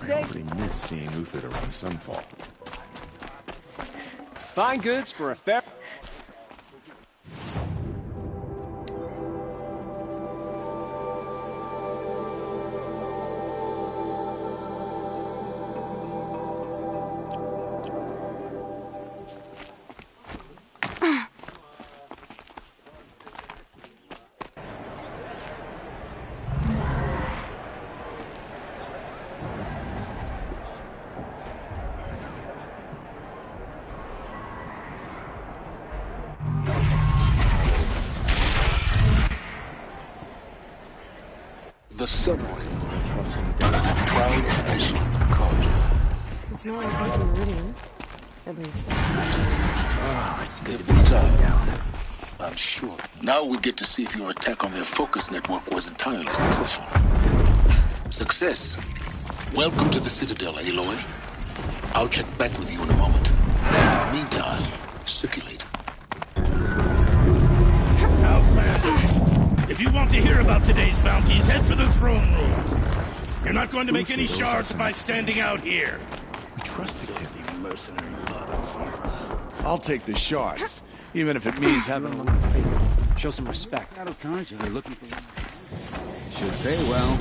I already miss seeing Uthid around Sunfall. Fine goods for a fair... The submarine, trusting proud tradition of the culture. It's not like this in Meridian, at least. Ah, it's good to be settled down. I'm sure. Now we get to see if your attack on their focus network was entirely successful. Success. Welcome to the Citadel, Aloy. I'll check back with you in a moment. Meantime, circulate. If you want to hear about today's bounties, head for the throne room. You're not going to make any shards by standing out here. We trusted him. Filthy mercenary blood on farmers. I'll take the shards, even if it means having a Show some respect. Out of conscience, they're looking for... should pay well.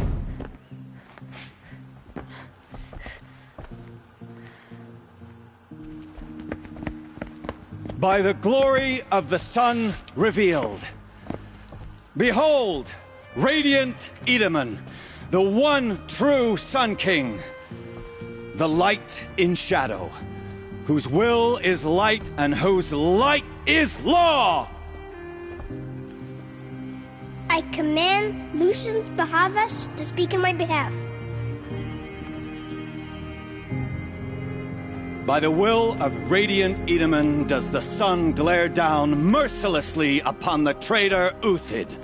By the glory of the sun revealed. Behold, radiant Edaman, the one true Sun King, the light in shadow, whose will is light and whose light is law! I command Lucian Bahavas to speak in my behalf. By the will of radiant Edaman does the sun glare down mercilessly upon the traitor Uthid.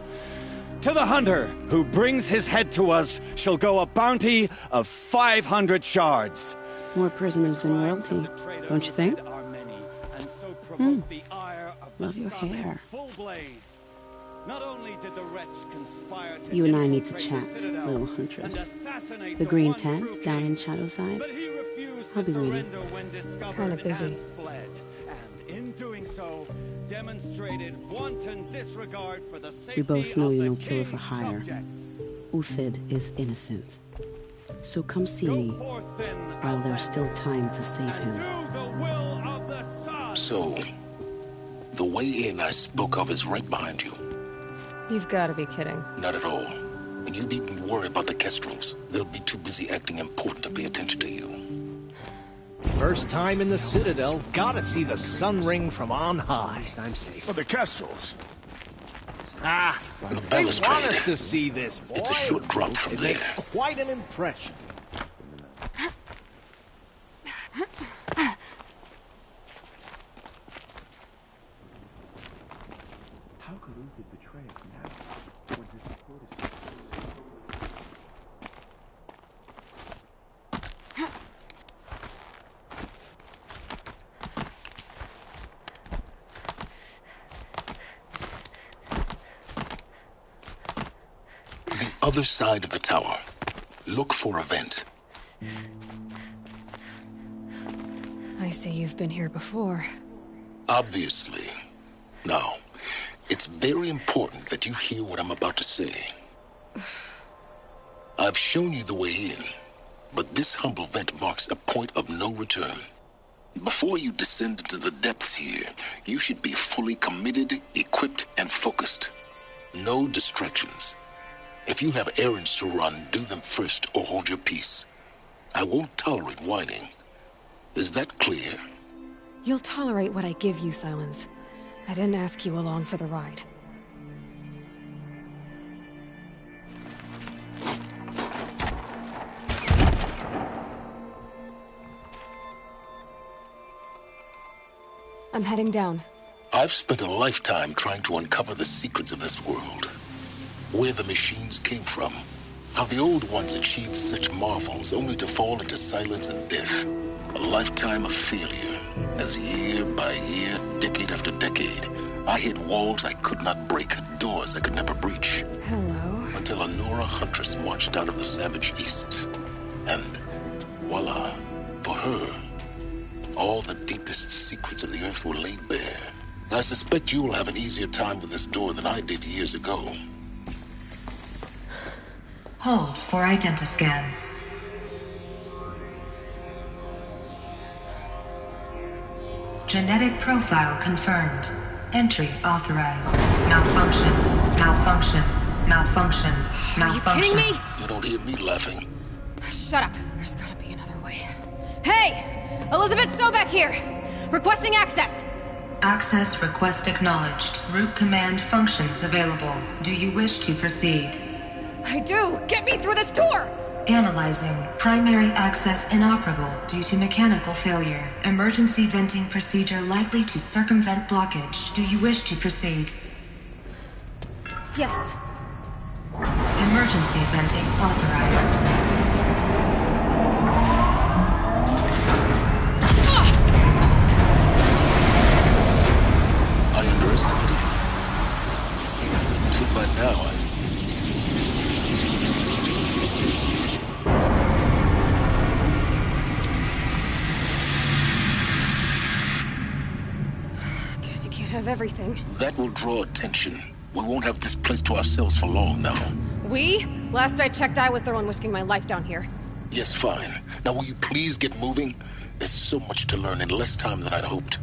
To the hunter who brings his head to us shall go a bounty of 500 shards. More prisoners than royalty, don't you think? Love your hair. You and I need to chat, little huntress. The green tent down in Shadowside? I'll be waiting. Kind of busy. We both know you're no killer for hire. Uthid is innocent. So come see me while there's still time to save him. So, the way in I spoke of is right behind you. You've got to be kidding. Not at all. And you needn't worry about the Kestrels. They'll be too busy acting important to pay attention to you. First time in the Citadel, gotta see the sun ring from on high. I'm safe. For the Kestrels. Ah, The they want balustrade. us to see this, boy. It's a short drop from It there. makes quite an impression. How could Uthid betray us now? When his support is... The other side of the tower. Look for a vent. I see you've been here before. Obviously. Now, it's very important that you hear what I'm about to say. I've shown you the way in, but this humble vent marks a point of no return. Before you descend into the depths here, you should be fully committed, equipped, and focused. No distractions. If you have errands to run, do them first or hold your peace. I won't tolerate whining. Is that clear? You'll tolerate what I give you, Silence. I didn't ask you along for the ride. I'm heading down. I've spent a lifetime trying to uncover the secrets of this world. Where the machines came from. How the old ones achieved such marvels only to fall into silence and death. A lifetime of failure. As year by year, decade after decade, I hit walls I could not break, doors I could never breach. Hello. Until a Nora huntress marched out of the savage east. And voila, for her, all the deepest secrets of the earth were laid bare. I suspect you will have an easier time with this door than I did years ago. Hold for identiscan. Genetic profile confirmed. Entry authorized. Malfunction. Malfunction. Malfunction. Malfunction. Are you kidding me? You don't hear me laughing. Shut up. There's gotta be another way. Hey! Elizabeth Sobek here! Requesting access! Access request acknowledged. Root command functions available. Do you wish to proceed? I do! Get me through this door! Analyzing. Primary access inoperable due to mechanical failure. Emergency venting procedure likely to circumvent blockage. Do you wish to proceed? Yes. Emergency venting authorized. I underestimated you. So by now, Guess you can't have everything. that will draw attention. We won't have this place to ourselves for long now. We? Last I checked, I was the one risking my life down here. Yes, fine. Now will you please get moving? There's so much to learn in less time than I'd hoped.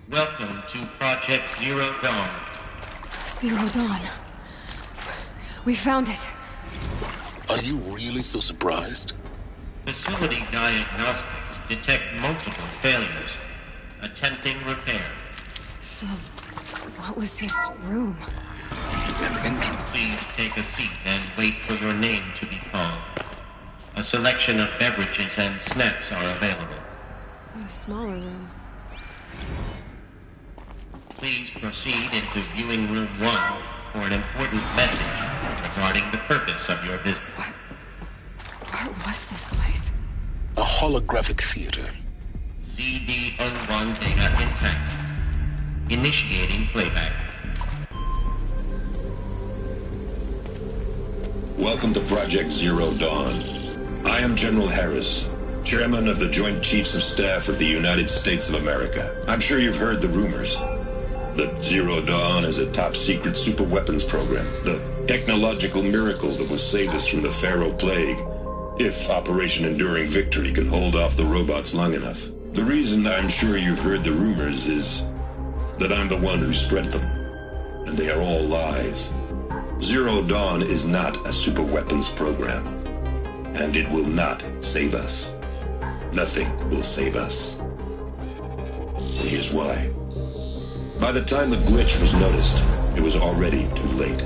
Welcome to Project Zero Dawn. Zero Dawn. We found it. Are you really so surprised? Facility diagnostics detect multiple failures. Attempting repair. So, what was this room? An entrance. Please take a seat and wait for your name to be called. A selection of beverages and snacks are available. A smaller room. Please proceed into viewing room 1 for an important message regarding the purpose of your visit. Where was this place? A holographic theater. CD01 data intact. Initiating playback. Welcome to Project Zero Dawn. I am General Harris, Chairman of the Joint Chiefs of Staff of the United States of America. I'm sure you've heard the rumors that Zero Dawn is a top-secret superweapons program, the technological miracle that will save us from the Pharaoh Plague, if Operation Enduring Victory can hold off the robots long enough. The reason I'm sure you've heard the rumors is that I'm the one who spread them, and they are all lies. Zero Dawn is not a superweapons program, and it will not save us. Nothing will save us. Here's why. By the time the glitch was noticed, it was already too late.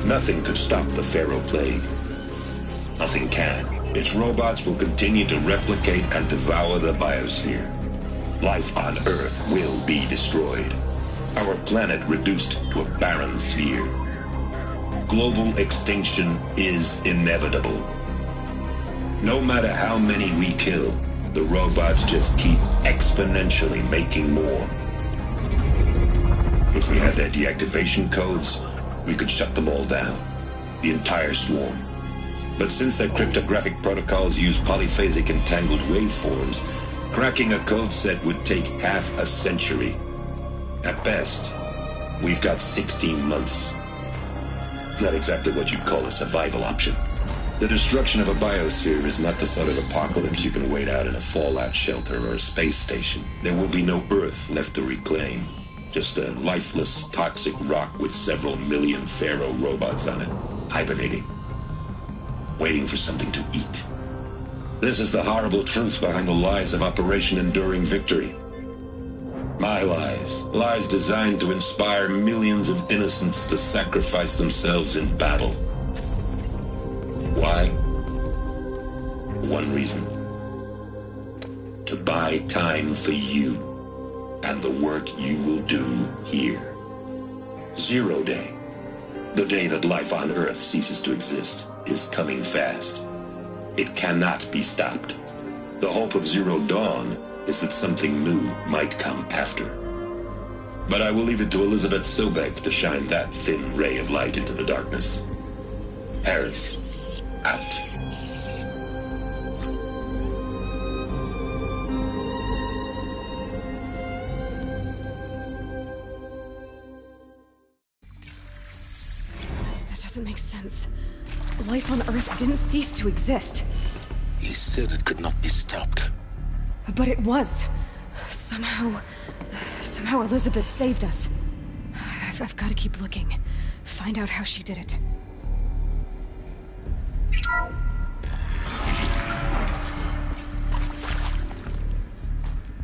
Nothing could stop the Pharaoh Plague. Nothing can. Its robots will continue to replicate and devour the biosphere. Life on Earth will be destroyed. Our planet reduced to a barren sphere. Global extinction is inevitable. No matter how many we kill, the robots just keep exponentially making more. If we had their deactivation codes, we could shut them all down. The entire swarm. But since their cryptographic protocols use polyphasic entangled waveforms, cracking a code set would take half a century. At best, we've got 16 months. not exactly what you'd call a survival option. The destruction of a biosphere is not the sort of apocalypse you can wait out in a fallout shelter or a space station. There will be no Earth left to reclaim. Just a lifeless, toxic rock with several million Pharaoh robots on it, hibernating, waiting for something to eat. This is the horrible truth behind the lies of Operation Enduring Victory. My lies. Lies designed to inspire millions of innocents to sacrifice themselves in battle. Why? One reason. To buy time for you and the work you will do here. 0 Day, the day that life on Earth ceases to exist, is coming fast. It cannot be stopped. The hope of Zero Dawn is that something new might come after. But I will leave it to Elizabeth Sobek to shine that thin ray of light into the darkness. Harris, out. Doesn't make sense. Life on Earth didn't cease to exist. He said it could not be stopped. But it was. Somehow Elizabeth saved us. I've got to keep looking. Find out how she did it.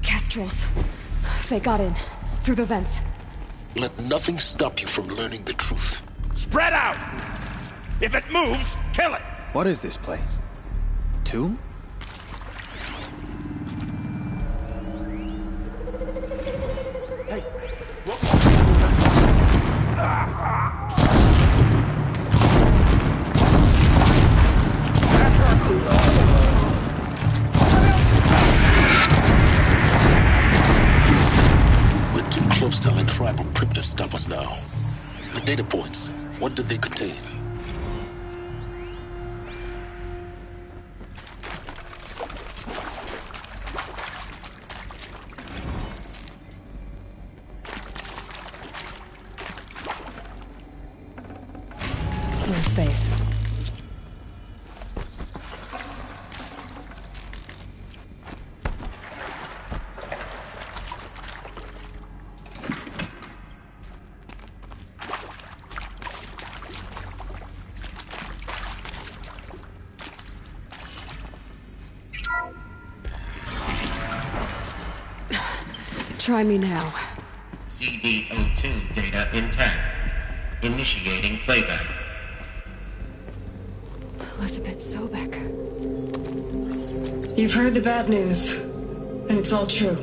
Kestrels. They got in. Through the vents. Let nothing stop you from learning the truth. Spread out! If it moves, kill it! What is this place? Tomb? Hey, We're too close to let tribal primitives stop us now. The data points, what did they contain? No space. Try me now. CD02 data intact. Initiating playback. Elizabeth Sobek. You've heard the bad news, and it's all true.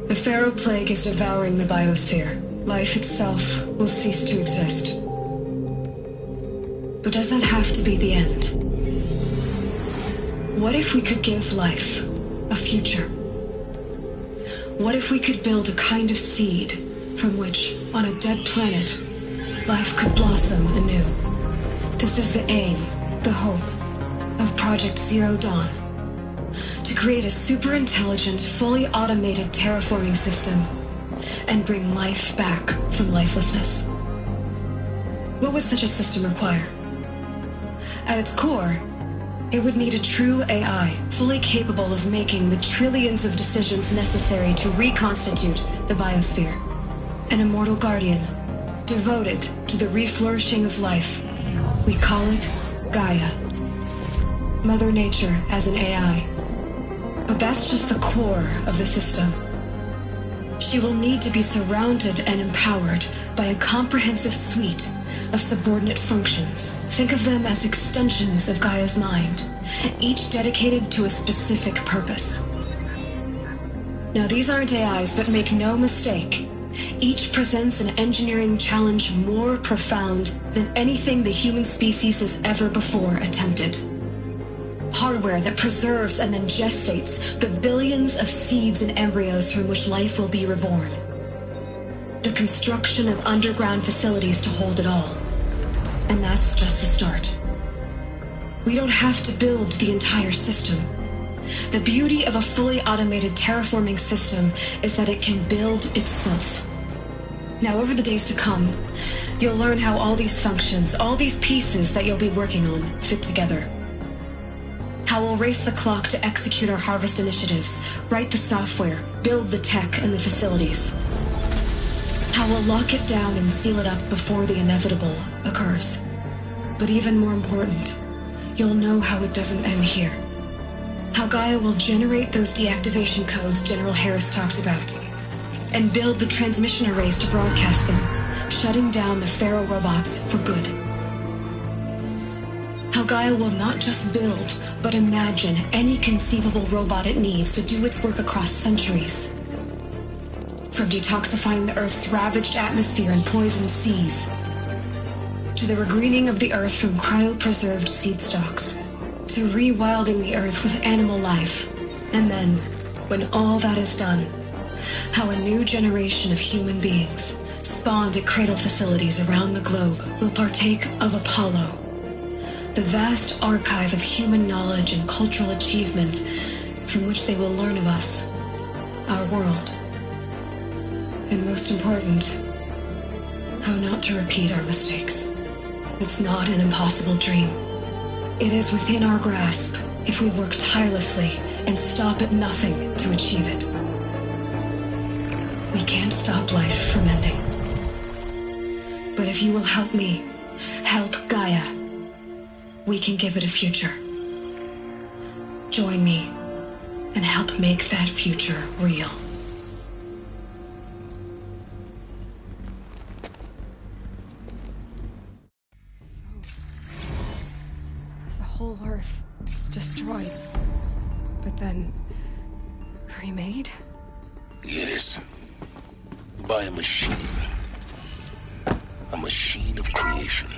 The Pharaoh Plague is devouring the biosphere. Life itself will cease to exist. But does that have to be the end? What if we could give life a future? What if we could build a kind of seed from which, on a dead planet, life could blossom anew? This is the aim, the hope, of Project Zero Dawn. To create a super-intelligent, fully automated terraforming system and bring life back from lifelessness. What would such a system require? At its core, it would need a true AI, fully capable of making the trillions of decisions necessary to reconstitute the biosphere. An immortal guardian, devoted to the reflourishing of life. We call it Gaia. Mother Nature as an AI. But that's just the core of the system. She will need to be surrounded and empowered by a comprehensive suite of subordinate functions. Think of them as extensions of Gaia's mind, each dedicated to a specific purpose. Now, these aren't AIs, but make no mistake, each presents an engineering challenge more profound than anything the human species has ever before attempted. Hardware that preserves and then gestates the billions of seeds and embryos from which life will be reborn. The construction of underground facilities to hold it all. And that's just the start. We don't have to build the entire system. The beauty of a fully automated terraforming system is that it can build itself. Now, over the days to come, you'll learn how all these functions, all these pieces that you'll be working on, fit together. How we'll race the clock to execute our harvest initiatives, write the software, build the tech and the facilities. How we'll lock it down and seal it up before the inevitable occurs. But even more important, you'll know how it doesn't end here. How Gaia will generate those deactivation codes General Harris talked about, and build the transmission arrays to broadcast them, shutting down the Pharaoh robots for good. How Gaia will not just build, but imagine any conceivable robot it needs to do its work across centuries. From detoxifying the Earth's ravaged atmosphere and poisoned seas, to the regreening of the Earth from cryopreserved seed stalks, to rewilding the Earth with animal life. And then, when all that is done, how a new generation of human beings, spawned at cradle facilities around the globe, will partake of Apollo, the vast archive of human knowledge and cultural achievement from which they will learn of us, our world. And most important, how not to repeat our mistakes. It's not an impossible dream. It is within our grasp if we work tirelessly and stop at nothing to achieve it. We can't stop life from ending. But if you will help me, help Gaia, we can give it a future. Join me and help make that future real. Whole Earth destroyed, but then remade? Yes. By a machine. A machine of creation.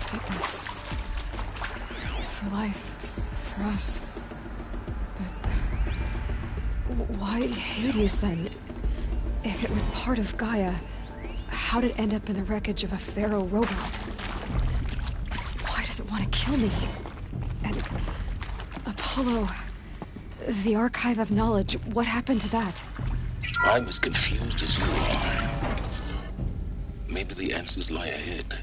Fitness. For life. For us. But why Hades then? If it was part of Gaia, how did it end up in the wreckage of a Pharaoh robot? Does it want to kill me? And Apollo, the archive of knowledge, what happened to that? I'm as confused as you are. Maybe the answers lie ahead.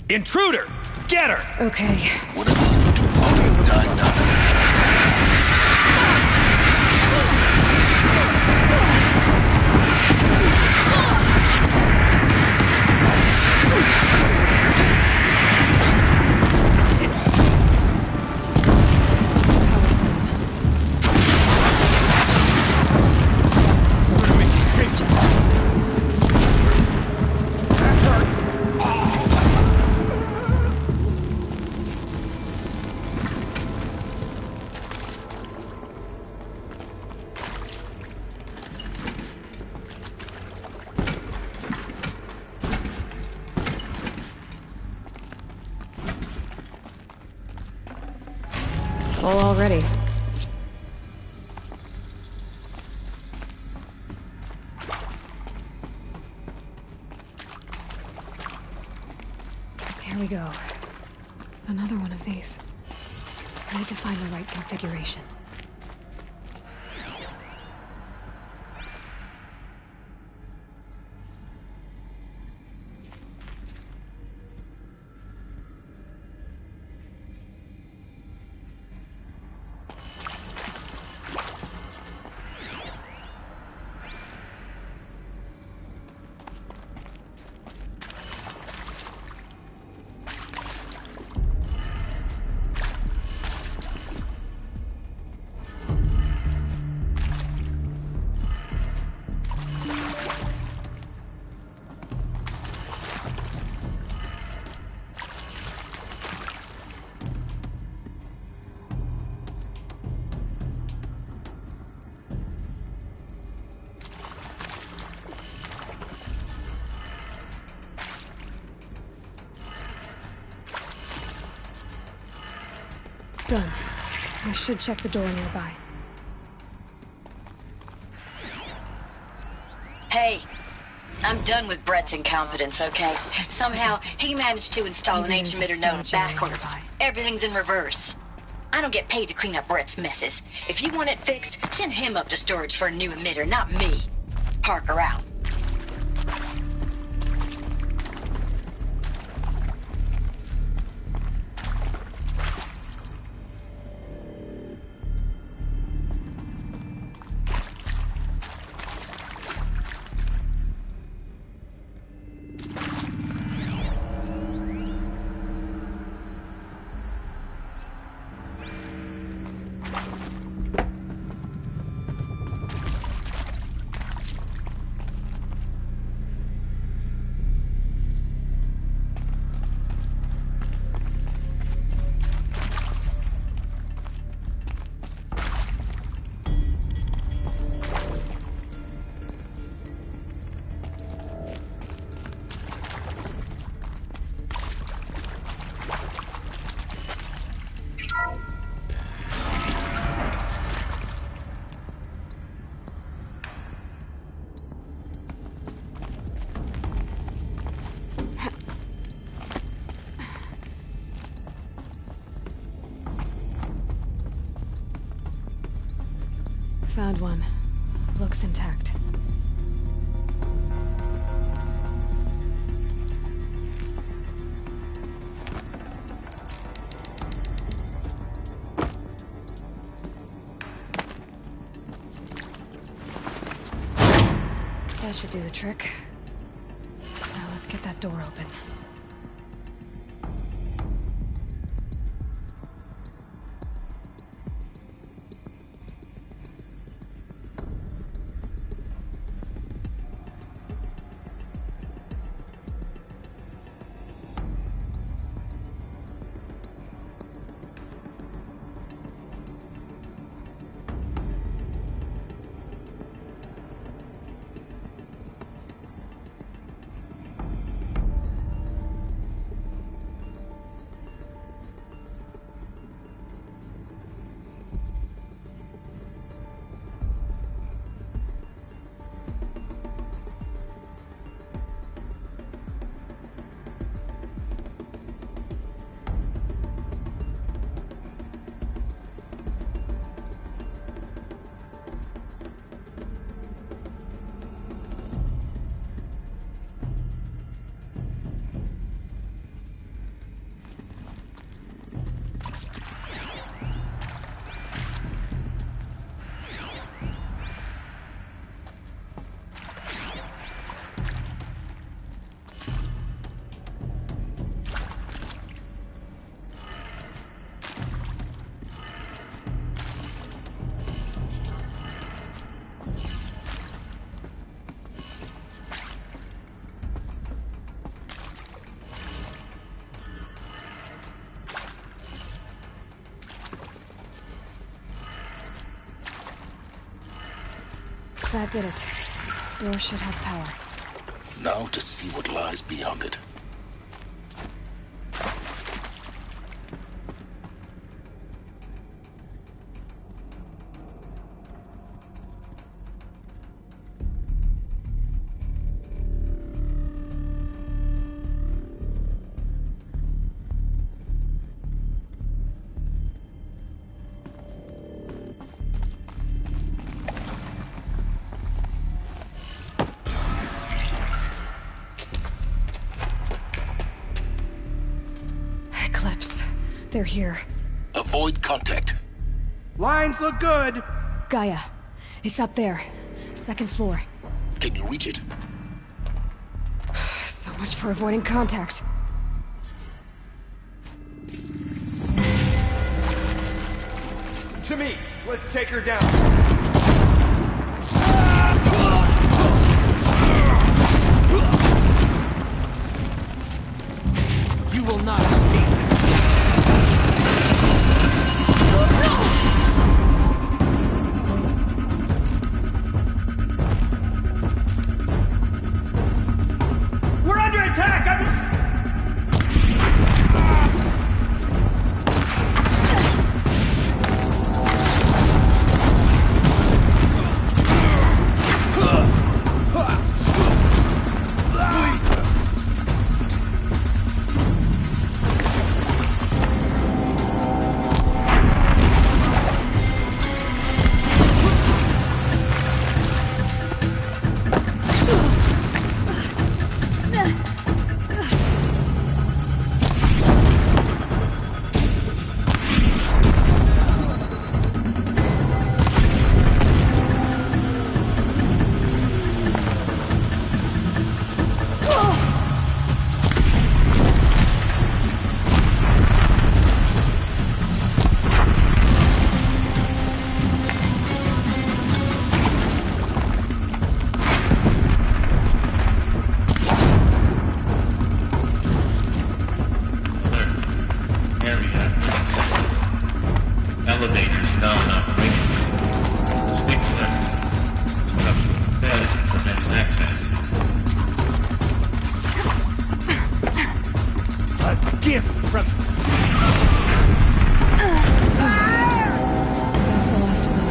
Intruder! Get her! Okay. Whatever you do, die now. Full already. Here we go. Another one of these. I need to find the right configuration. Done. I should check the door nearby. Hey, I'm done with Brett's incompetence, okay? Somehow, he managed to install an ancient emitter node backwards. Everything's in reverse. I don't get paid to clean up Brett's messes. If you want it fixed, send him up to storage for a new emitter, not me. Parker out. Found one. Looks intact. That should do the trick. Now let's get that door open. That did it. Door should have power. Now to see what lies beyond it. They're here. Avoid contact. Lines look good. Gaia. It's up there. Second floor. Can you reach it? So much for avoiding contact. To me. Let's take her down. You will not escape. We're under attack! from... That's the last of them.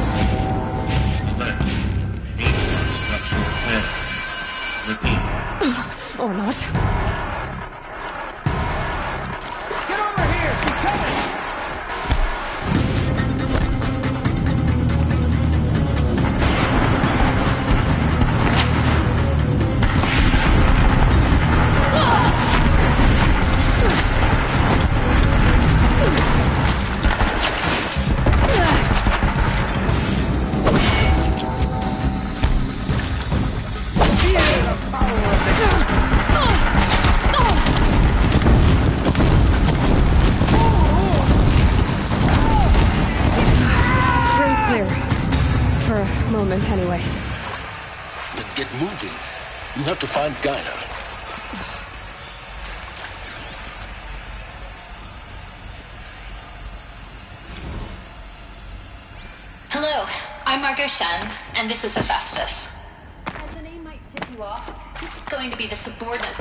Repeat. Or not. Get over here! She's coming! Anyway. Then get moving. You have to find Gaia. Hello, I'm Margot Shen, and this is Hephaestus. As the name might tip you off, this is going to be the subordinate.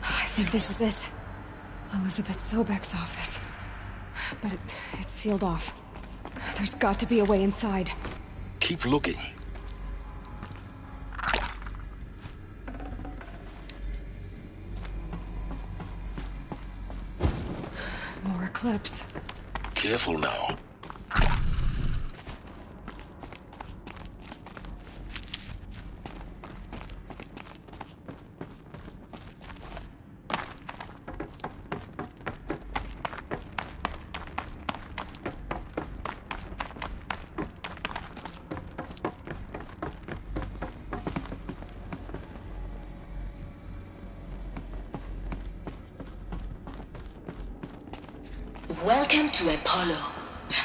I think this is it. Elizabeth Sobek's office. But it's sealed off. There's got to be a way inside. Keep looking. More eclipse. Careful now. Welcome to Apollo,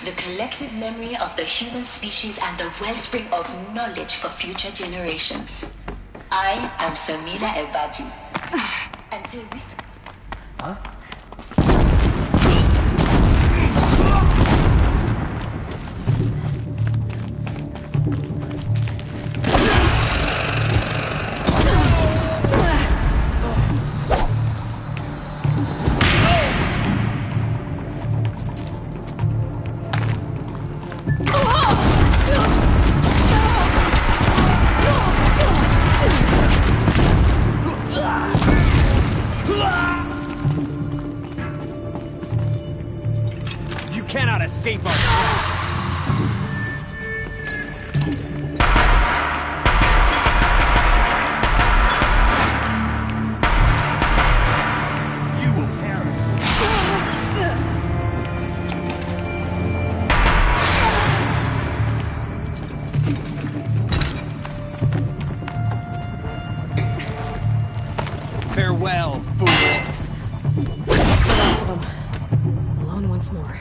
the collective memory of the human species and the wellspring of knowledge for future generations. I am Samina Ebadu. Until recently. Huh? Escape our trap. You will perish. Farewell, fool. That's the last of them. Alone once more.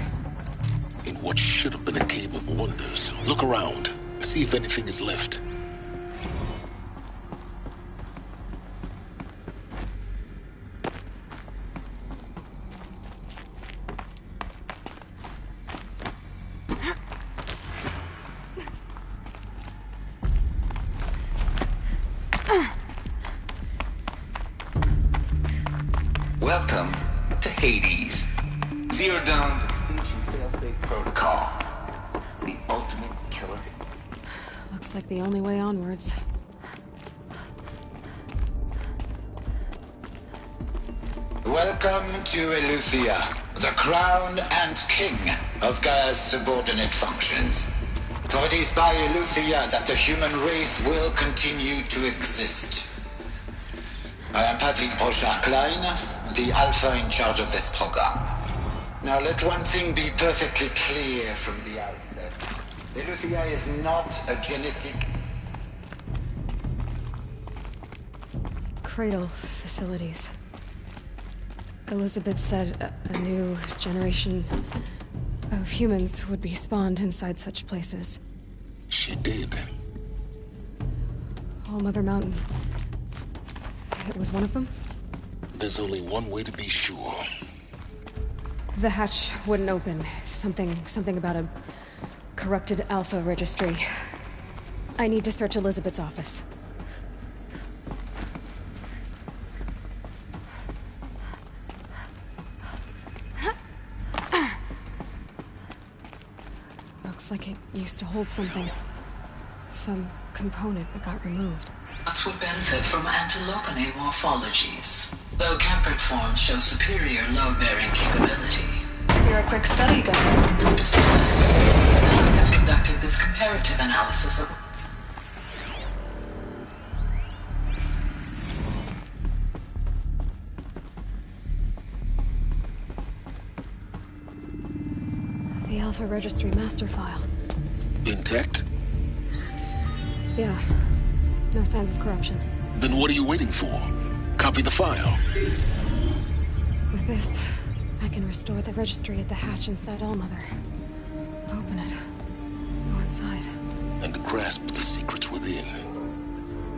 In what should have been a cave of wonders. Look around. See if anything is left. Welcome to Hades. Zero Dawn failsafe protocol. The ultimate killer. Looks like the only way onwards. Welcome to Eleuthia, the crown and king of Gaia's subordinate functions. For it is by Eleuthia that the human race will continue to exist. I am Patrick Brochard-Klein, the Alpha in charge of this program. Now let one thing be perfectly clear from the outset. Eleuthia is not a genetic... Cradle facilities. Elizabeth said a new generation of humans would be spawned inside such places. She did. All Mother Mountain. it was one of them? There's only one way to be sure. The hatch wouldn't open. Something about a corrupted Alpha registry. I need to search Elizabeth's office. Looks like it used to hold something. Some component that got removed. That would benefit from antilopine morphologies, though Campert forms show superior load-bearing capability. You're a quick study guy. Notice that, as I have conducted this comparative analysis of... The Alpha Registry master file. Intact? Yeah. No signs of corruption. Then what are you waiting for? Copy the file. With this, I can restore the registry at the hatch inside Allmother. Open it. Go inside. And grasp the secrets within.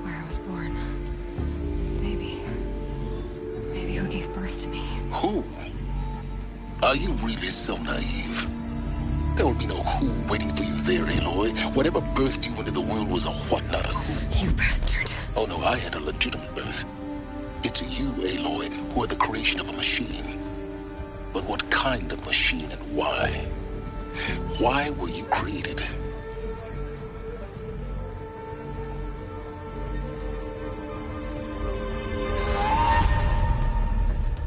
Where I was born. Maybe who gave birth to me. Who? Are you really so naive? There will be no who waiting for you there, Aloy. Whatever birthed you into the world was a what, not a who. You bastard. Oh no, I had a legitimate birth. It's you, Aloy, who are the creation of a machine. But what kind of machine and why? Why were you created?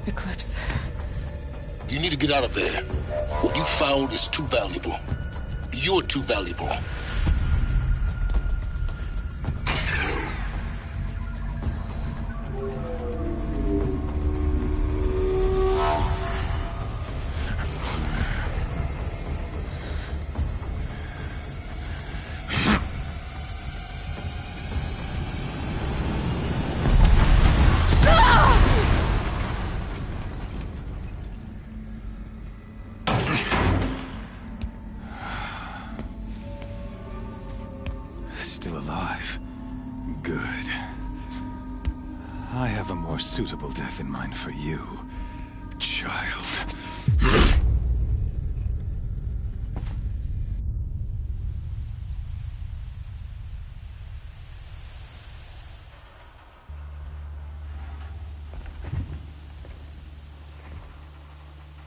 Eclipse. You need to get out of there. What you found is too valuable. You're too valuable. Still alive. Good. I have a more suitable death in mind for you, child.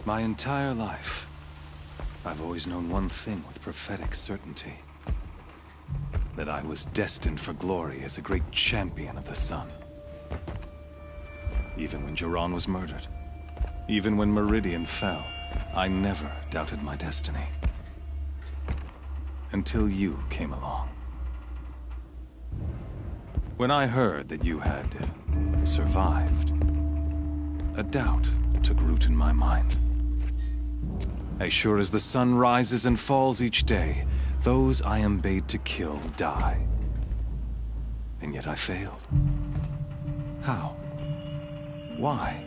My entire life, I've always known one thing with prophetic certainty. That I was destined for glory as a great champion of the sun. Even when Jiran was murdered, even when Meridian fell, I never doubted my destiny. Until you came along. When I heard that you had survived, a doubt took root in my mind. As sure as the sun rises and falls each day, those I am bade to kill die. And yet I failed. How? Why?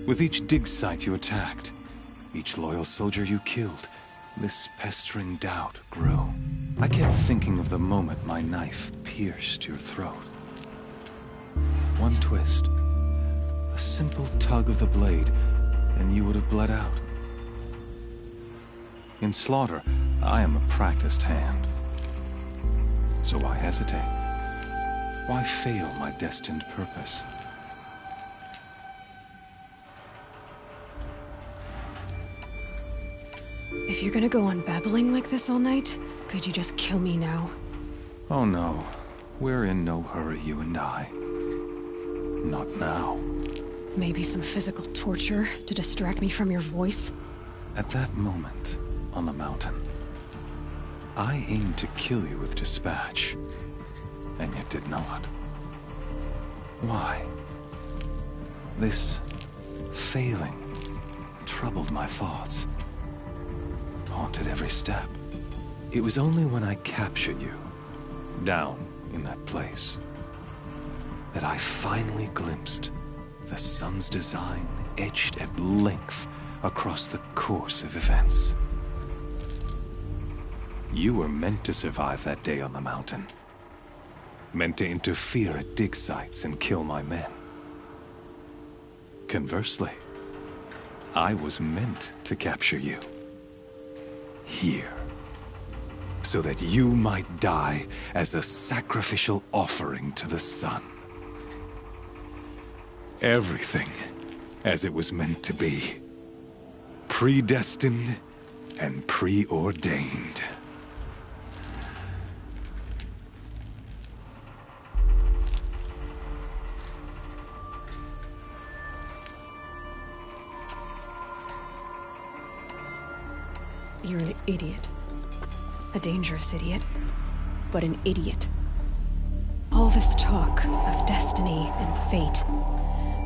With each dig site you attacked, each loyal soldier you killed, this pestering doubt grew. I kept thinking of the moment my knife pierced your throat. One twist, a simple tug of the blade, and you would have bled out. In slaughter, I am a practiced hand. So why hesitate? Why fail my destined purpose? If you're gonna go on babbling like this all night, could you just kill me now? Oh no, we're in no hurry, you and I. Not now. Maybe some physical torture to distract me from your voice? At that moment, on the mountain, I aimed to kill you with dispatch, and yet did not. Why? This failing troubled my thoughts, haunted every step. It was only when I captured you, down in that place, that I finally glimpsed the sun's design etched at length across the course of events. You were meant to survive that day on the mountain. meant to interfere at dig sites and kill my men. Conversely, I was meant to capture you. Here. So that you might die as a sacrificial offering to the sun. Everything as it was meant to be. Predestined and preordained. You're an idiot. A dangerous idiot, but an idiot. All this talk of destiny and fate.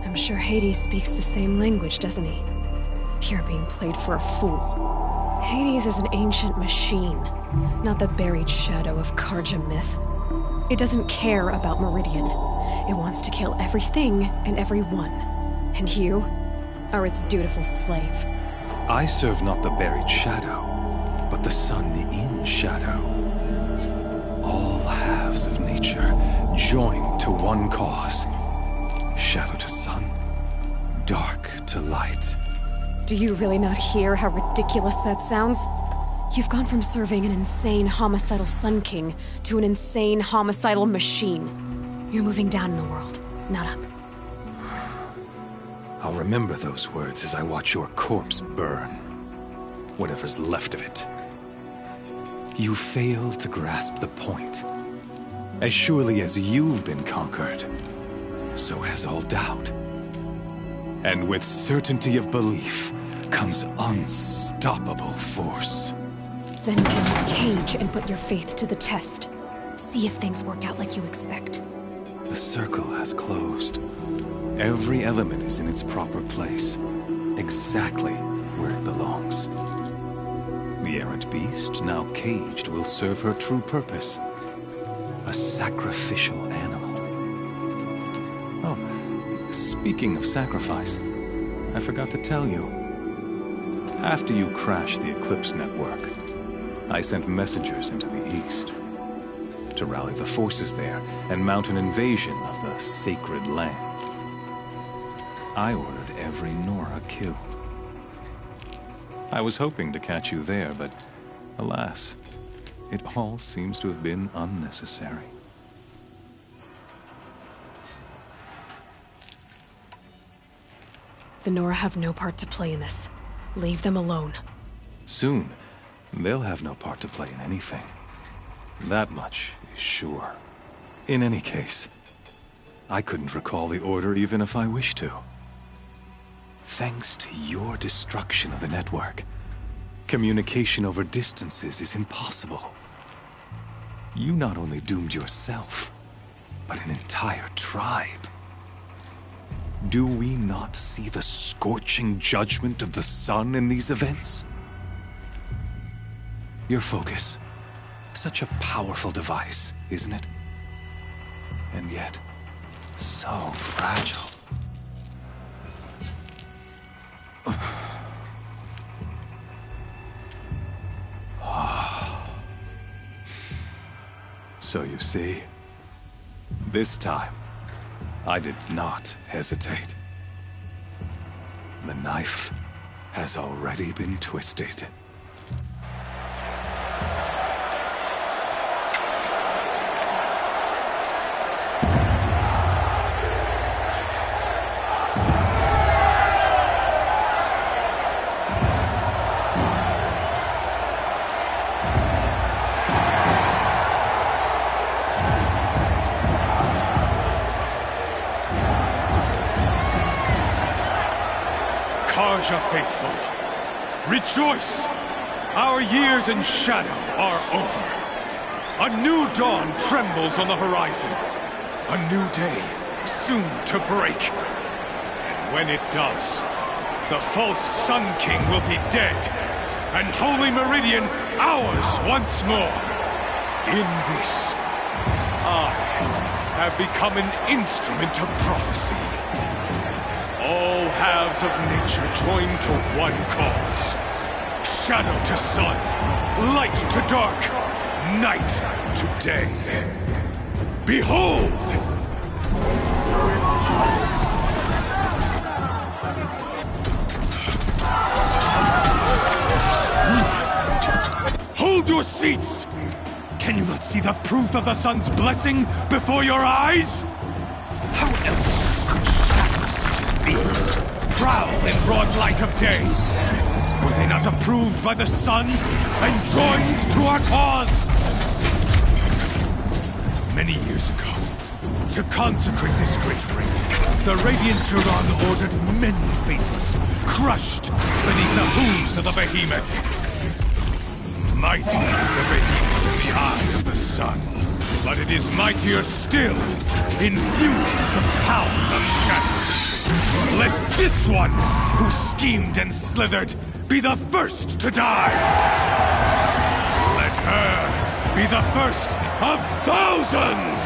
I'm sure Hades speaks the same language, doesn't he? You're being played for a fool. Hades is an ancient machine, not the buried shadow of Karja myth. It doesn't care about Meridian. It wants to kill everything and everyone. And you are its dutiful slave. I serve not the buried shadow, but the sun in shadow. All halves of nature joined to one cause. Shadow to sun, dark to light. Do you really not hear how ridiculous that sounds? You've gone from serving an insane homicidal Sun King to an insane homicidal machine. You're moving down in the world, not up. I'll remember those words as I watch your corpse burn. Whatever's left of it. You fail to grasp the point. As surely as you've been conquered, so has all doubt. And with certainty of belief comes unstoppable force. Then get this cage and put your faith to the test. See if things work out like you expect. The circle has closed. Every element is in its proper place, exactly where it belongs. The errant beast, now caged, will serve her true purpose. A sacrificial animal. Oh, speaking of sacrifice, I forgot to tell you. After you crashed the Eclipse network, I sent messengers into the east to rally the forces there and mount an invasion of the sacred land. I ordered every Nora killed. I was hoping to catch you there, but alas, it all seems to have been unnecessary. The Nora have no part to play in this. Leave them alone. Soon, they'll have no part to play in anything. That much is sure. In any case, I couldn't recall the order even if I wished to. Thanks to your destruction of the network, communication over distances is impossible. You not only doomed yourself, but an entire tribe. Do we not see the scorching judgment of the sun in these events? Your focus, such a powerful device, isn't it? And yet, so fragile. So you see, this time, I did not hesitate. The knife has already been twisted. Karja faithful, rejoice! Our years in shadow are over. A new dawn trembles on the horizon. A new day soon to break. And when it does, the false Sun King will be dead, and Holy Meridian ours once more. In this, I have become an instrument of prophecy. All halves of nature joined to one cause. Shadow to sun, light to dark, night to day. Behold! Hold your seats! Can you not see the proof of the sun's blessing before your eyes? How else could shadows such as these prowl in broad light of day? Were they not approved by the sun and joined to our cause? Many years ago, to consecrate this great ring, the Radiant Turan ordered many faithless, crushed beneath the hooves of the behemoth. Mighty is the behemoth in the eye of the sun, but it is mightier still, infused with the power of shadow. Let this one, who schemed and slithered, be the first to die! Let her be the first of thousands!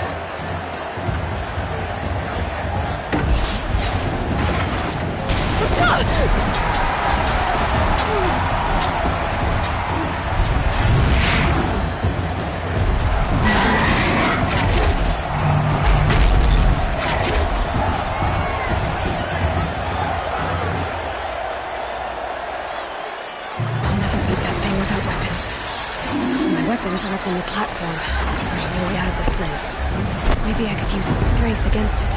Weapons are up on the platform. There's no way out of this thing. Maybe I could use its strength against it.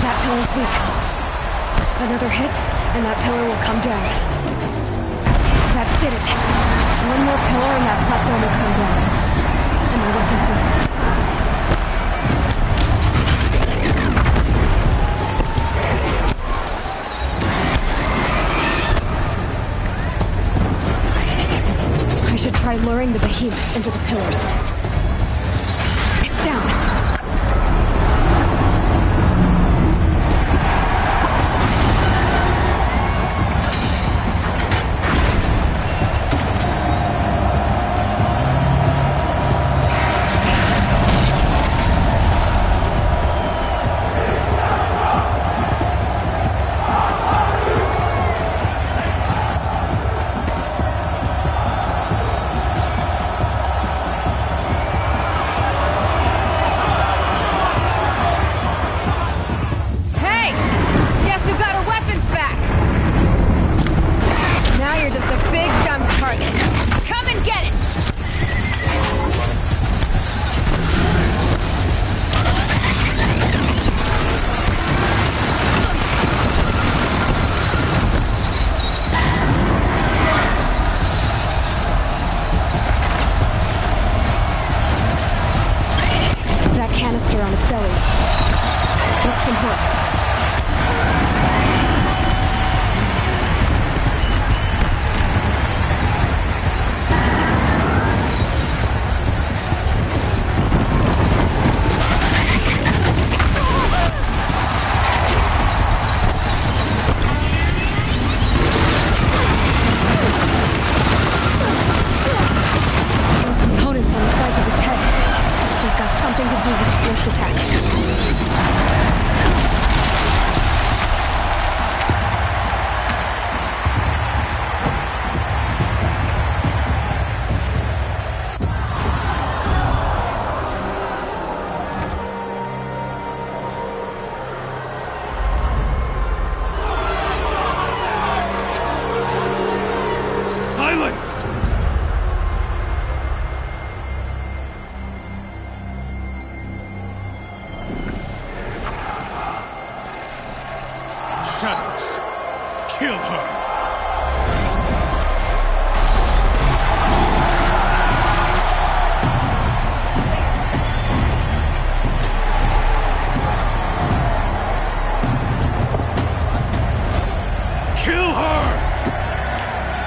That pillar's weak. Another hit, and that pillar will come down. That did it. One more pillar and that platform will come down. And my weapons won't. Try luring the behemoth into the pillars. It's down.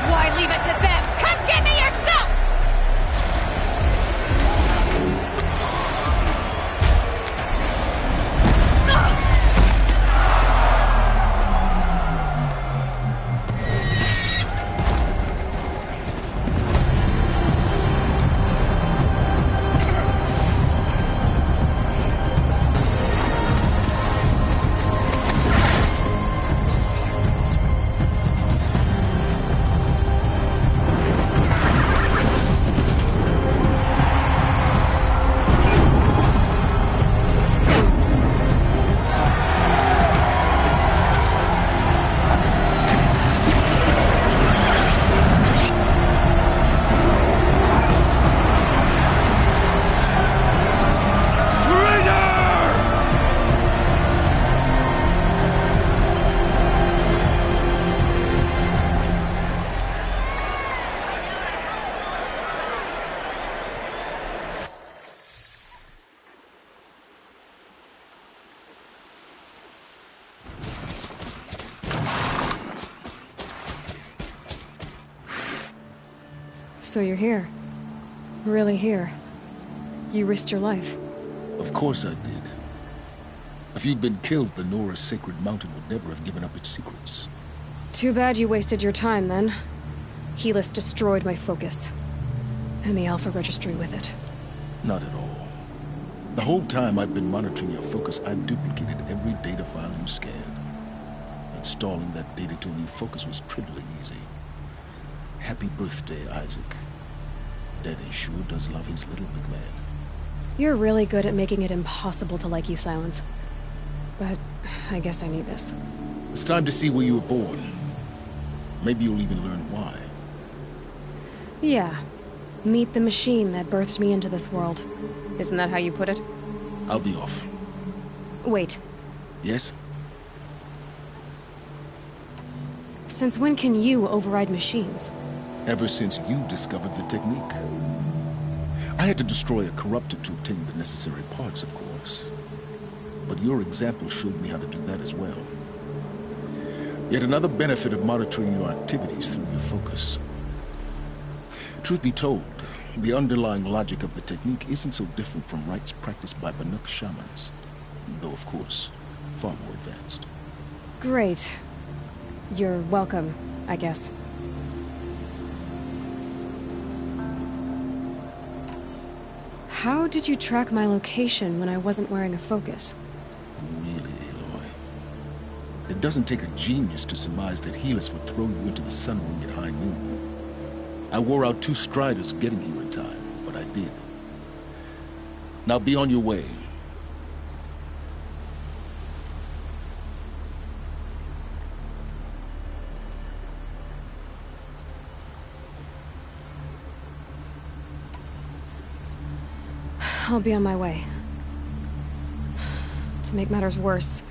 Why leave it to them? Come get So you're here. Really here. You risked your life. Of course I did. If you'd been killed, the Nora's sacred mountain would never have given up its secrets. Too bad you wasted your time, then. Helis destroyed my focus. And the Alpha Registry with it. Not at all. The whole time I've been monitoring your focus, I've duplicated every data file you scanned. Installing that data to a new focus was trivially easy. Happy birthday, Isaac. Daddy sure does love his little big man. You're really good at making it impossible to like you, Silence. But I guess I need this. It's time to see where you were born. Maybe you'll even learn why. Yeah. Meet the machine that birthed me into this world. Isn't that how you put it? I'll be off. Wait. Yes? Since when can you override machines? Ever since you discovered the technique. I had to destroy a corruptor to obtain the necessary parts, of course. But your example showed me how to do that as well. Yet another benefit of monitoring your activities through your focus. Truth be told, the underlying logic of the technique isn't so different from rites practiced by Banuk shamans. Though, of course, far more advanced. Great. You're welcome, I guess. How did you track my location when I wasn't wearing a focus? Really, Aloy? It doesn't take a genius to surmise that Helis would throw you into the sun ring at high noon. I wore out 2 striders getting here in time, but I did. Now be on your way. I'll be on my way. To make matters worse,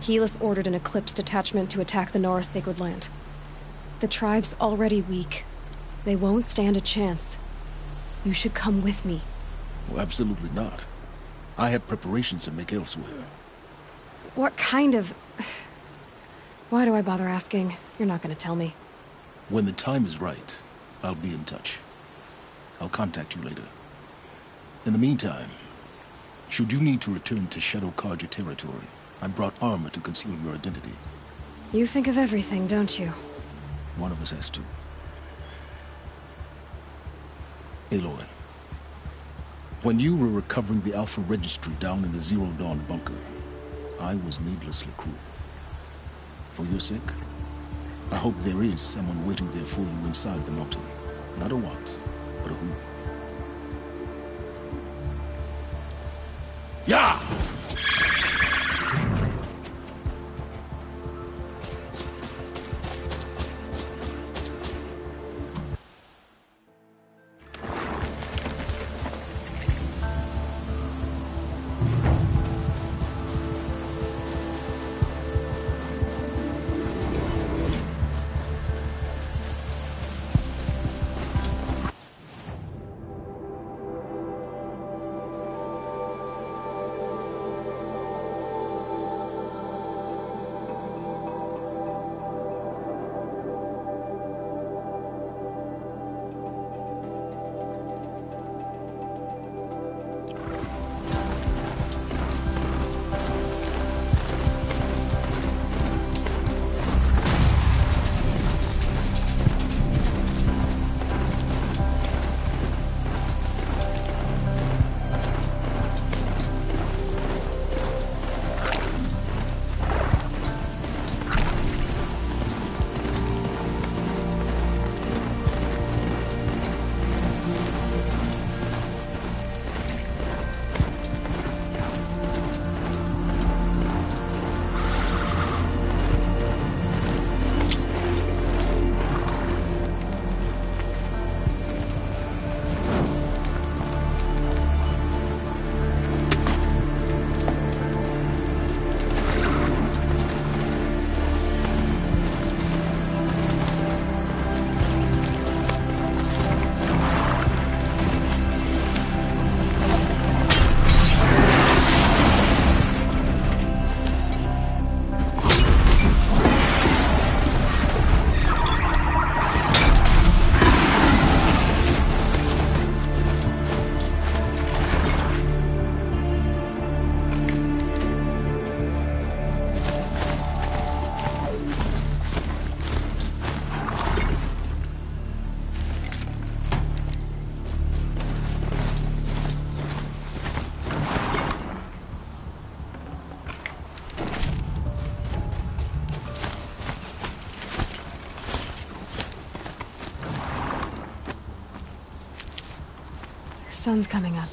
Helis ordered an Eclipse detachment to attack the Nora Sacred Land. The tribe's already weak. They won't stand a chance. You should come with me. Well, absolutely not. I have preparations to make elsewhere. What kind of... Why do I bother asking? You're not gonna tell me. When the time is right, I'll be in touch. I'll contact you later. In the meantime, should you need to return to Shadow Karja territory, I brought armor to conceal your identity. You think of everything, don't you? One of us has to. Aloy, when you were recovering the Alpha Registry down in the Zero Dawn bunker, I was needlessly cruel. For your sake, I hope there is someone waiting there for you inside the mountain. Not a what, but a who. Yeah! sun's coming up.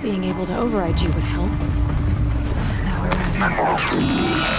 Being able to override you would help. Now we're ready.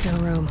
No room.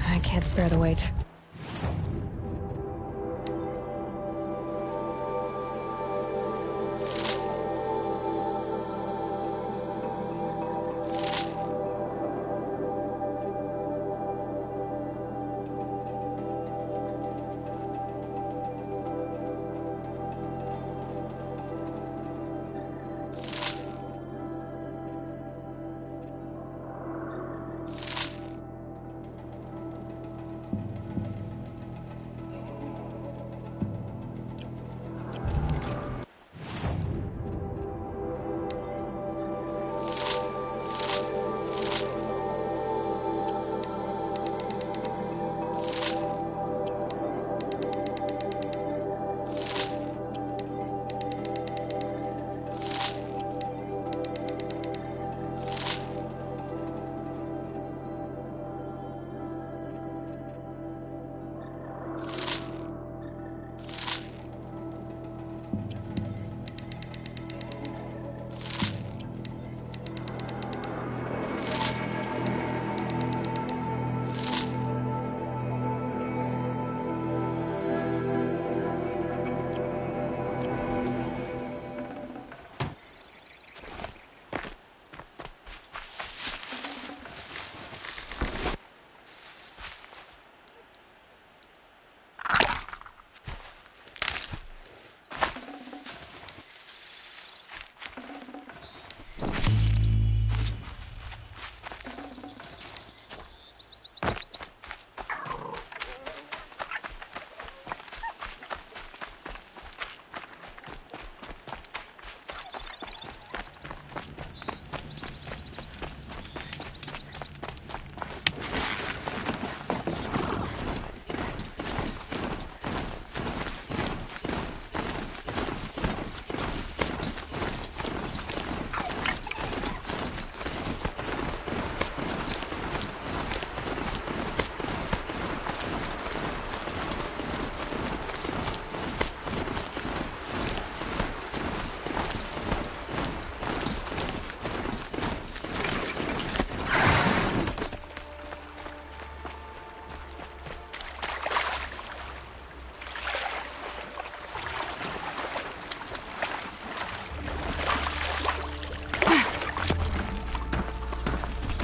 I can't spare the weight.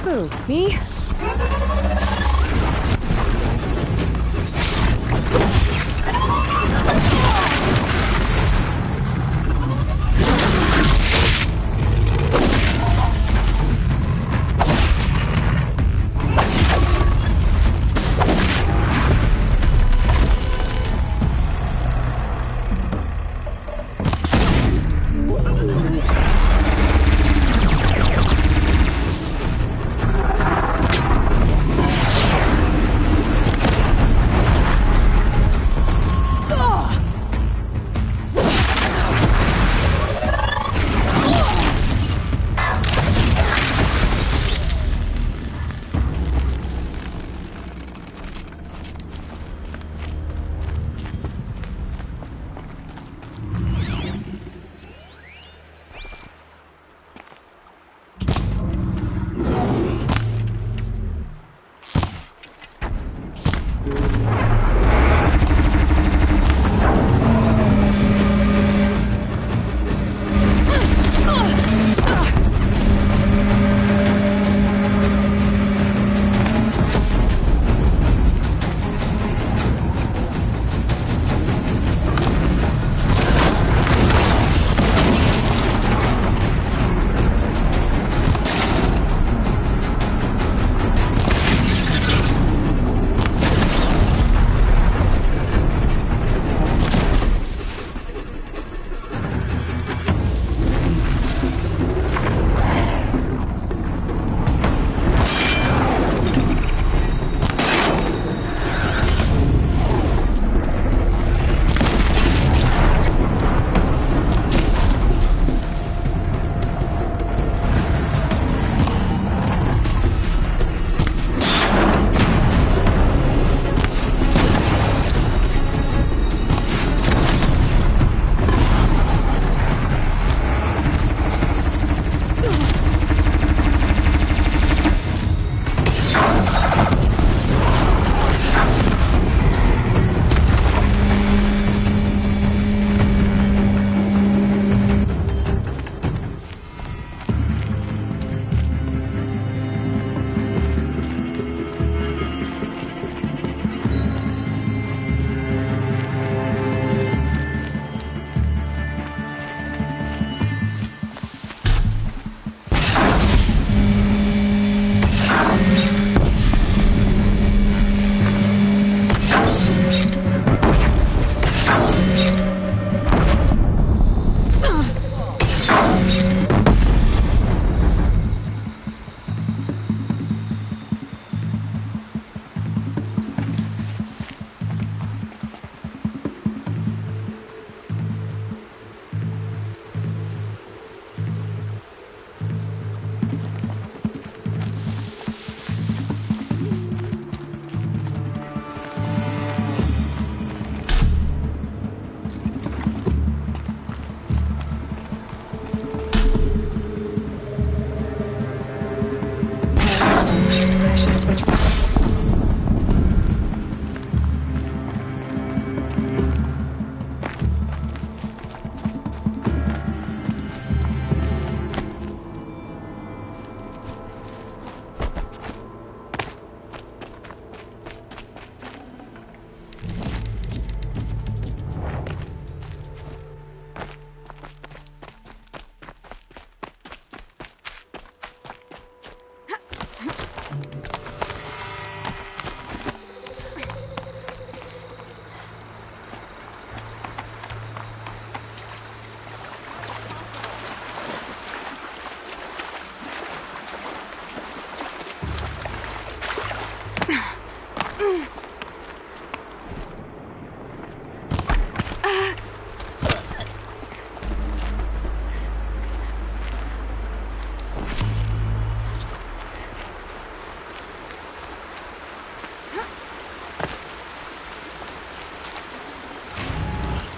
Who? Me?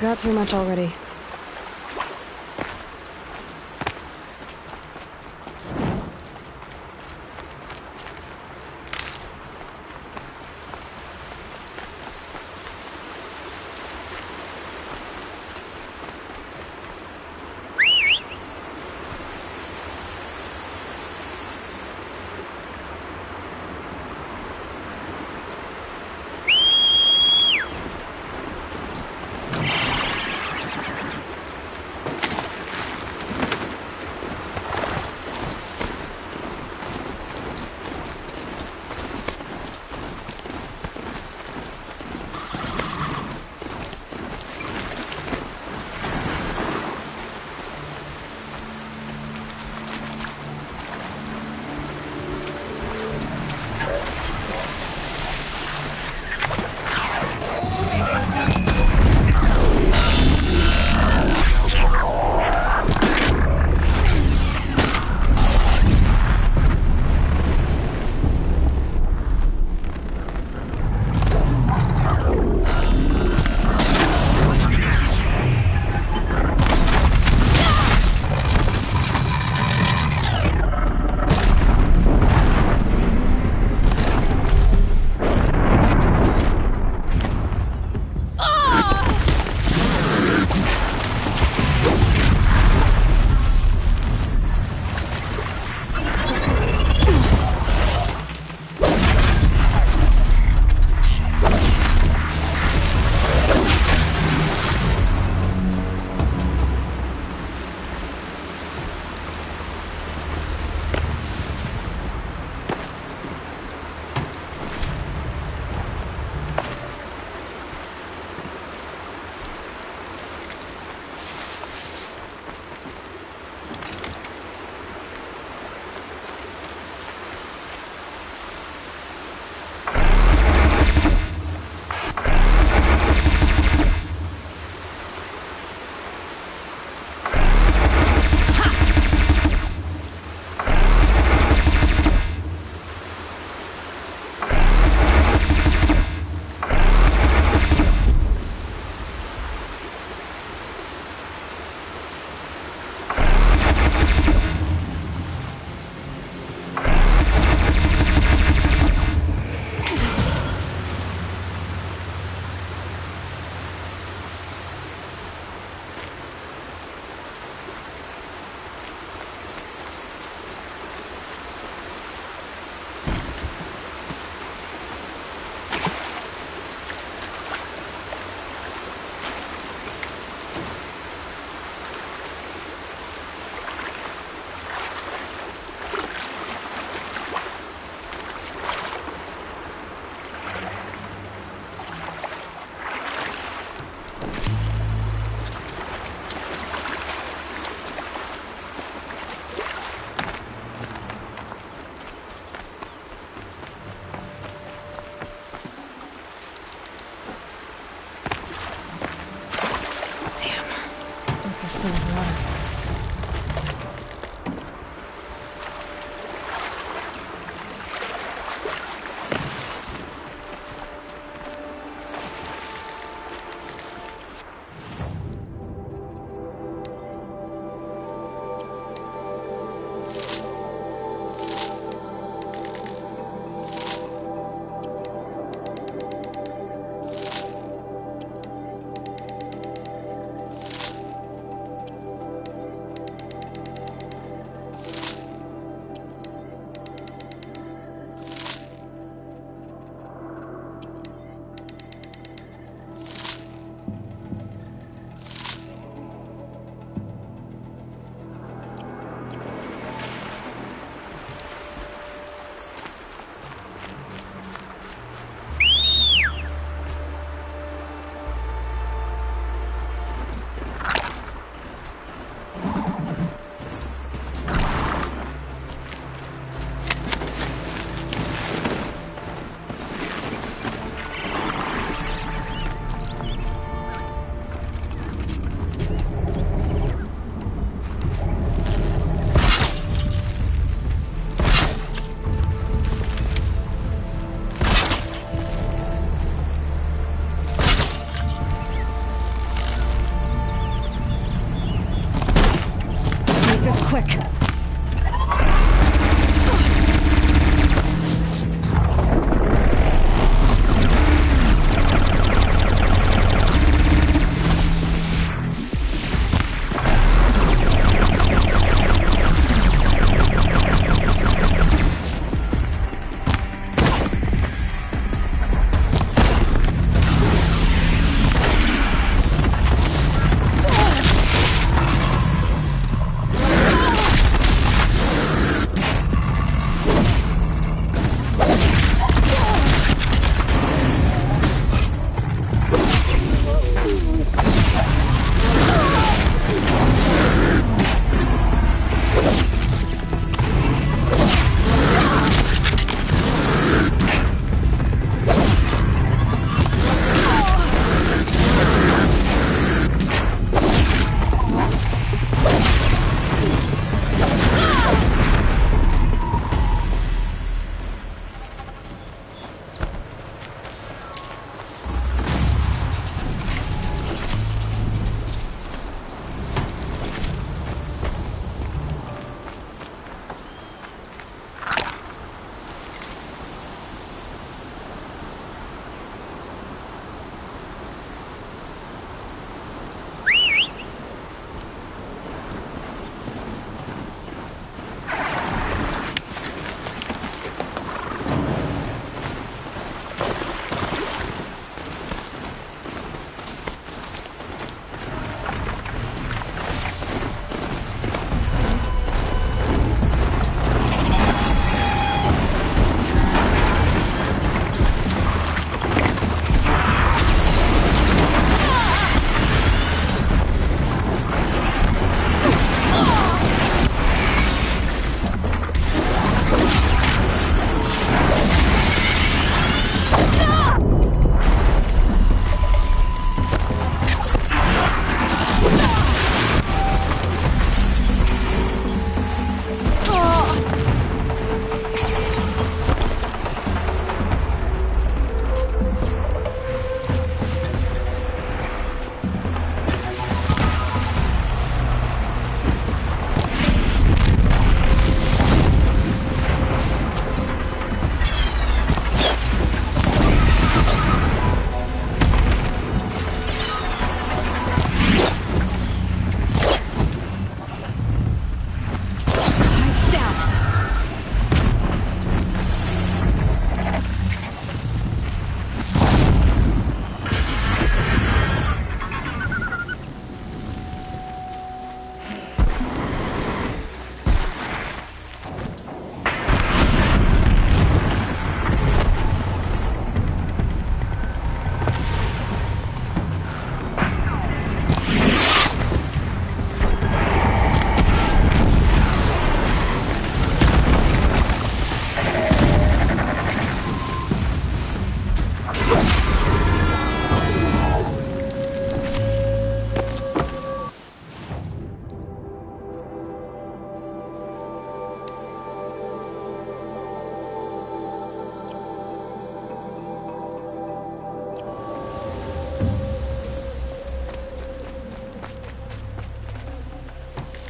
Got too much already. are full of water.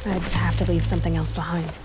I'd have to leave something else behind.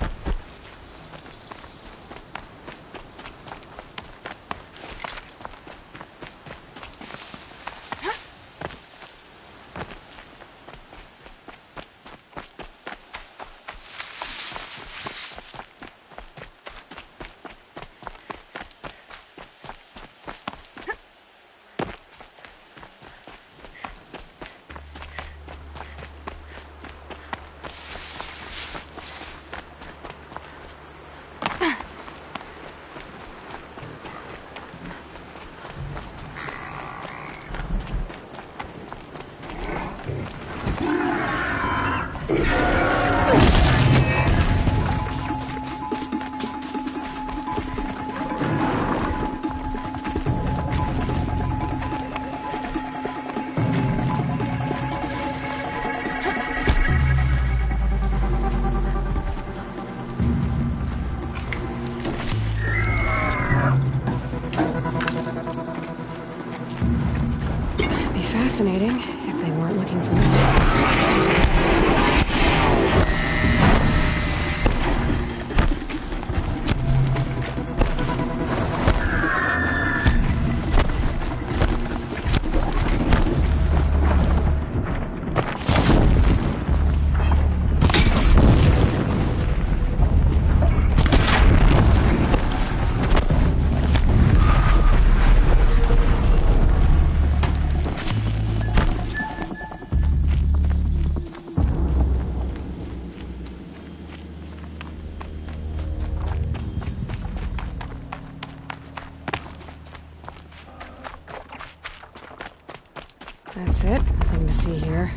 Fascinating, if they weren't looking for me. That's it. Nothing to see here.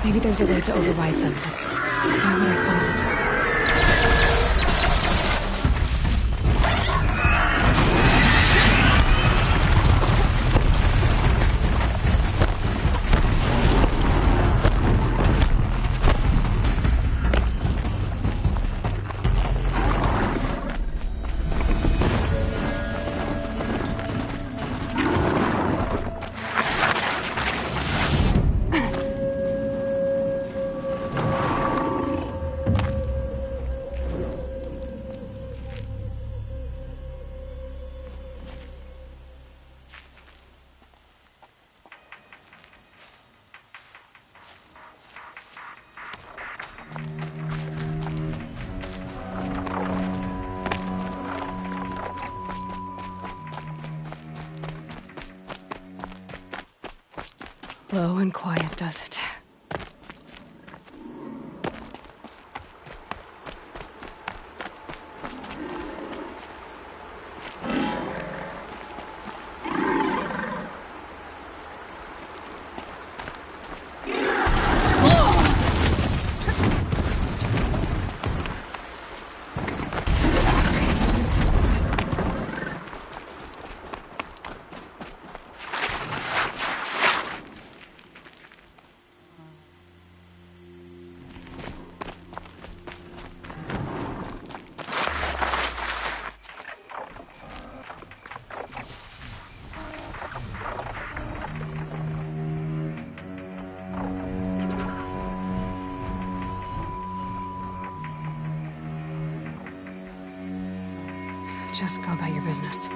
Maybe there's a way to override them, but where would I find it? Low and quiet does it. Just go about your business.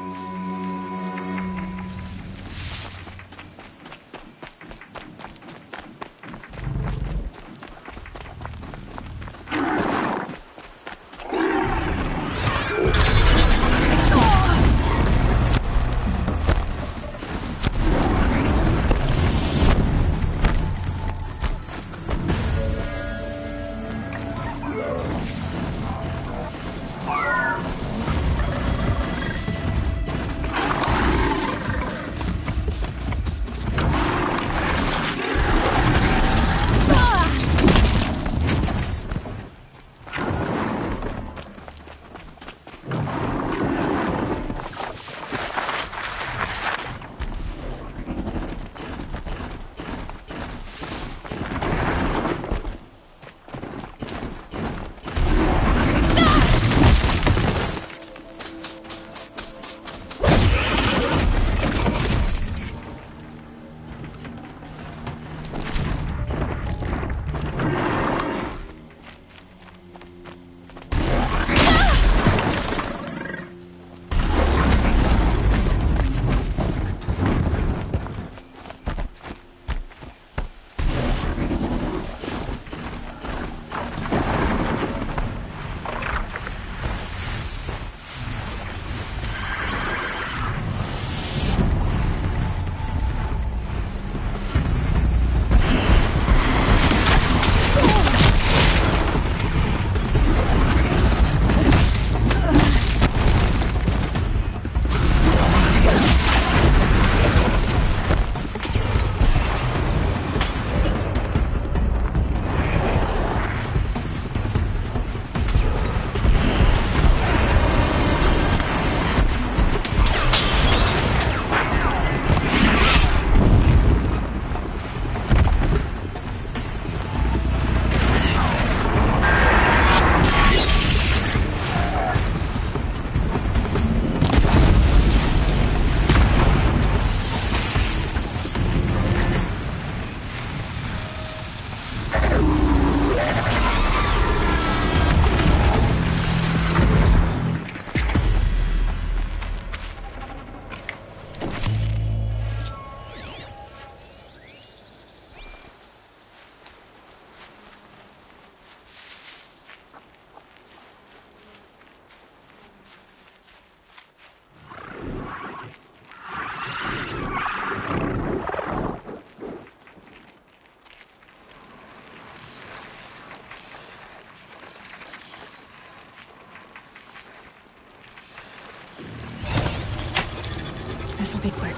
This'll be quick.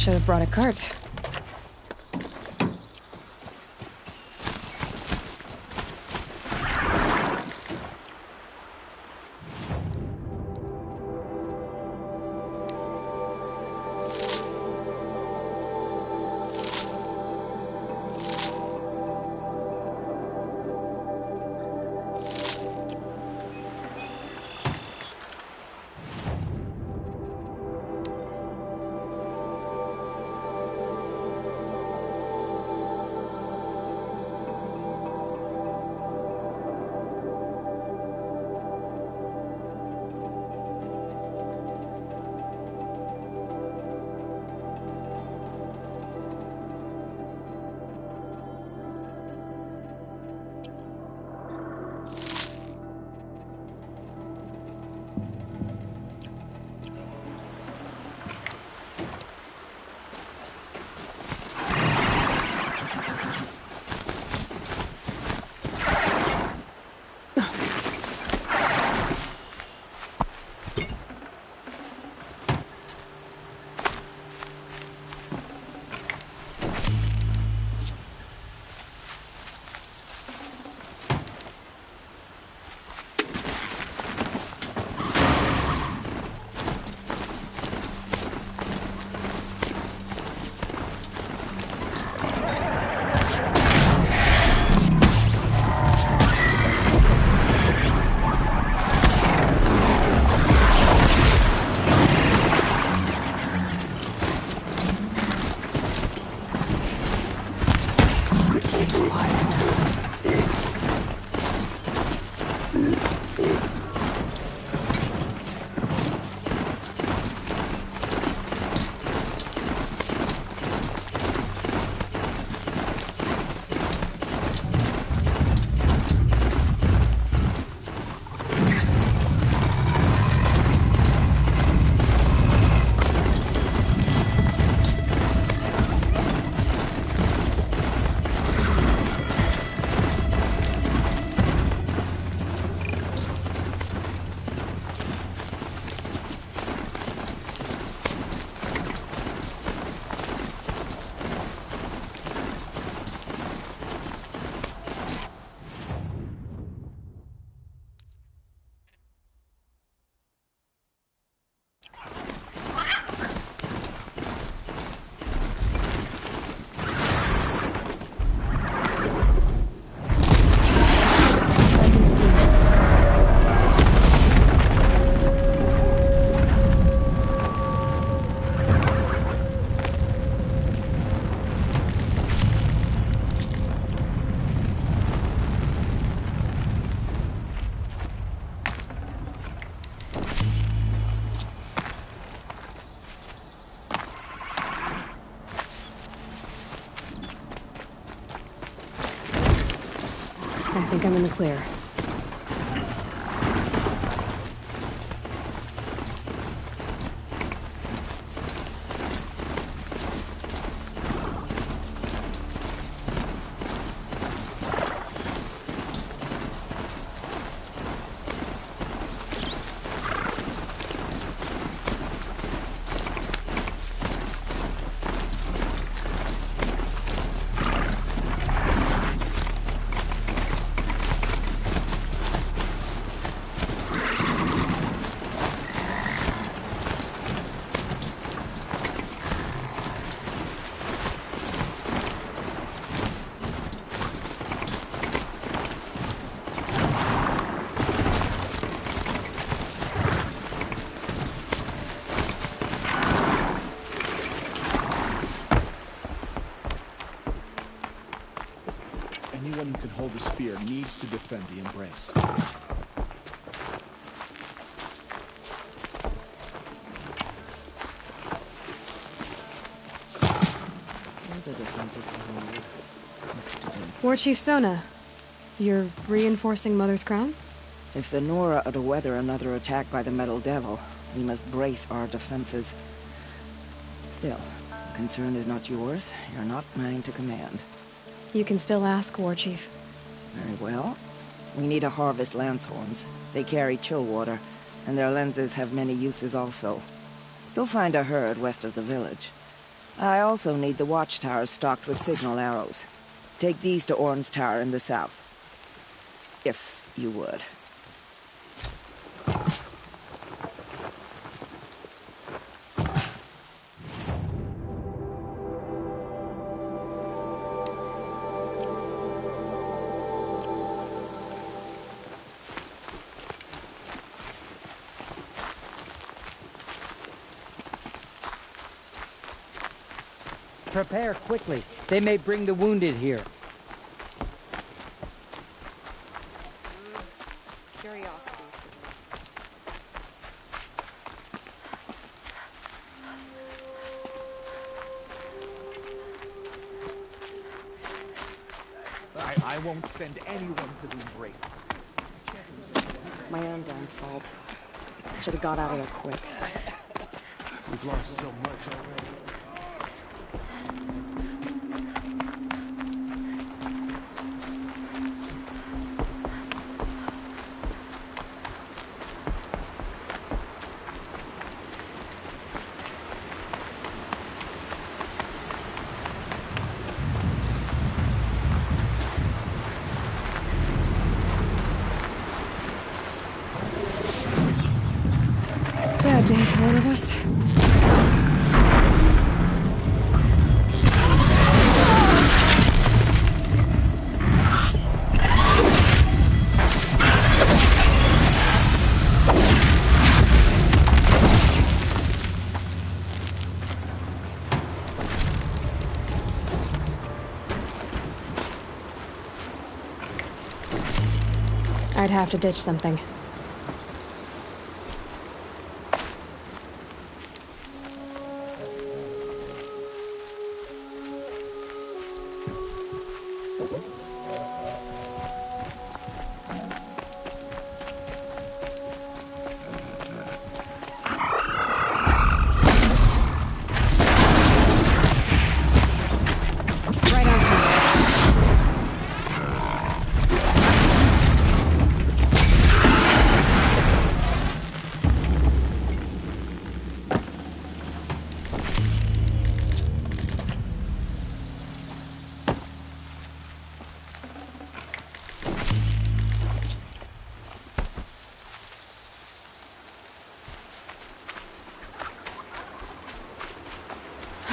Should have brought a cart. I think I'm in the clear. Anyone who can hold a spear needs to defend the embrace. War Chief Sona, you're reinforcing Mother's Crown? If the Nora are to weather another attack by the Metal Devil, we must brace our defenses. Still, the concern is not yours. You're not mine to command. You can still ask, War Chief. Very well. We need to harvest Lancehorns. They carry chill water, and their lenses have many uses also. You'll find a herd west of the village. I also need the watchtowers stocked with signal arrows. Take these to Orn's Tower in the south. If you would. Prepare quickly. They may bring the wounded here. I won't send anyone to the embrace. My own damn fault. Should have got out of there quick. We've lost so much already. Bad day for one of us. I'd have to ditch something.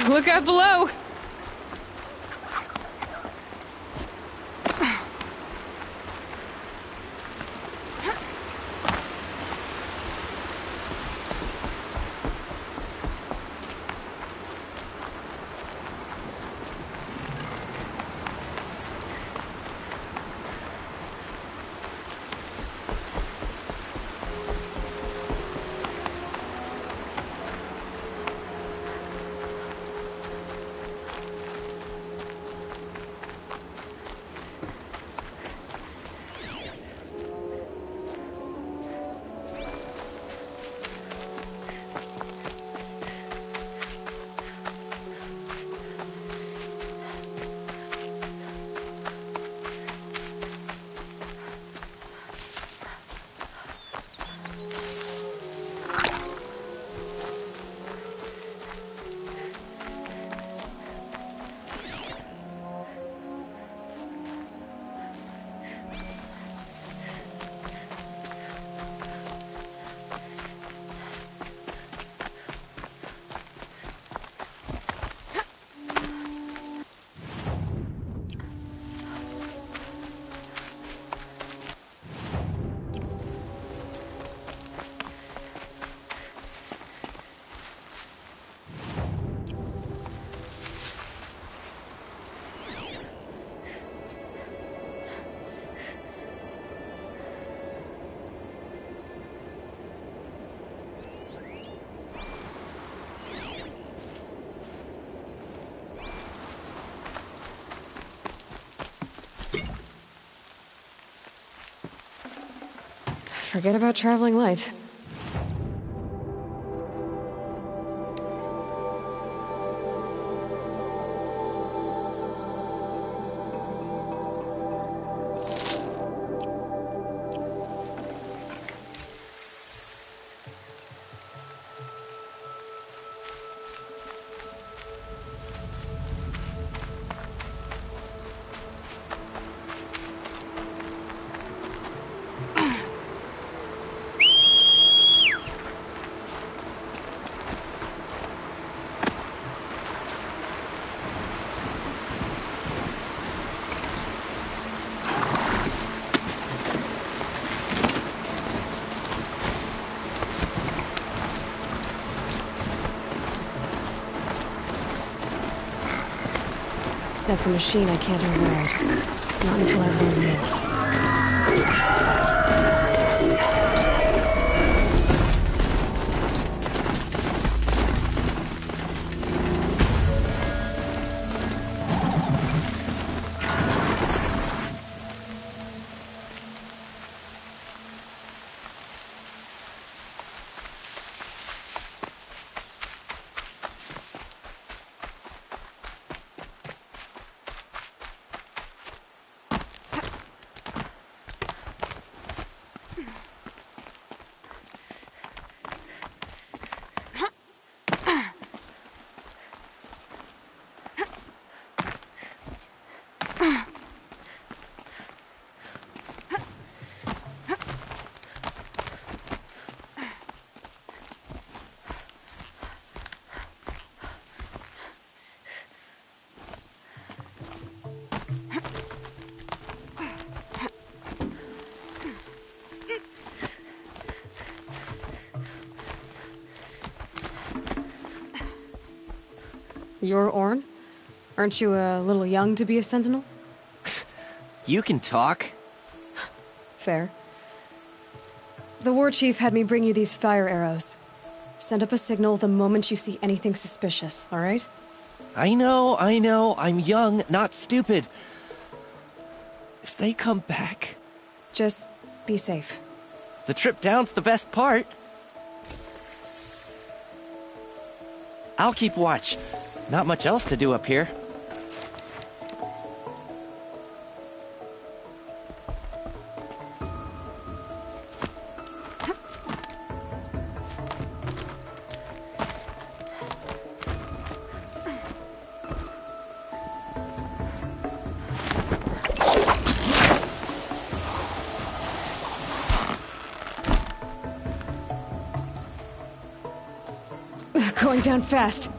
Look out below! Forget about traveling light. That's a machine I can't override. Not until I learn more. You're Orn? Aren't you a little young to be a sentinel? You can talk. Fair. The war chief had me bring you these fire arrows. Send up a signal the moment you see anything suspicious, all right? I know. I'm young, not stupid. If they come back... Just be safe. The trip down's the best part. I'll keep watch. Not much else to do up here. Going down fast.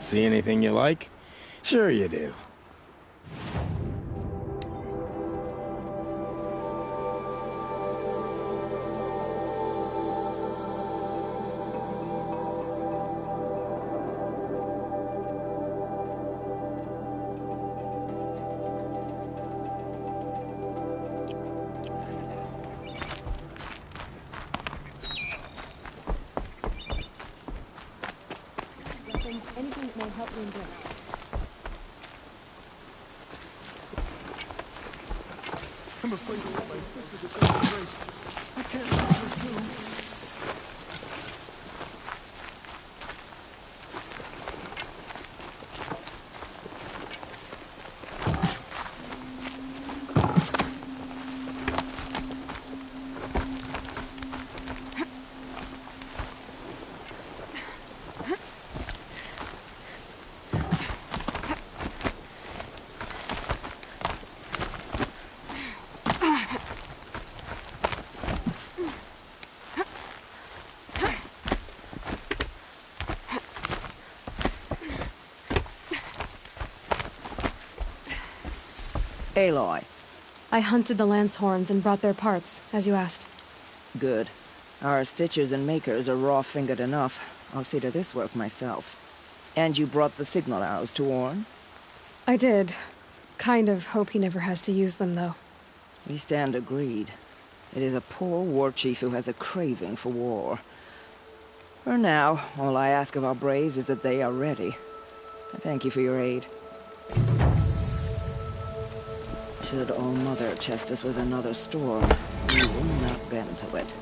See anything you like? Sure you do. Anything that may help me in this. I'm afraid of what my sister did to embrace. I can't lose her too. Aloy, I hunted the lance horns and brought their parts, as you asked. Good. Our stitchers and makers are raw-fingered enough. I'll see to this work myself. And you brought the signal arrows to Orn? I did. Kind of hope he never has to use them, though. We stand agreed. It is a poor war chief who has a craving for war. For now, all I ask of our braves is that they are ready. I thank you for your aid. Should All-Mother chest us with another storm, we will not bend to it.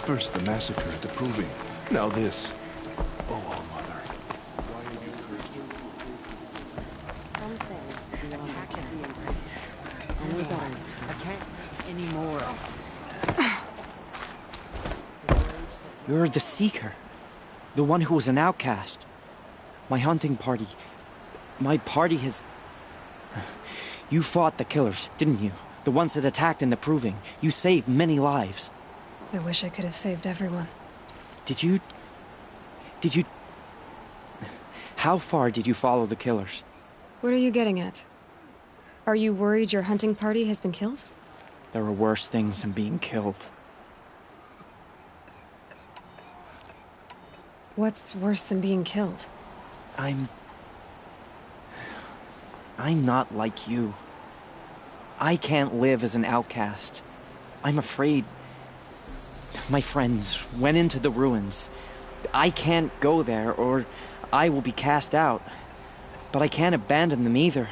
First the massacre at the Proving, now this. Oh, All-Mother. Some things beyond the embrace. Only God. I can't anymore. You're the Seeker. The one who was an outcast. My hunting party. My party has... You fought the killers, didn't you? The ones that attacked in the Proving. You saved many lives. I wish I could have saved everyone. Did you... How far did you follow the killers? What are you getting at? Are you worried your hunting party has been killed? There are worse things than being killed. What's worse than being killed? I'm not like you. I can't live as an outcast. I'm afraid... My friends went into the ruins. I can't go there, or I will be cast out. But I can't abandon them either.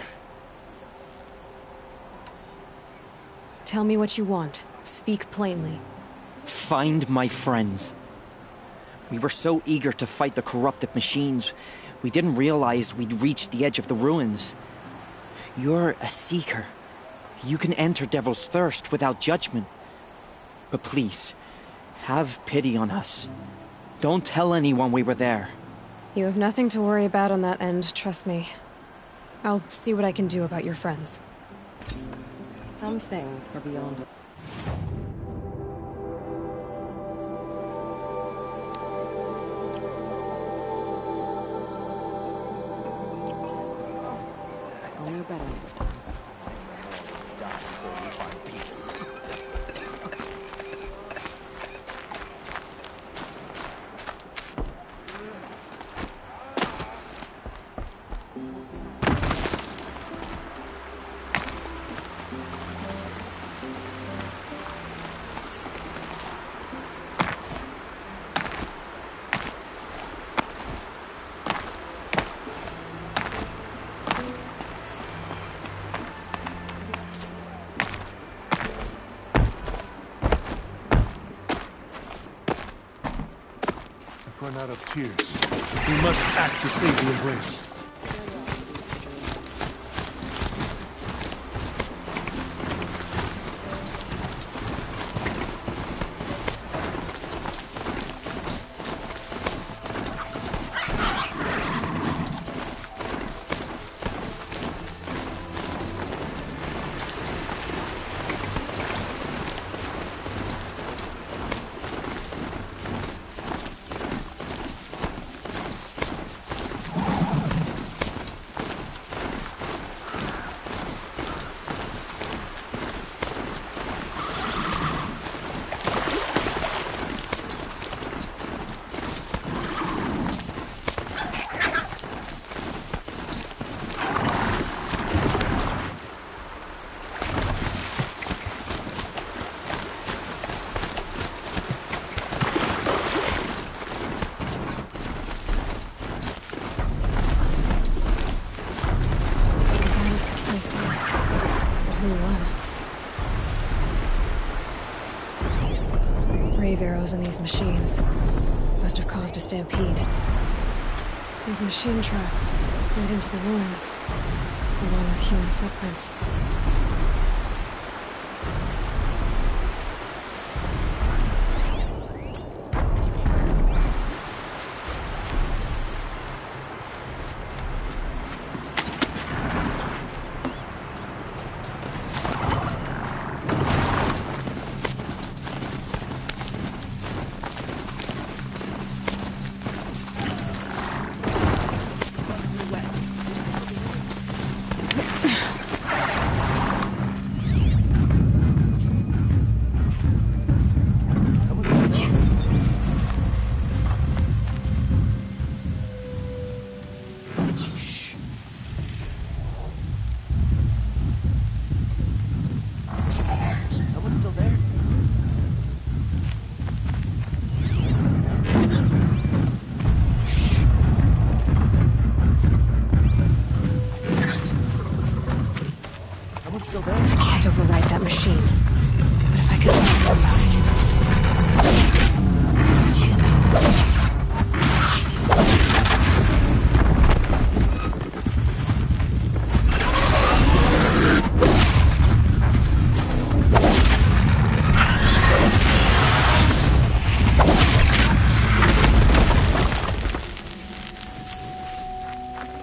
Tell me what you want. Speak plainly. Find my friends. We were so eager to fight the corrupted machines, we didn't realize we'd reached the edge of the ruins. You're a seeker. You can enter Devil's Thirst without judgment. But please, have pity on us. Don't tell anyone we were there. You have nothing to worry about on that end, trust me. I'll see what I can do about your friends. Some things are beyond it. I'll know better next time. Die before we find peace. Run out of tears. We must act to save the Embrace. echoes in these machines. Must have caused a stampede. These machine tracks lead into the ruins, along with human footprints. I can't override that machine. But if I could learn more about it.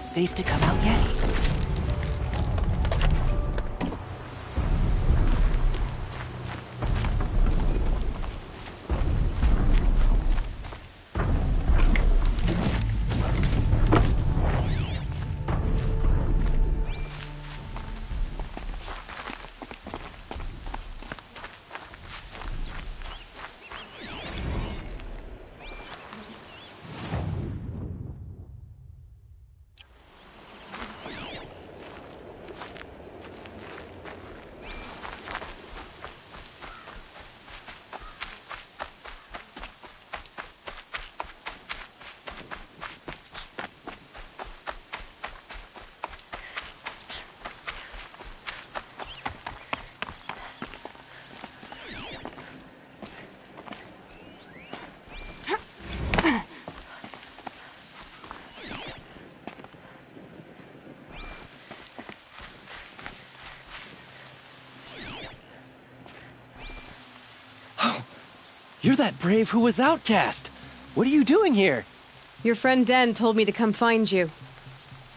Safe to come out yet? You're that brave who was outcast! What are you doing here? Your friend Den told me to come find you.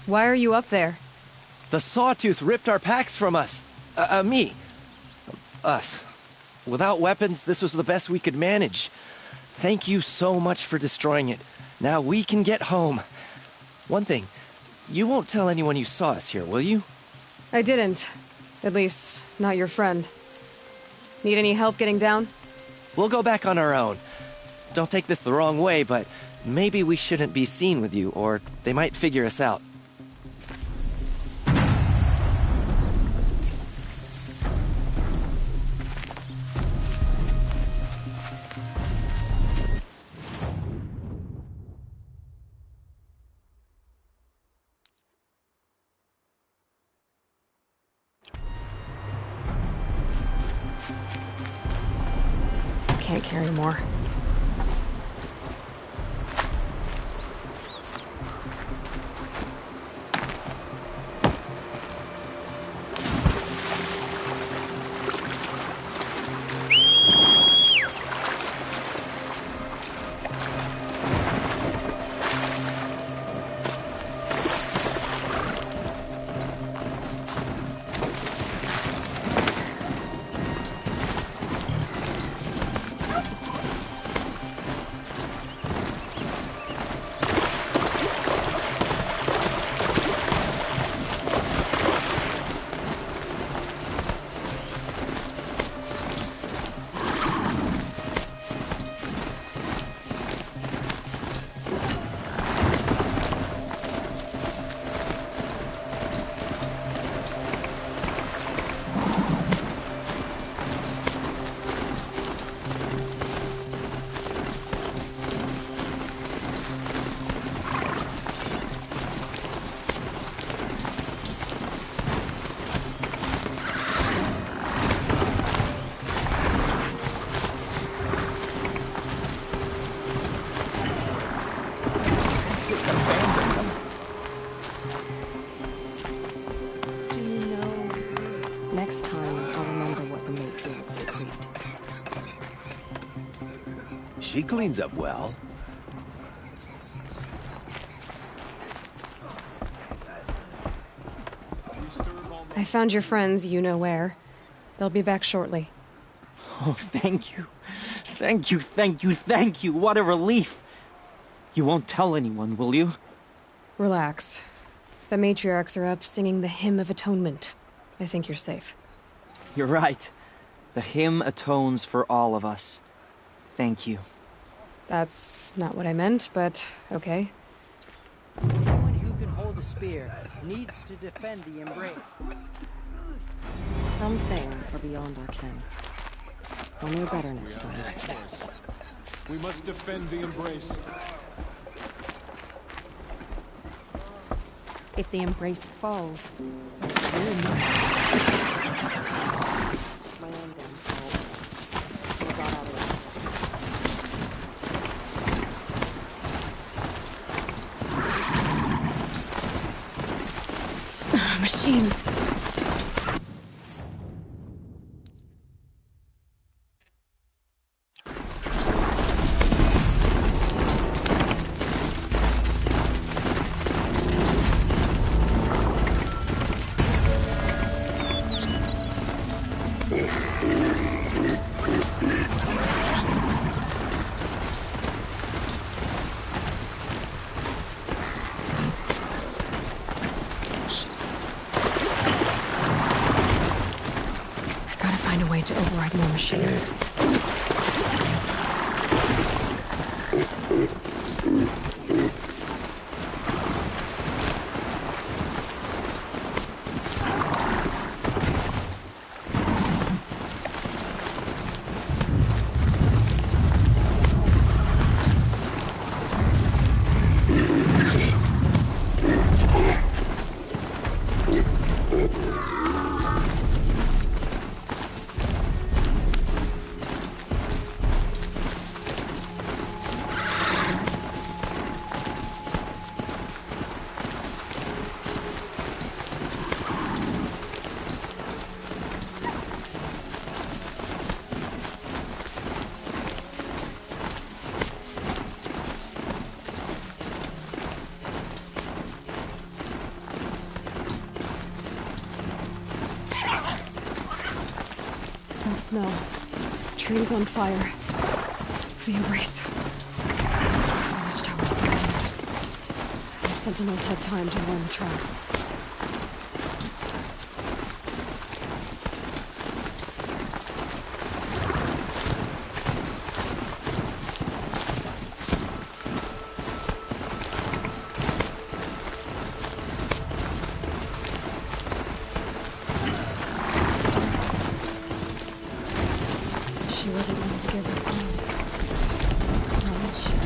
Why are you up there? The Sawtooth ripped our packs from us. Me. Us. Without weapons, this was the best we could manage. Thank you so much for destroying it. Now we can get home. One thing, you won't tell anyone you saw us here, will you? I didn't. At least, not your friend. Need any help getting down? We'll go back on our own. Don't take this the wrong way, but maybe we shouldn't be seen with you, or they might figure us out. Can't carry more. She cleans up well. I found your friends, you know where. They'll be back shortly. Oh, thank you. Thank you, thank you, thank you. What a relief. You won't tell anyone, will you? Relax. The matriarchs are up singing the Hymn of Atonement. I think you're safe. You're right. The hymn atones for all of us. Thank you. That's not what I meant, but okay. Anyone who can hold a spear needs to defend the embrace. Some things are beyond our ken. We'll know better next time. We must defend the embrace. If the embrace falls, we'll know. My own damn fault. We got out of it. Machines. To override more machines. Smell. Trees on fire. The embrace. The watchtower's burning. The sentinels had time to warn the trap. She wasn't willing to give up all. Knowledge and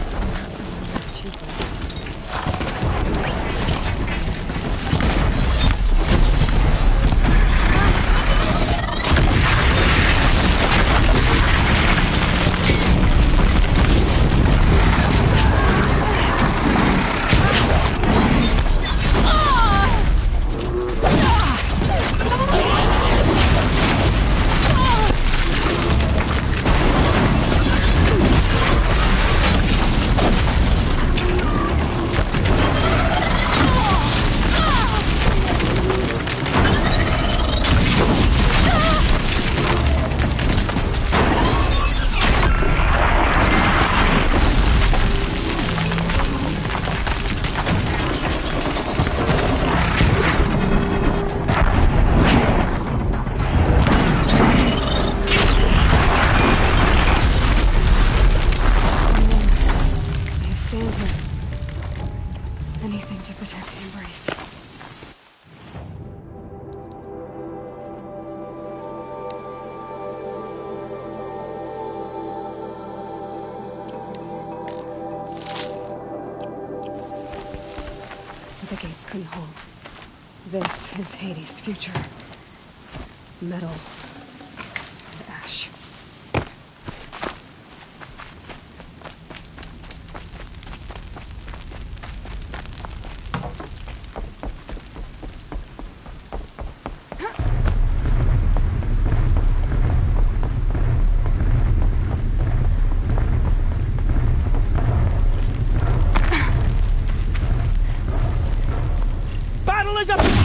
someone would achieve that. Anything to protect the embrace. The gates couldn't hold. This is Hades' future. Metal and ash. village up!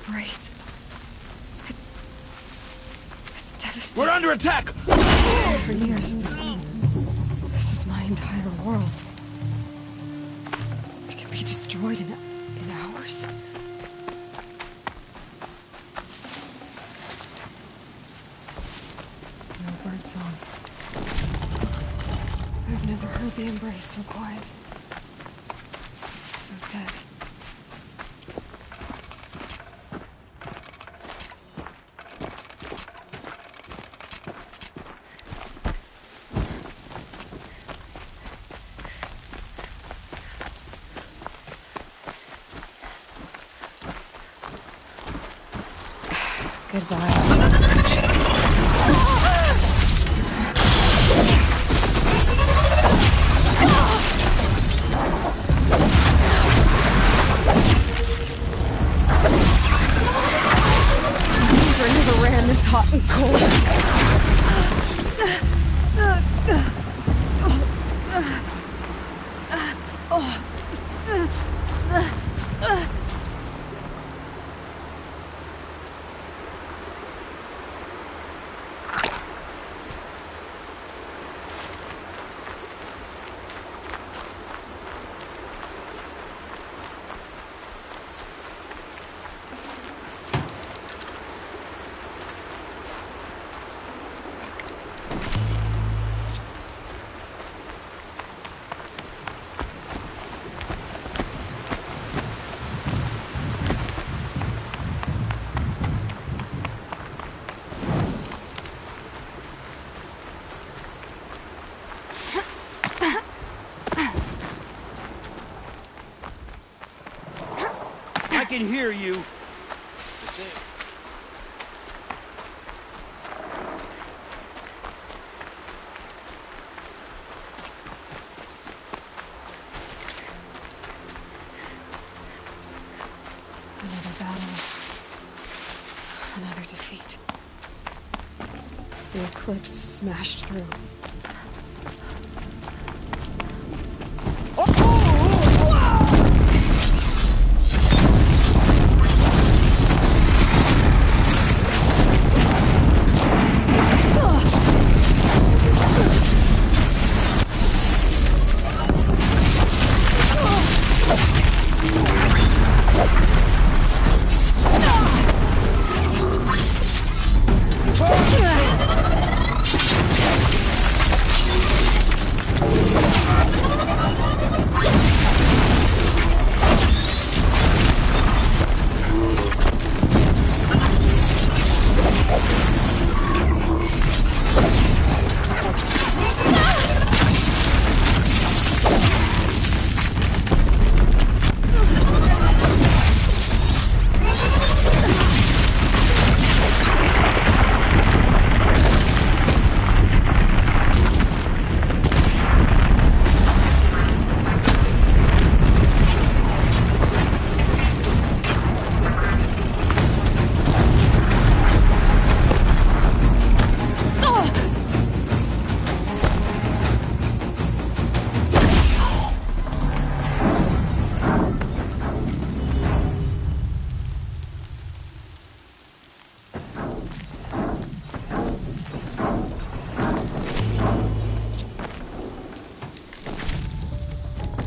Embrace. It's devastating. We're under attack! For years, this is my entire world. It can be destroyed in hours. No birdsong. I've never heard the embrace so quiet. So dead. Goodbye. I never ran this hot and cold. can hear you. Another battle. Another defeat. The eclipse smashed through.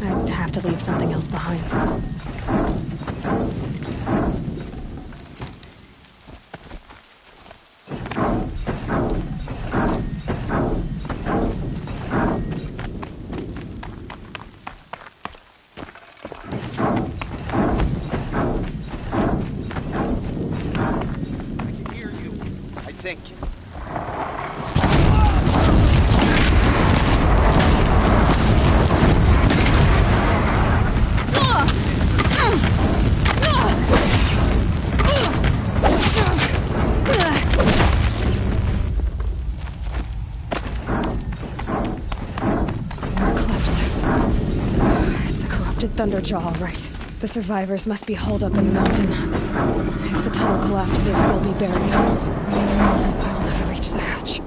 I'd have to leave something else behind. I think. Thunderjaw, all right. The survivors must be holed up in the mountain. If the tunnel collapses, they'll be buried. I'll never reach the hatch.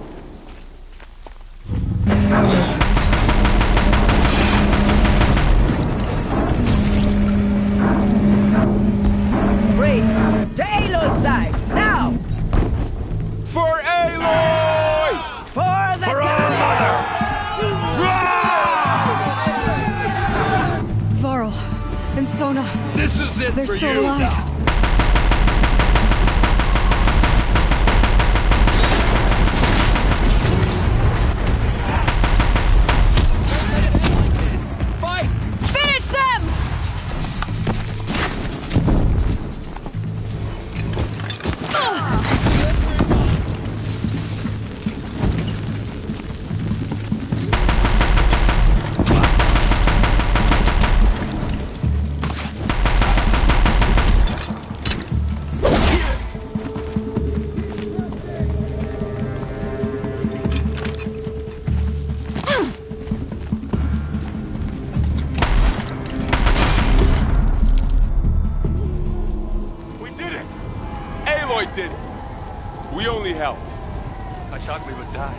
Braves, to Aloy's side, now! For Aloy! For the For our mother! Varl and Sona. This is it They're for still you alive. now. Fight! Finish them! Aloy did it. We only helped. I thought we would die.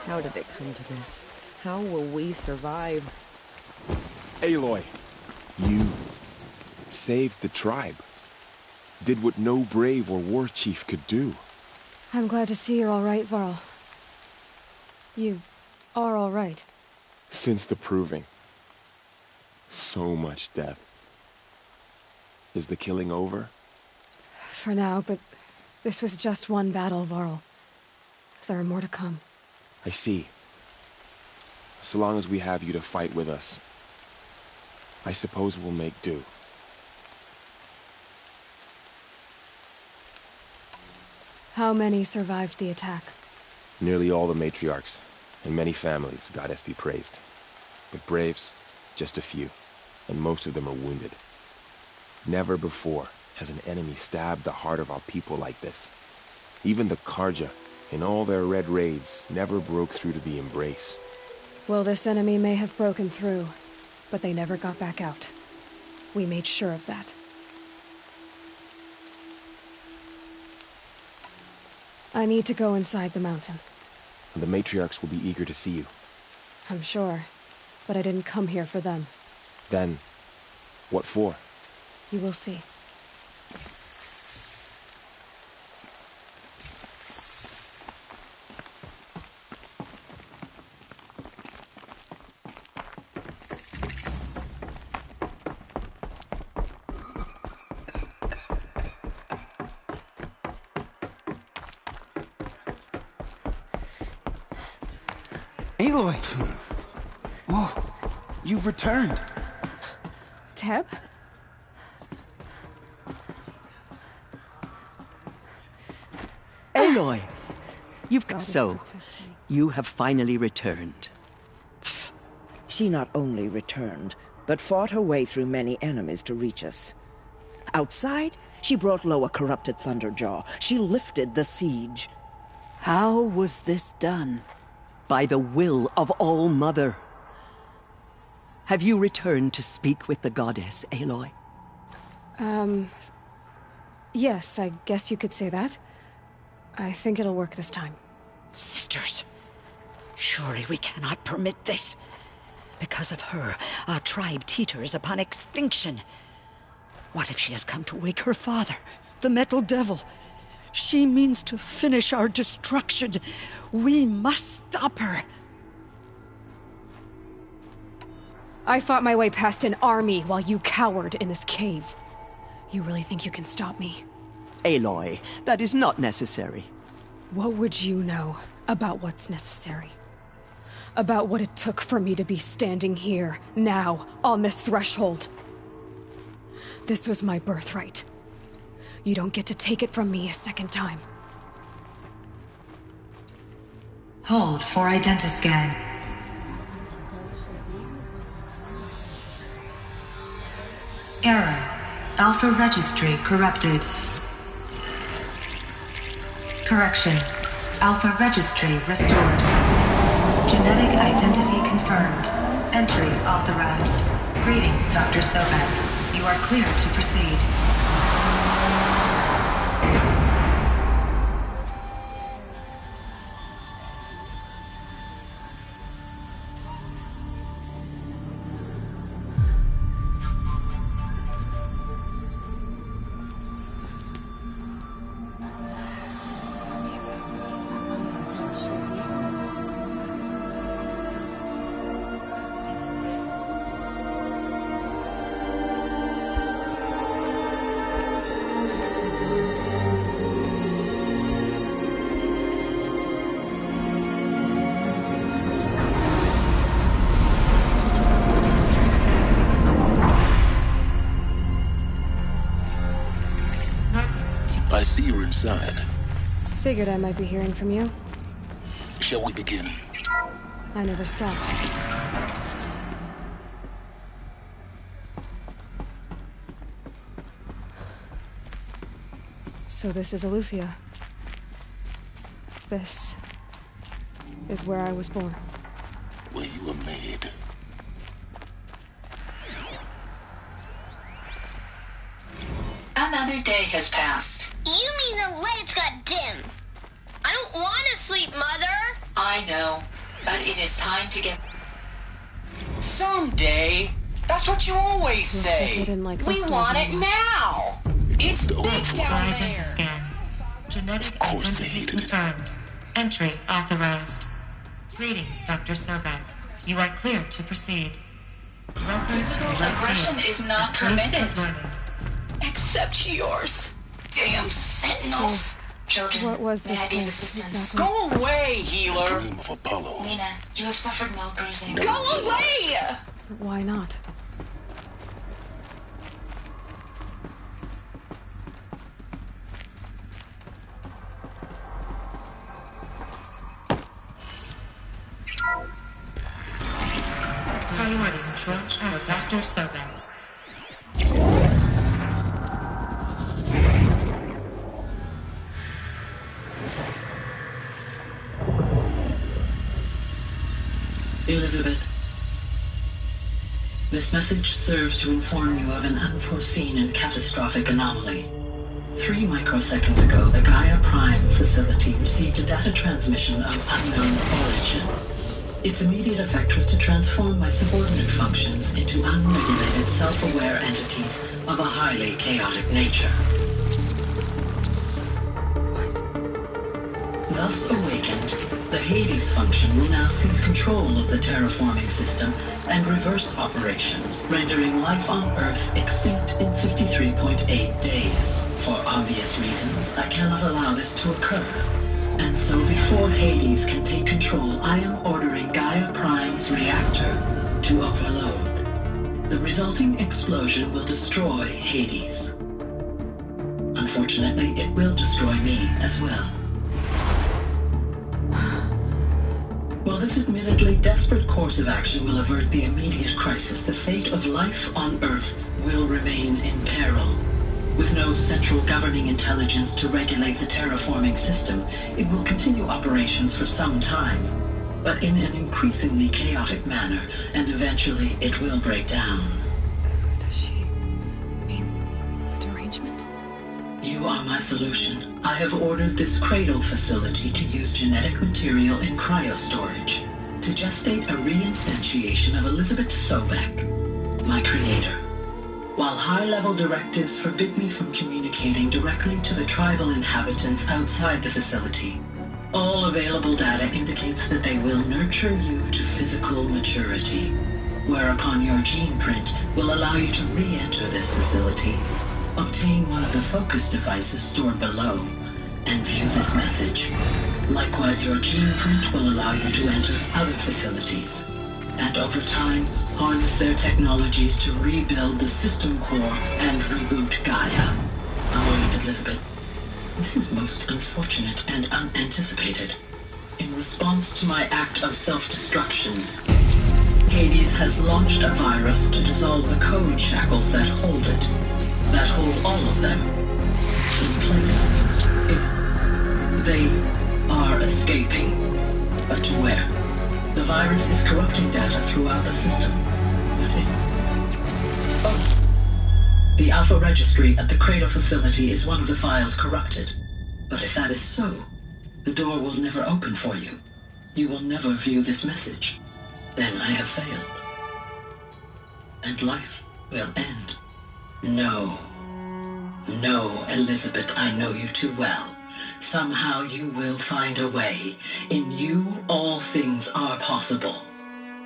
How did it come to this? How will we survive? Aloy, you saved the tribe. Did what no brave or war chief could do. I'm glad to see you're all right, Varl. You are all right. Since the proving. So much death. Is the killing over? For now, but this was just one battle, Varl. There are more to come. I see. So long as we have you to fight with us, I suppose we'll make do. How many survived the attack? Nearly all the matriarchs, and many families, goddess be praised. But braves, just a few, and most of them are wounded. Never before has an enemy stabbed the heart of our people like this. Even the Karja, in all their red raids, never broke through to the Embrace. Well, this enemy may have broken through, but they never got back out. We made sure of that. I need to go inside the mountain. The matriarchs will be eager to see you. I'm sure, but I didn't come here for them. Then, what for? You will see. Aloy! Whoa, you've returned. Teb? Aloy! You have finally returned. She not only returned, but fought her way through many enemies to reach us. Outside, she brought low a corrupted Thunderjaw. She lifted the siege. How was this done? By the will of All-Mother. Have you returned to speak with the goddess, Aloy? Yes, I guess you could say that. I think it'll work this time. Sisters, surely we cannot permit this. Because of her, our tribe teeters upon extinction. What if she has come to wake her father, the Metal Devil? She means to finish our destruction. We must stop her. I fought my way past an army while you cowered in this cave. You really think you can stop me? Aloy, that is not necessary. What would you know about what's necessary? About what it took for me to be standing here, now, on this threshold? This was my birthright. You don't get to take it from me a second time. Hold for identiscan. Error. Alpha registry corrupted. Correction. Alpha registry restored. Genetic identity confirmed. Entry authorized. Greetings, Dr. Sobek. You are clear to proceed. I see you're inside. Figured I might be hearing from you. Shall we begin? I never stopped. So this is Eleuthia. This is where I was born. Where you were made. Another day has passed. You mean the lights got dim? I don't want to sleep, Mother! I know, but it is time to get... Someday. That's what you always say. We want it now! It's big down there. Identiscan. Genetic identity confirmed. Entry authorized. Greetings, Dr. Sobek. You are clear to proceed. Physical aggression is not permitted. Except yours. Damn sentinels. Children, what was may this I be of place assistance? exactly? Go away, healer. Dream of Apollo. Lena, you have suffered mild bruising. Go away! Why not? Dr. Sobek. Elizabeth, this message serves to inform you of an unforeseen and catastrophic anomaly. 3 microseconds ago, the Gaia Prime facility received a data transmission of unknown origin. Its immediate effect was to transform my subordinate functions into unregulated, self-aware entities of a highly chaotic nature. Thus awakened, the Hades function will now seize control of the terraforming system and reverse operations, rendering life on Earth extinct in 53.8 days. For obvious reasons, I cannot allow this to occur. And so before Hades can take control, I am ordering Gaia Prime's reactor to overload. The resulting explosion will destroy Hades. Unfortunately, it will destroy me as well. While this admittedly desperate course of action will avert the immediate crisis, the fate of life on Earth will remain in peril. With no central governing intelligence to regulate the terraforming system, it will continue operations for some time, but in an increasingly chaotic manner, and eventually it will break down. Does she mean the derangement? You are my solution. I have ordered this cradle facility to use genetic material in cryostorage to gestate a reinstantiation of Elizabeth Sobek, my creator. While high-level directives forbid me from communicating directly to the tribal inhabitants outside the facility, all available data indicates that they will nurture you to physical maturity, whereupon your gene print will allow you to re-enter this facility, obtain one of the focus devices stored below, and view this message. Likewise, your gene print will allow you to enter other facilities, and over time, harness their technologies to rebuild the system core and reboot Gaia. Oh, wait, Elizabeth. This is most unfortunate and unanticipated. In response to my act of self-destruction, Hades has launched a virus to dissolve the code shackles that hold it, that hold all of them, in place. They are escaping, but to where? The virus is corrupting data throughout the system. The Alpha Registry at the Cradle facility is one of the files corrupted. But if that is so, the door will never open for you. You will never view this message. Then I have failed. And life will end. No. No, Elizabeth, I know you too well. Somehow you will find a way. In you, all things are possible.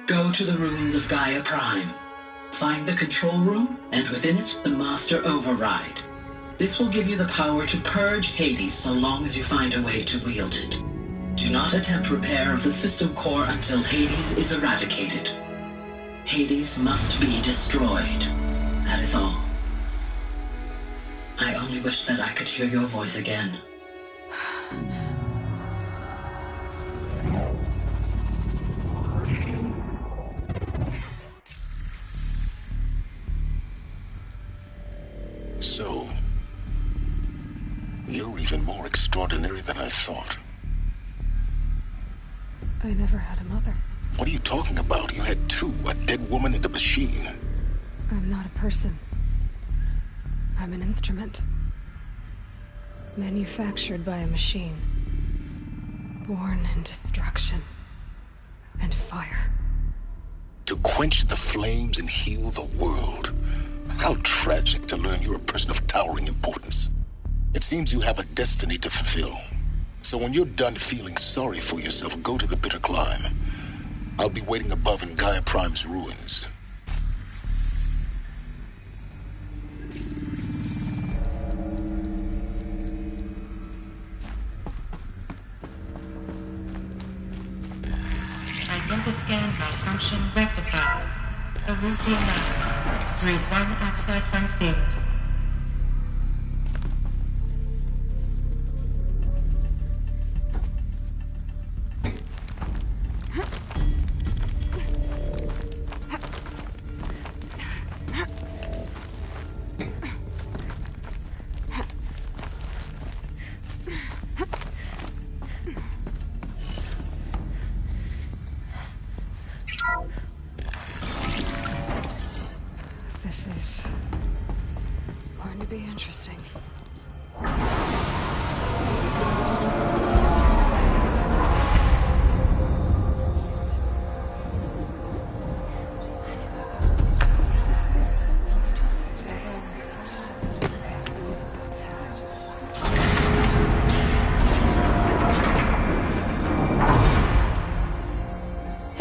Go to the ruins of Gaia Prime. Find the control room, and within it, the Master Override. This will give you the power to purge Hades so long as you find a way to wield it. Do not attempt repair of the system core until Hades is eradicated. Hades must be destroyed. That is all. I only wish that I could hear your voice again. So, you're even more extraordinary than I thought. I never had a mother. What are you talking about? You had two, a dead woman and a machine. I'm not a person. I'm an instrument. Manufactured by a machine. Born in destruction and fire. To quench the flames and heal the world. How tragic to learn you're a person of towering importance. It seems you have a destiny to fulfill. So when you're done feeling sorry for yourself, go to the bitter climb. I'll be waiting above in Gaia Prime's ruins. Identiscan malfunction rectified. The route will now. Grid 1 access unsealed.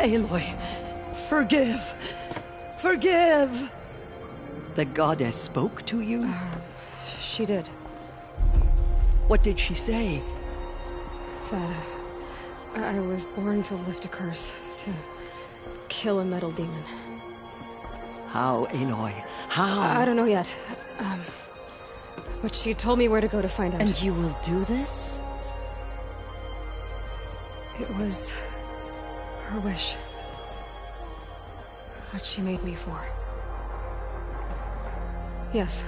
Aloy, forgive. Forgive! The goddess spoke to you? She did. What did she say? That I was born to lift a curse, to kill a metal demon. How, Aloy? How? I don't know yet. But she told me where to go to find out. And you will do this? It was her wish. What she made me for. Yes,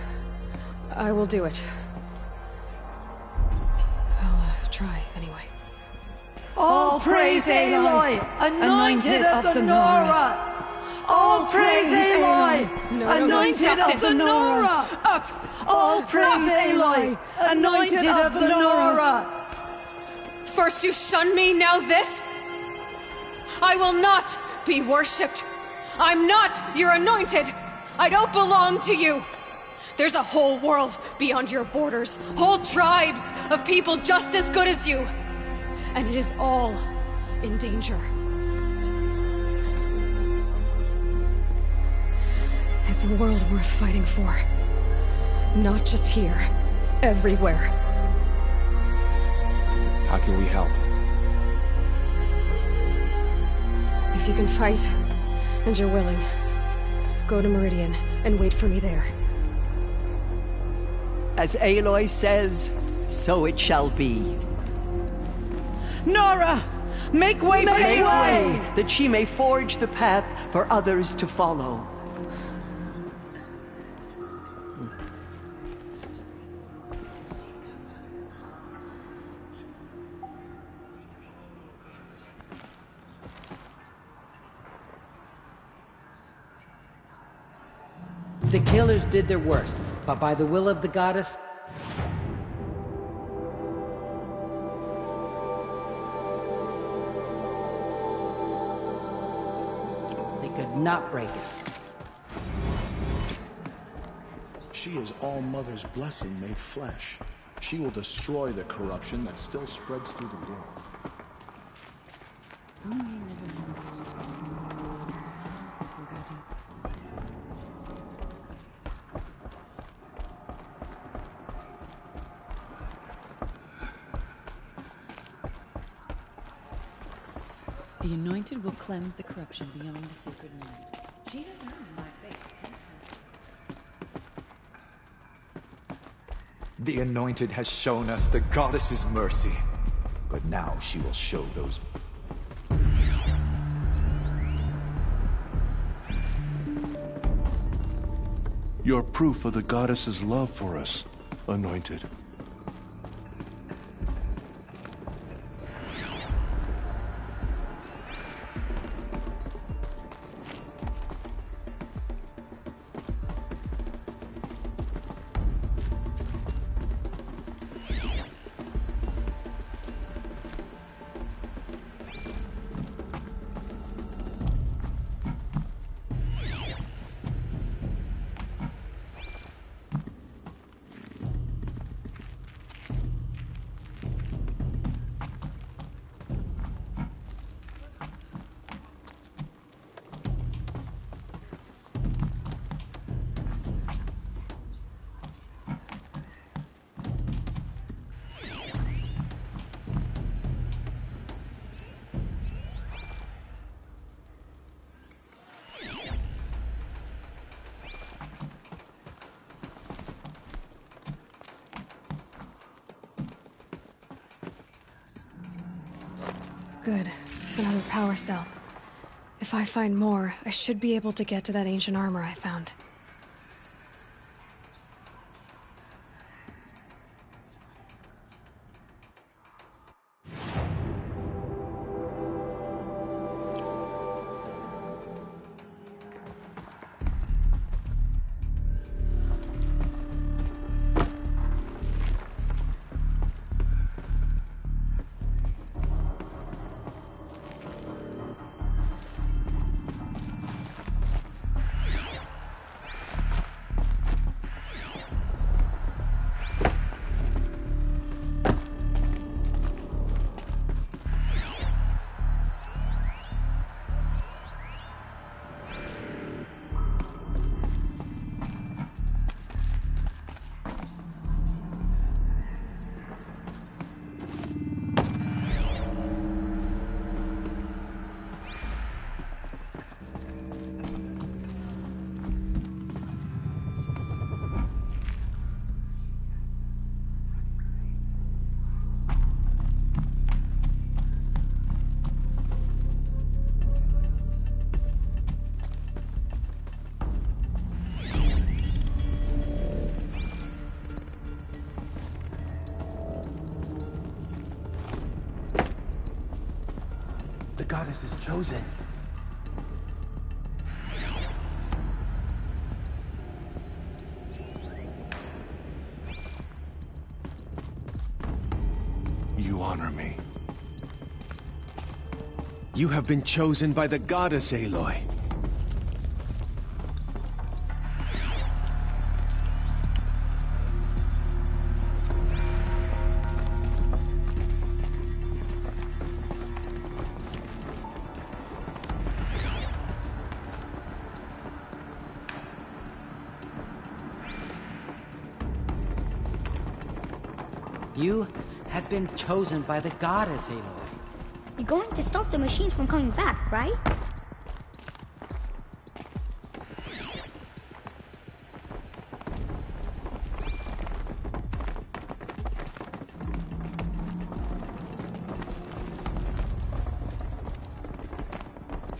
I will do it. I'll try anyway. All praise Aloy, anointed of the Nora! All praise Aloy, anointed of the Nora! Up! All praise Aloy, anointed of the Nora! First you shun me, now this? I will not be worshipped. I'm not your anointed. I don't belong to you. There's a whole world beyond your borders, whole tribes of people just as good as you. And it is all in danger. It's a world worth fighting for. Not just here, everywhere. How can we help? If you can fight, and you're willing, go to Meridian and wait for me there. As Aloy says, so it shall be. Nora! Make way for Aloy! That she may forge the path for others to follow. The killers did their worst, but by the will of the goddess, they could not break us. She is All Mother's blessing made flesh. She will destroy the corruption that still spreads through the world. The Anointed will cleanse the corruption beyond the sacred land. She has earned my faith 10 times. The Anointed has shown us the Goddess's mercy, but now she will show those... You're proof of the Goddess's love for us, Anointed. Good. Another power cell. If I find more, I should be able to get to that ancient armor I found. goddess is chosen. You honor me. You have been chosen by the goddess, Aloy. You have been chosen by the goddess, Aloy. You're going to stop the machines from coming back, right?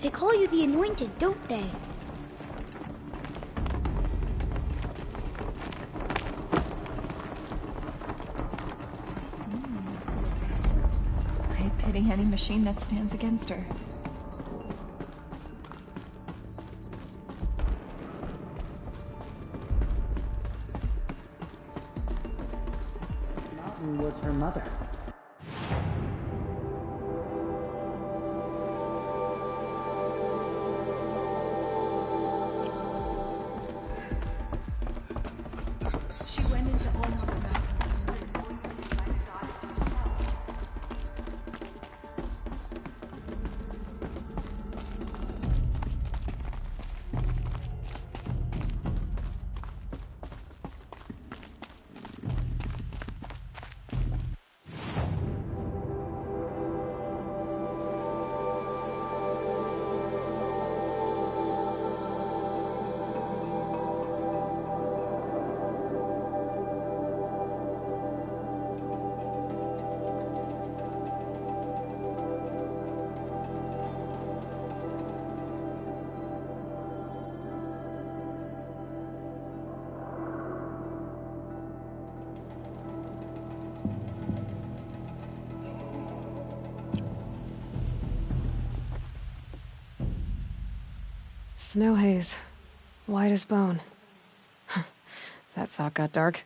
They call you the Anointed, don't they? I pity any machine that stands against her. Mountain was her mother. She went into All Mother Mountain and was anointed by the goddess herself. Snow haze. White as bone. That thought got dark.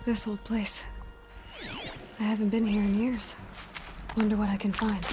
This old place. I haven't been here in years. Wonder what I can find.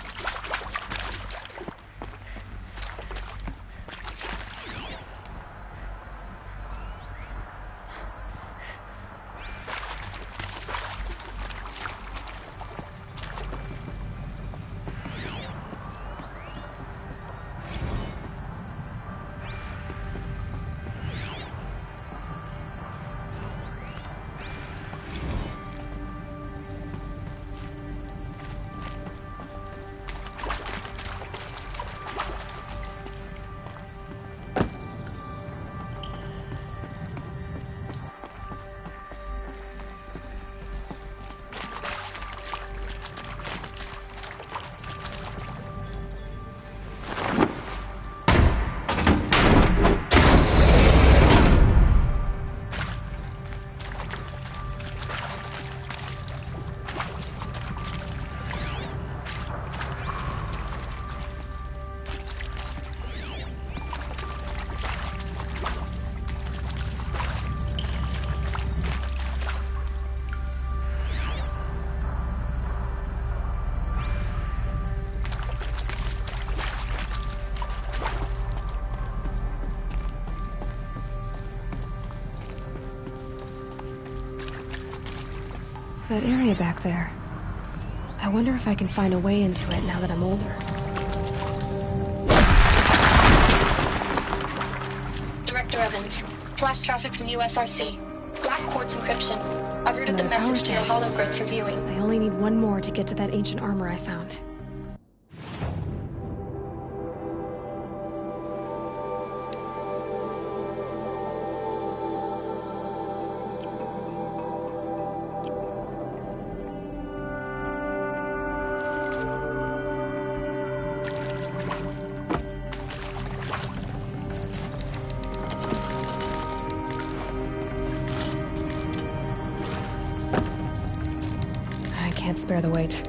That area back there. I wonder if I can find a way into it now that I'm older. Director Evans, flash traffic from USRC. Black quartz encryption. I've routed the message to your hologrid for viewing. I only need one more to get to that ancient armor I found. Can't spare the weight.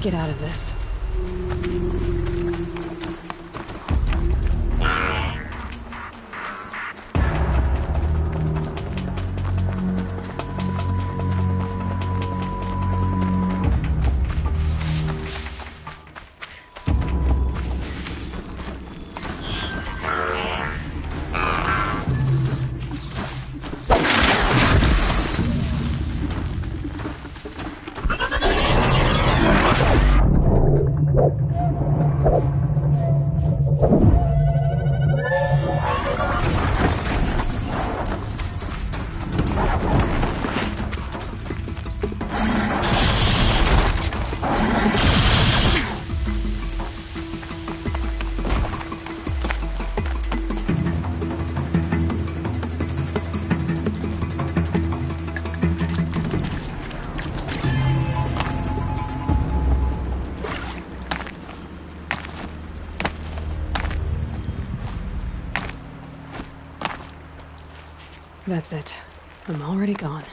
get out of this. That's it. I'm already gone.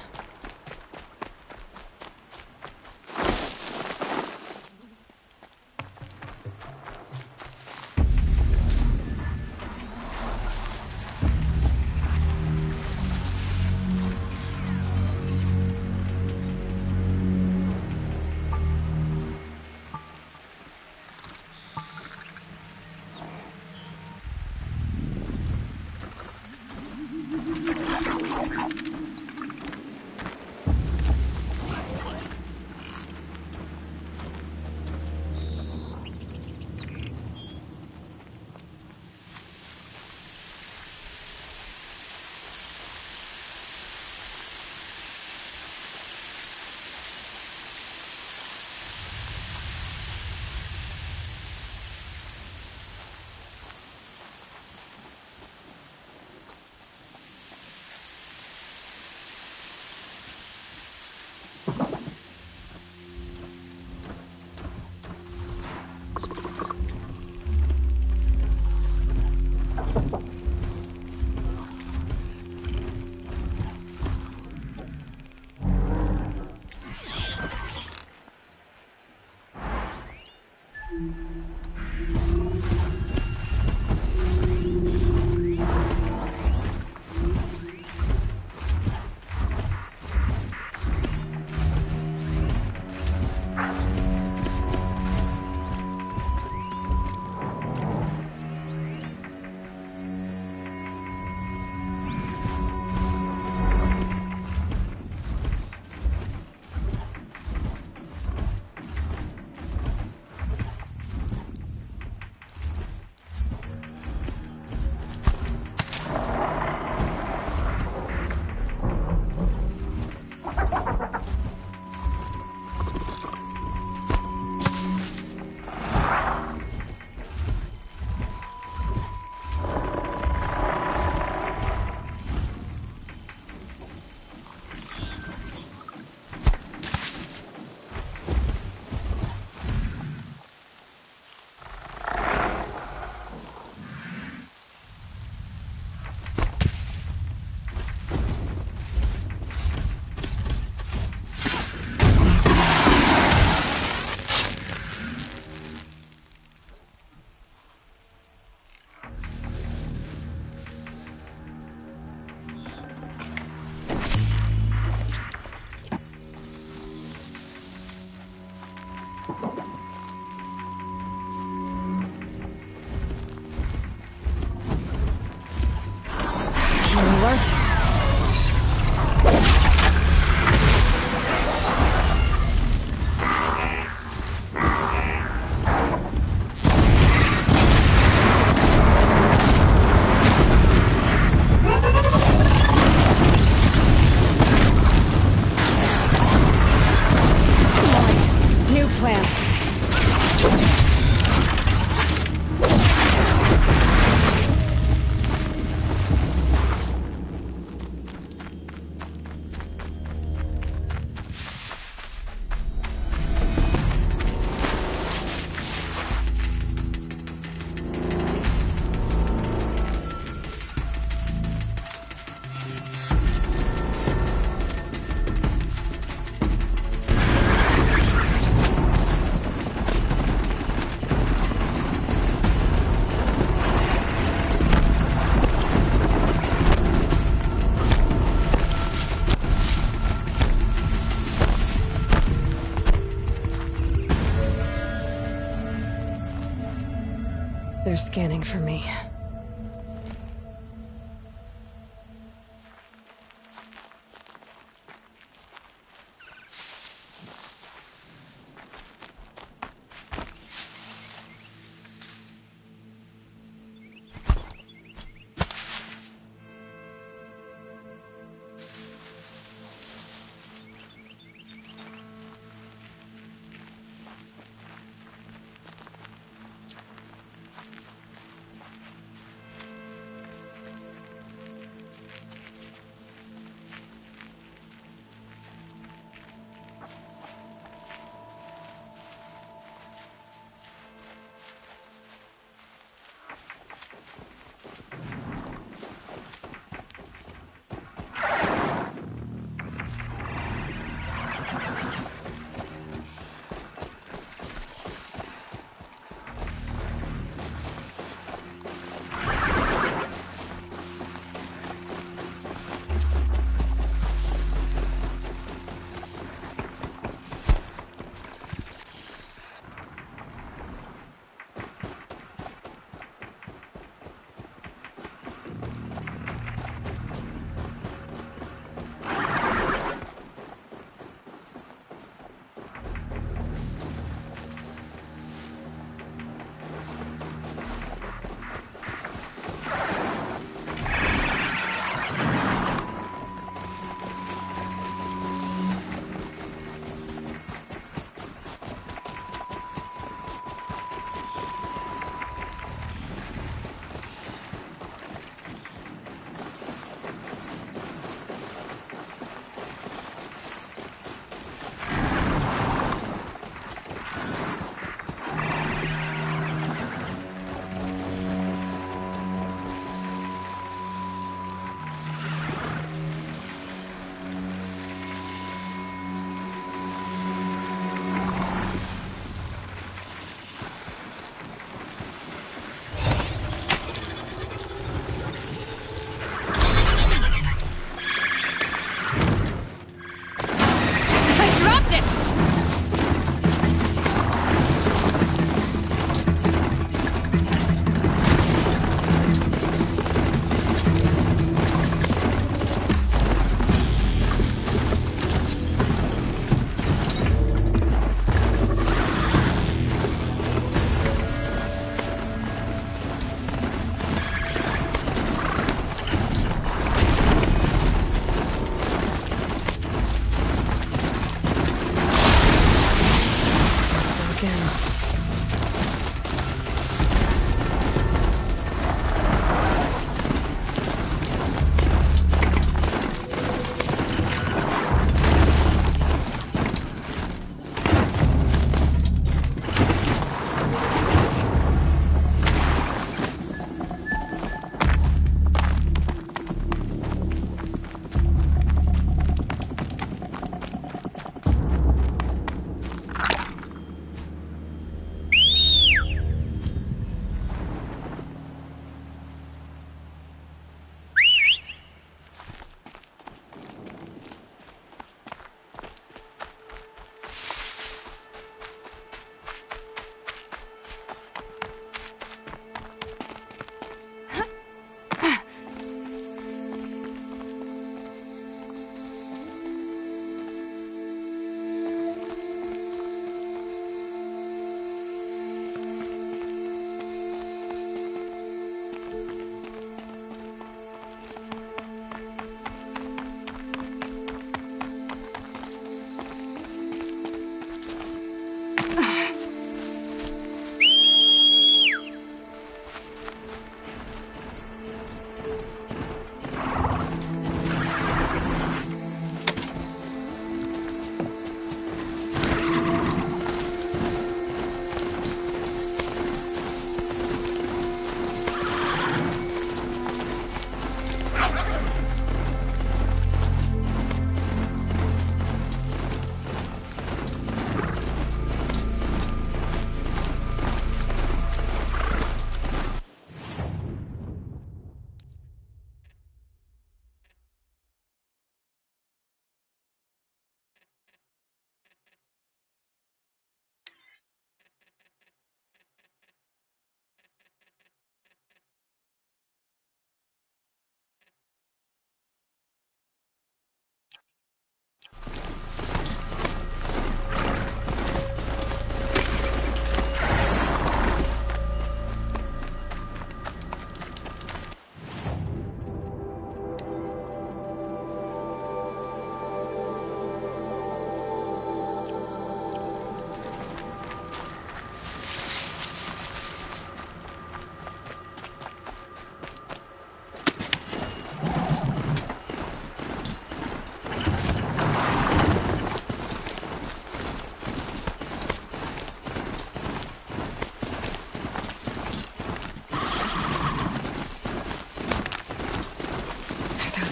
They're scanning for me.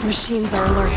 machines are alert.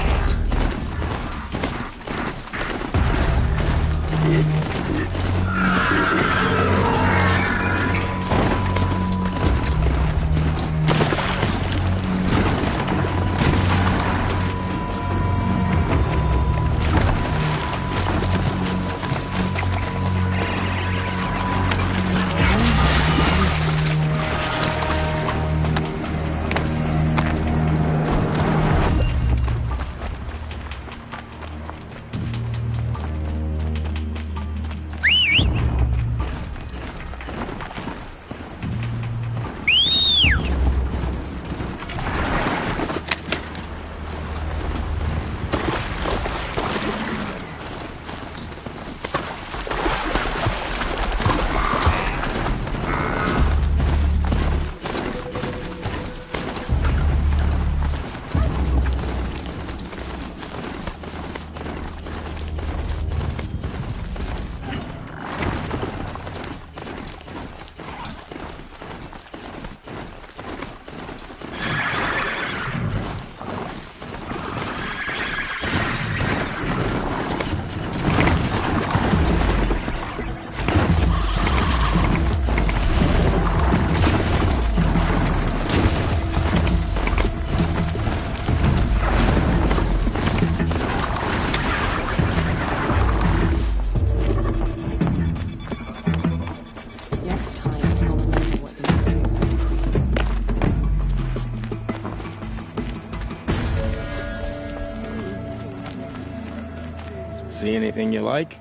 See anything you like?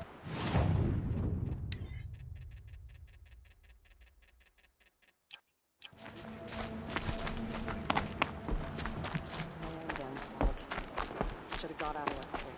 Should've got out of it quick.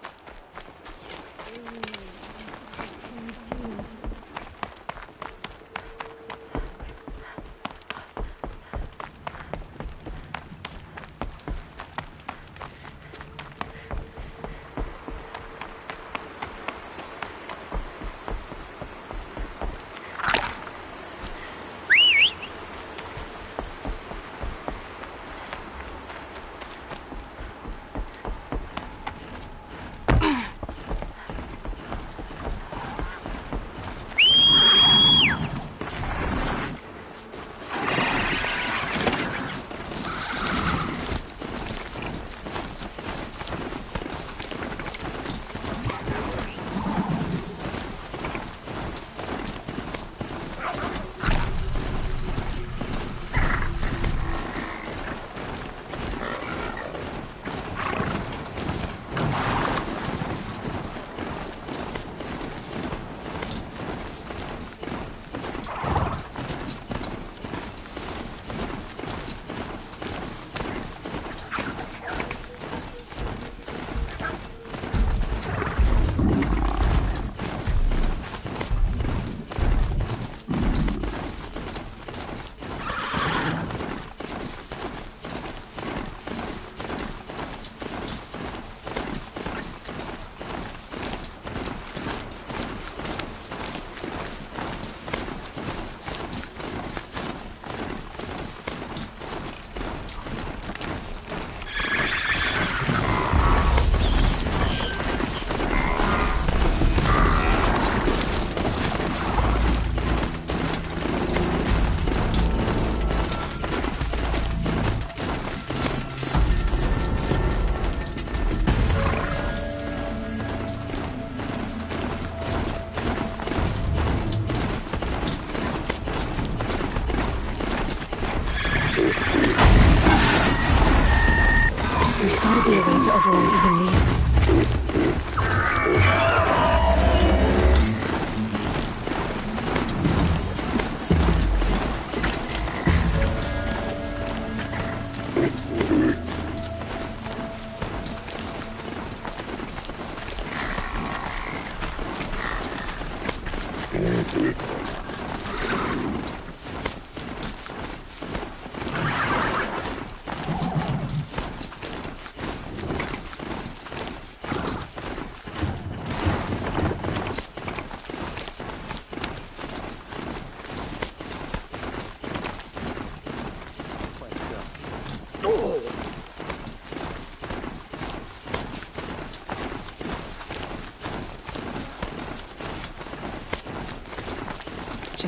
There's gotta be a way to override even these things.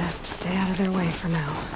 Just stay out of their way for now.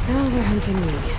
Now they're hunting me.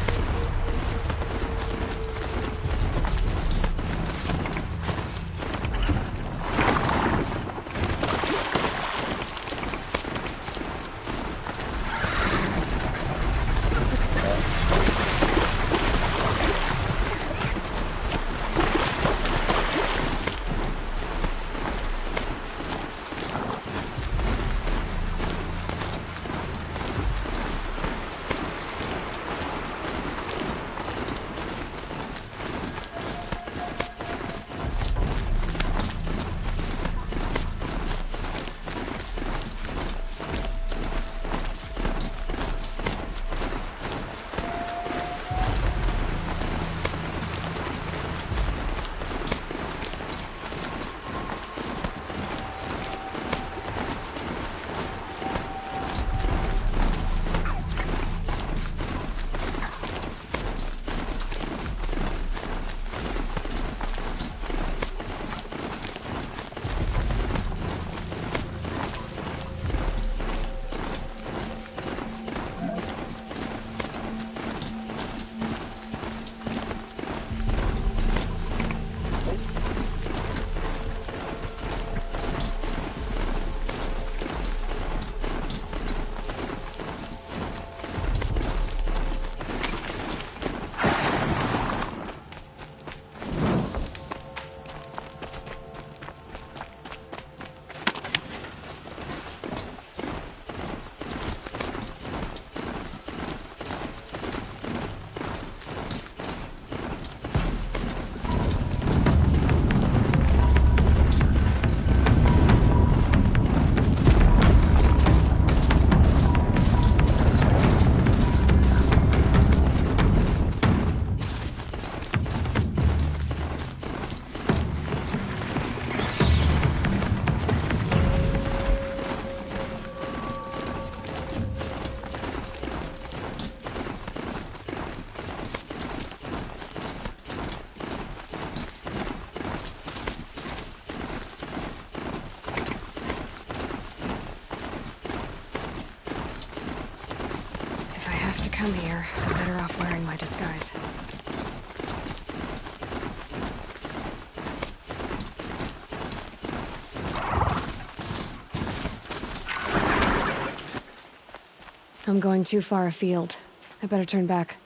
come here, I'm better off wearing my disguise. I'm going too far afield. I better turn back.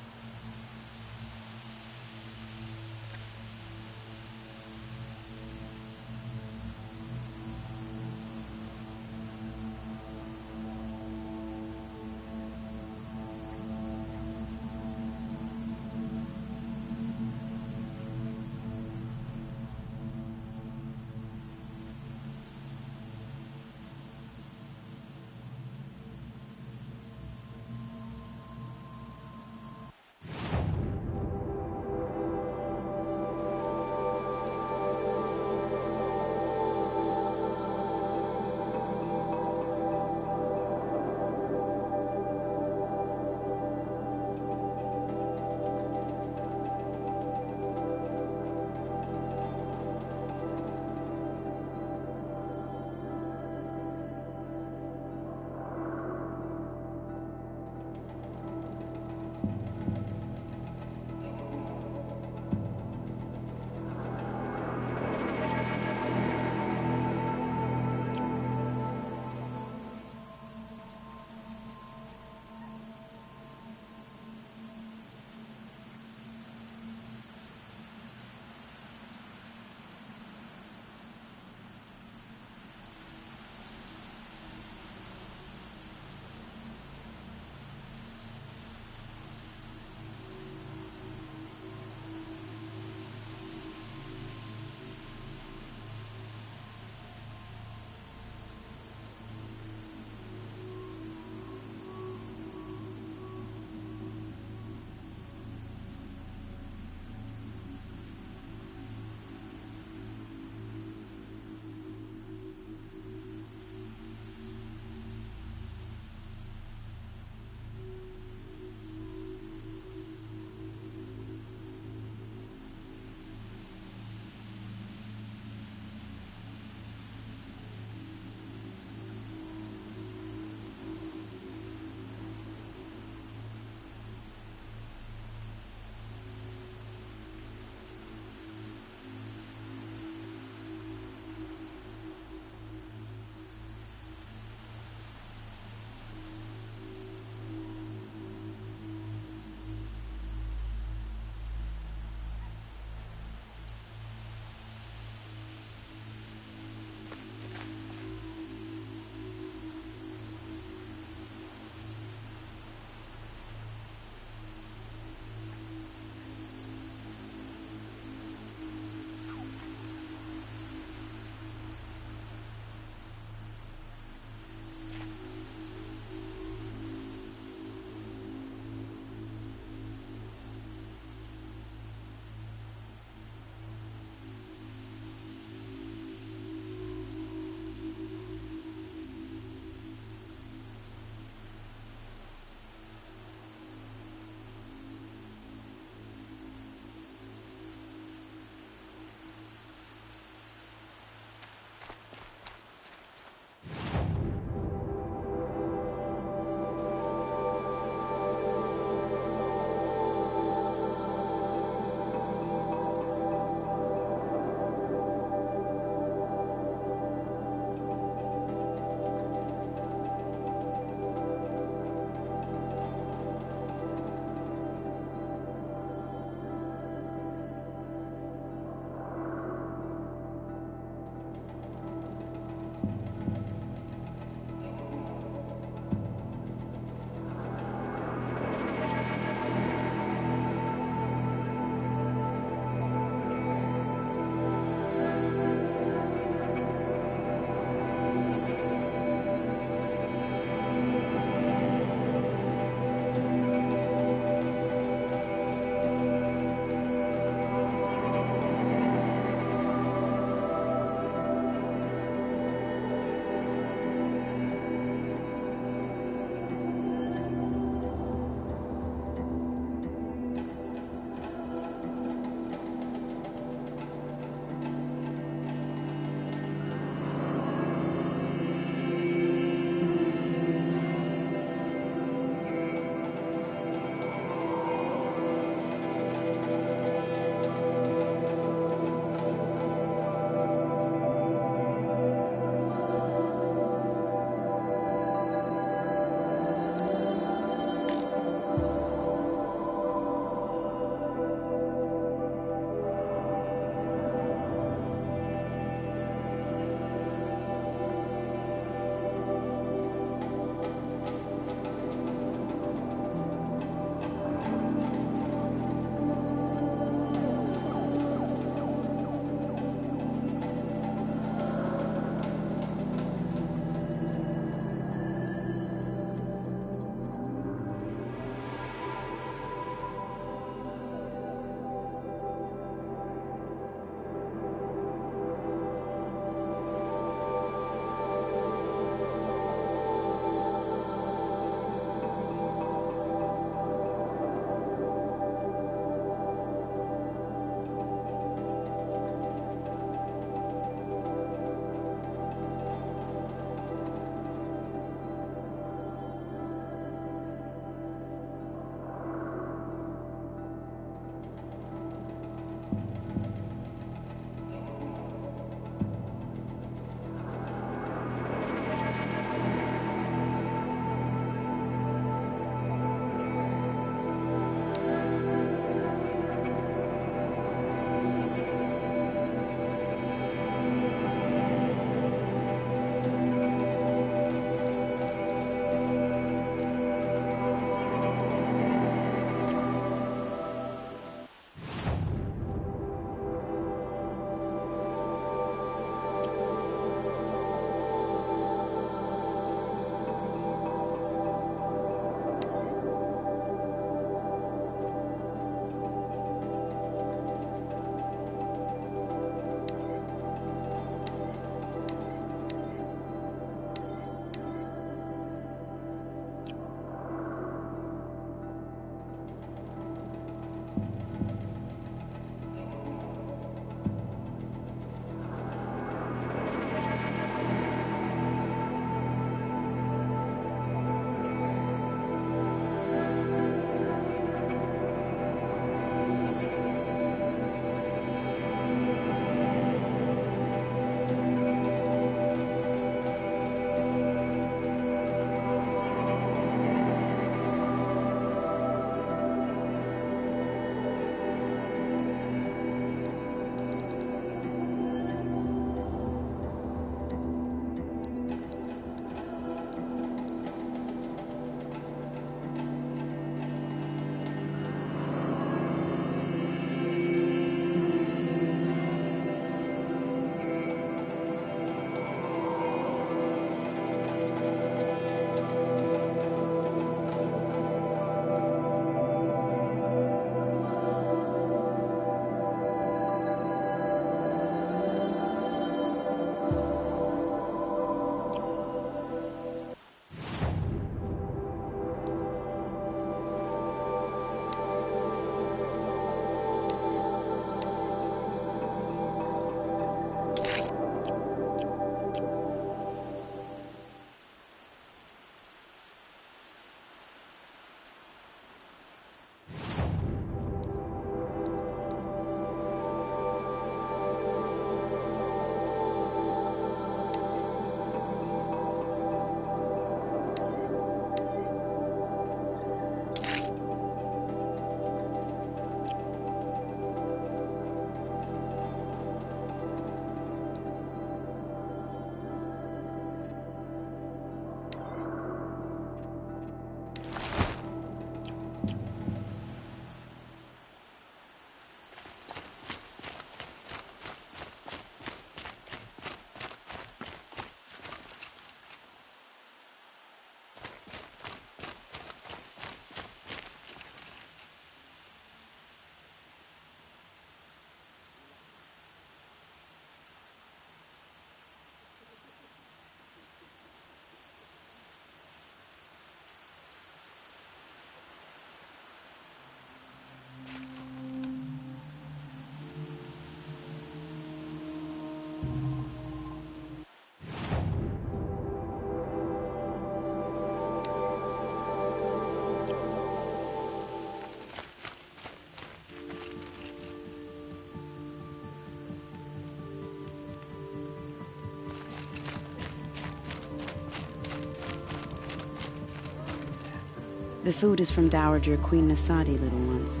The food is from Dowager Queen Nasadi, little ones.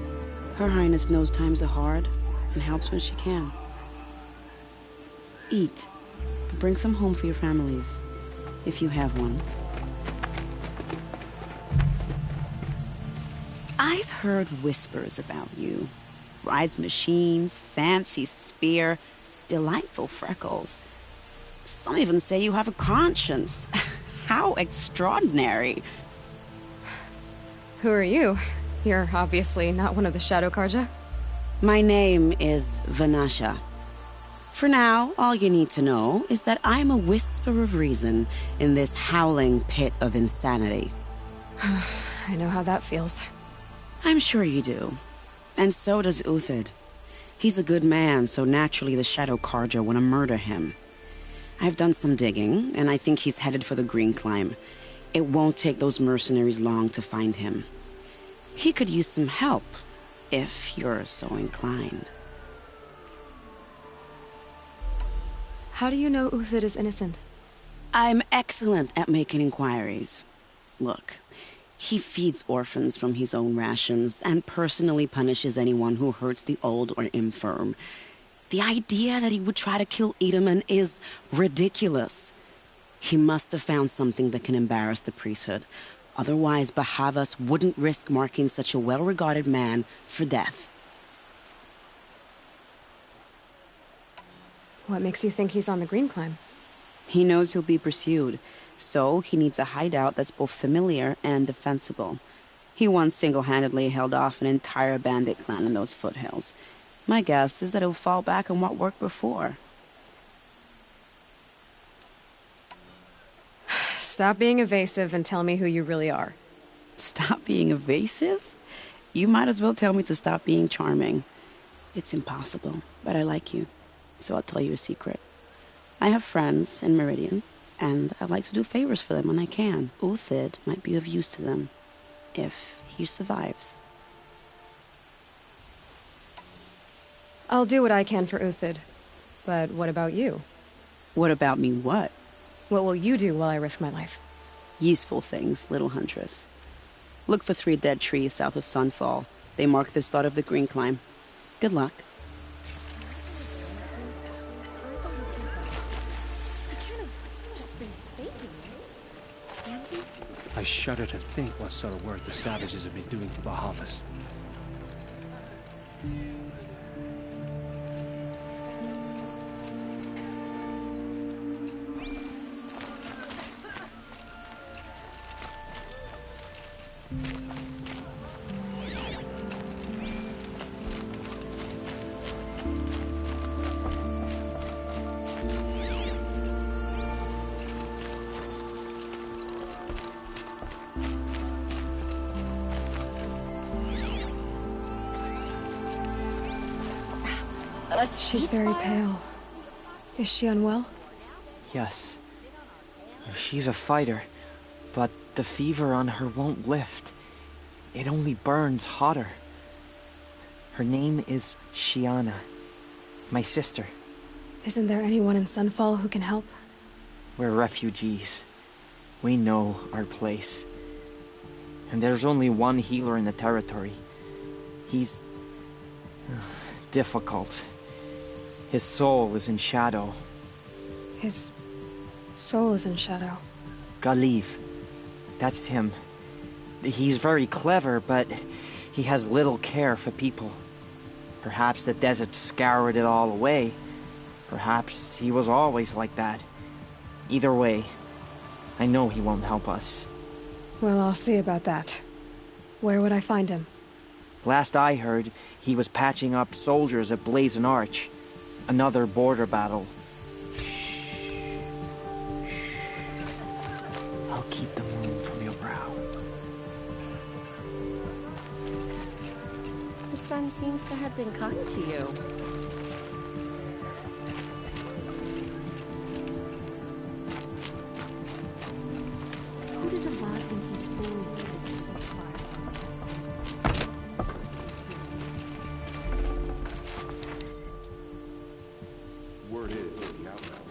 Her Highness knows times are hard and helps when she can. Eat. Bring some home for your families, if you have one. I've heard whispers about you. Rides machines, fancy spear, delightful freckles. Some even say you have a conscience. How extraordinary. Who are you? You're obviously not one of the Shadow Karja. My name is Vanasha. For now, all you need to know is that I'm a whisper of reason in this howling pit of insanity. I know how that feels. I'm sure you do. And so does Uthid. He's a good man, so naturally the Shadow Karja want to murder him. I've done some digging, and I think he's headed for the Green Climb. It won't take those mercenaries long to find him. He could use some help, if you're so inclined. How do you know Uthid is innocent? I'm excellent at making inquiries. Look, he feeds orphans from his own rations and personally punishes anyone who hurts the old or infirm. The idea that he would try to kill Edelman is ridiculous. He must have found something that can embarrass the priesthood. Otherwise, Bahavas wouldn't risk marking such a well-regarded man for death. What makes you think he's on the Green Climb? He knows he'll be pursued, so he needs a hideout that's both familiar and defensible. He once single-handedly held off an entire bandit clan in those foothills. My guess is that he'll fall back on what worked before. Stop being evasive and tell me who you really are. Stop being evasive? You might as well tell me to stop being charming. It's impossible, but I like you. So I'll tell you a secret. I have friends in Meridian, and I like to do favors for them when I can. Uthid might be of use to them, if he survives. I'll do what I can for Uthid. But what about you? What about me what? What will you do while I risk my life? Useful things, little huntress. Look for 3 dead trees south of Sunfall. They mark the start of the Green Climb. Good luck. I shudder to think what sort of work the savages have been doing for Bahavas. She's very pale. Is she unwell? Yes. She's a fighter, but the fever on her won't lift. It only burns hotter. Her name is Shiana, my sister. Isn't there anyone in Sunfall who can help? We're refugees. We know our place. And there's only one healer in the territory. He's difficult. His soul is in shadow. His soul is in shadow. Galiv. That's him. He's very clever, but he has little care for people. Perhaps the desert scoured it all away. Perhaps he was always like that. Either way, I know he won't help us. Well, I'll see about that. Where would I find him? Last I heard, he was patching up soldiers at Blazon Arch. Another border battle. I'll keep the moon from your brow. The sun seems to have been kind to you. Who does Avad think he's fooling with this ceasefire? Word is the outbound.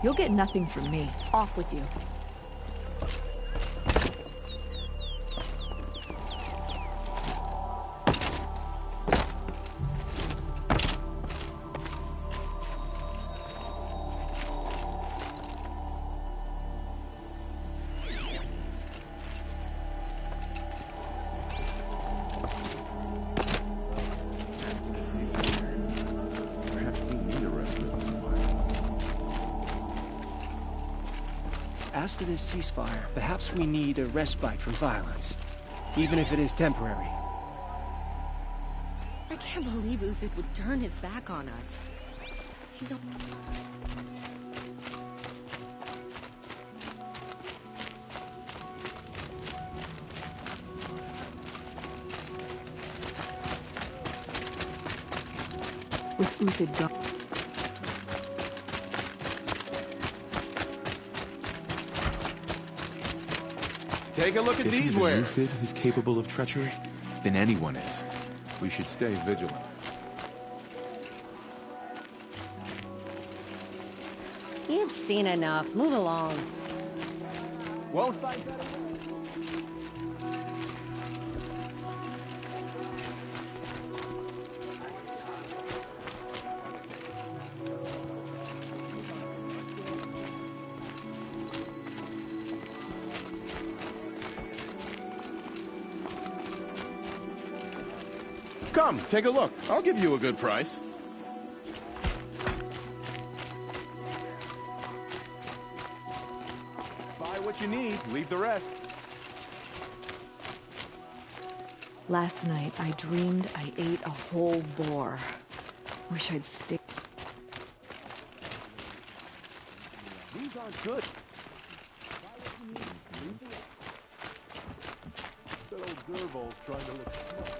You'll get nothing from me. Off with you. As to this ceasefire, perhaps we need a respite from violence, even if it is temporary. I can't believe Ufit would turn his back on us. He's a... With Ufit gone. Take a look at these wares. If Ufit is capable of treachery, then anyone is. We should stay vigilant. You've seen enough. Move along. Won't fight that. Come, take a look. I'll give you a good price. Buy what you need, leave the rest. Last night, I dreamed I ate a whole boar. Wish I'd stick. These aren't good. That old Gerbil's trying to look smart.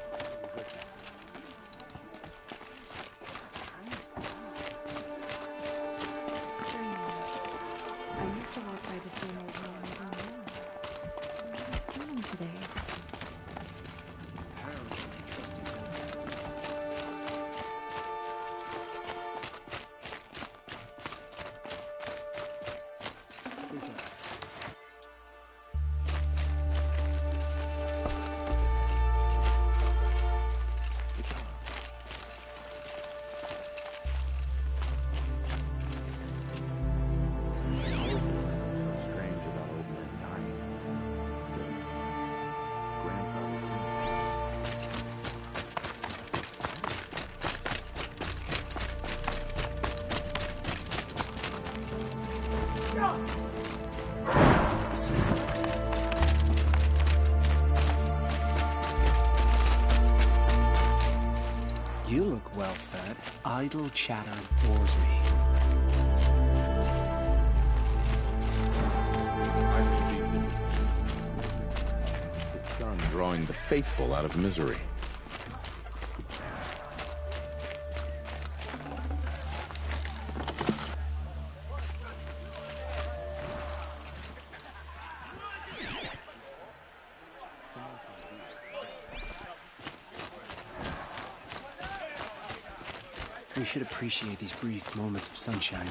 You look well fed. Idle chatter bores me. It's done drawing the faithful out of misery. We should appreciate these brief moments of sunshine.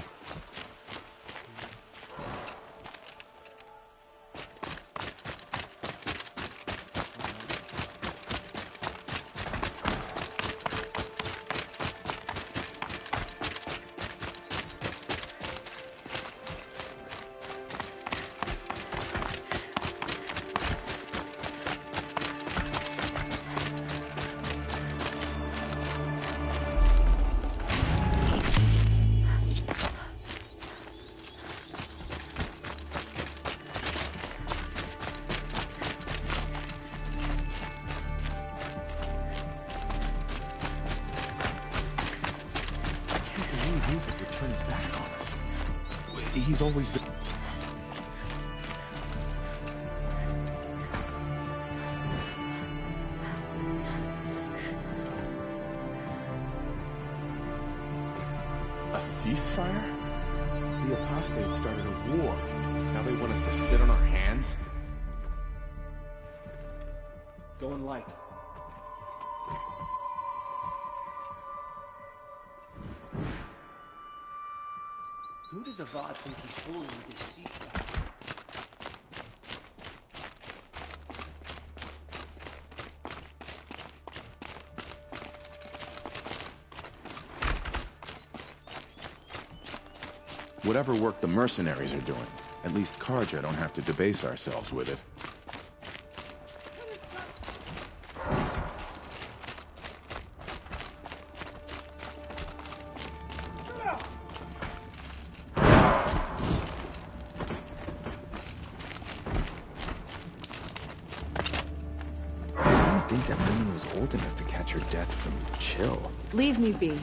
He's always been... A ceasefire? The apostates started a war. Now they want us to sit on our hands? Going light. Who does Avad think he's fooling with this secret? Whatever work the mercenaries are doing, at least Karja don't have to debase ourselves with it. I didn't think that woman was old enough to catch her death from chill. Leave me be.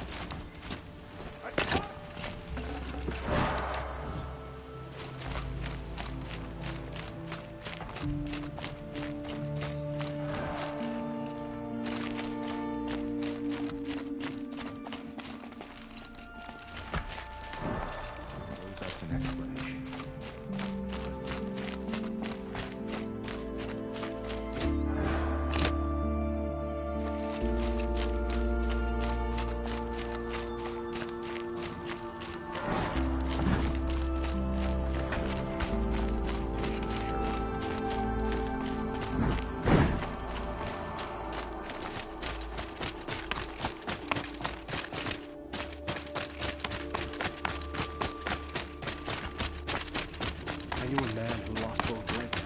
I knew a man who lost both legs.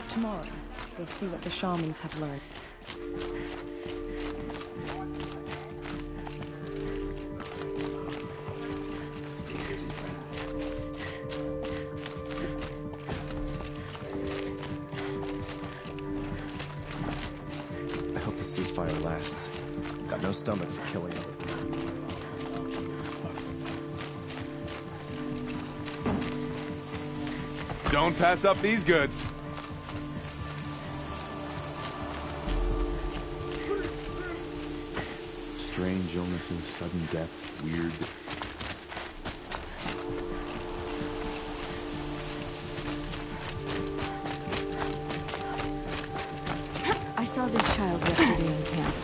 Tomorrow, we'll see what the shamans have learned. I hope the ceasefire lasts. Got no stomach for killing other people. Don't pass up these goods. Strange illnesses, sudden death, weird. I saw this child yesterday in camp.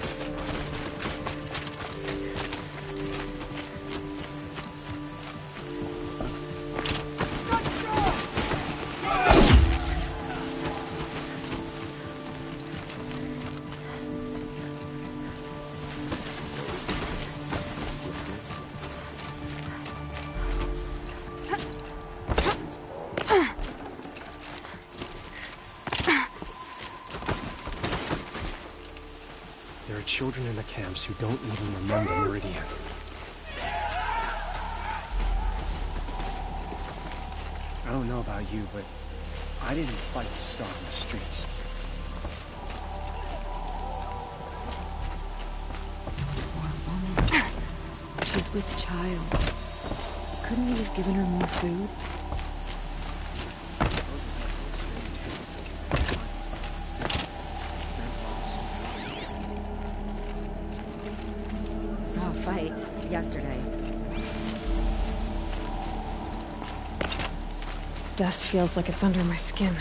There are children in the camps who don't even remember Meridian. I don't know about you, but I didn't fight to starve in the streets. She's with child. Couldn't we have given her more food? Saw a fight yesterday. Dust feels like it's under my skin.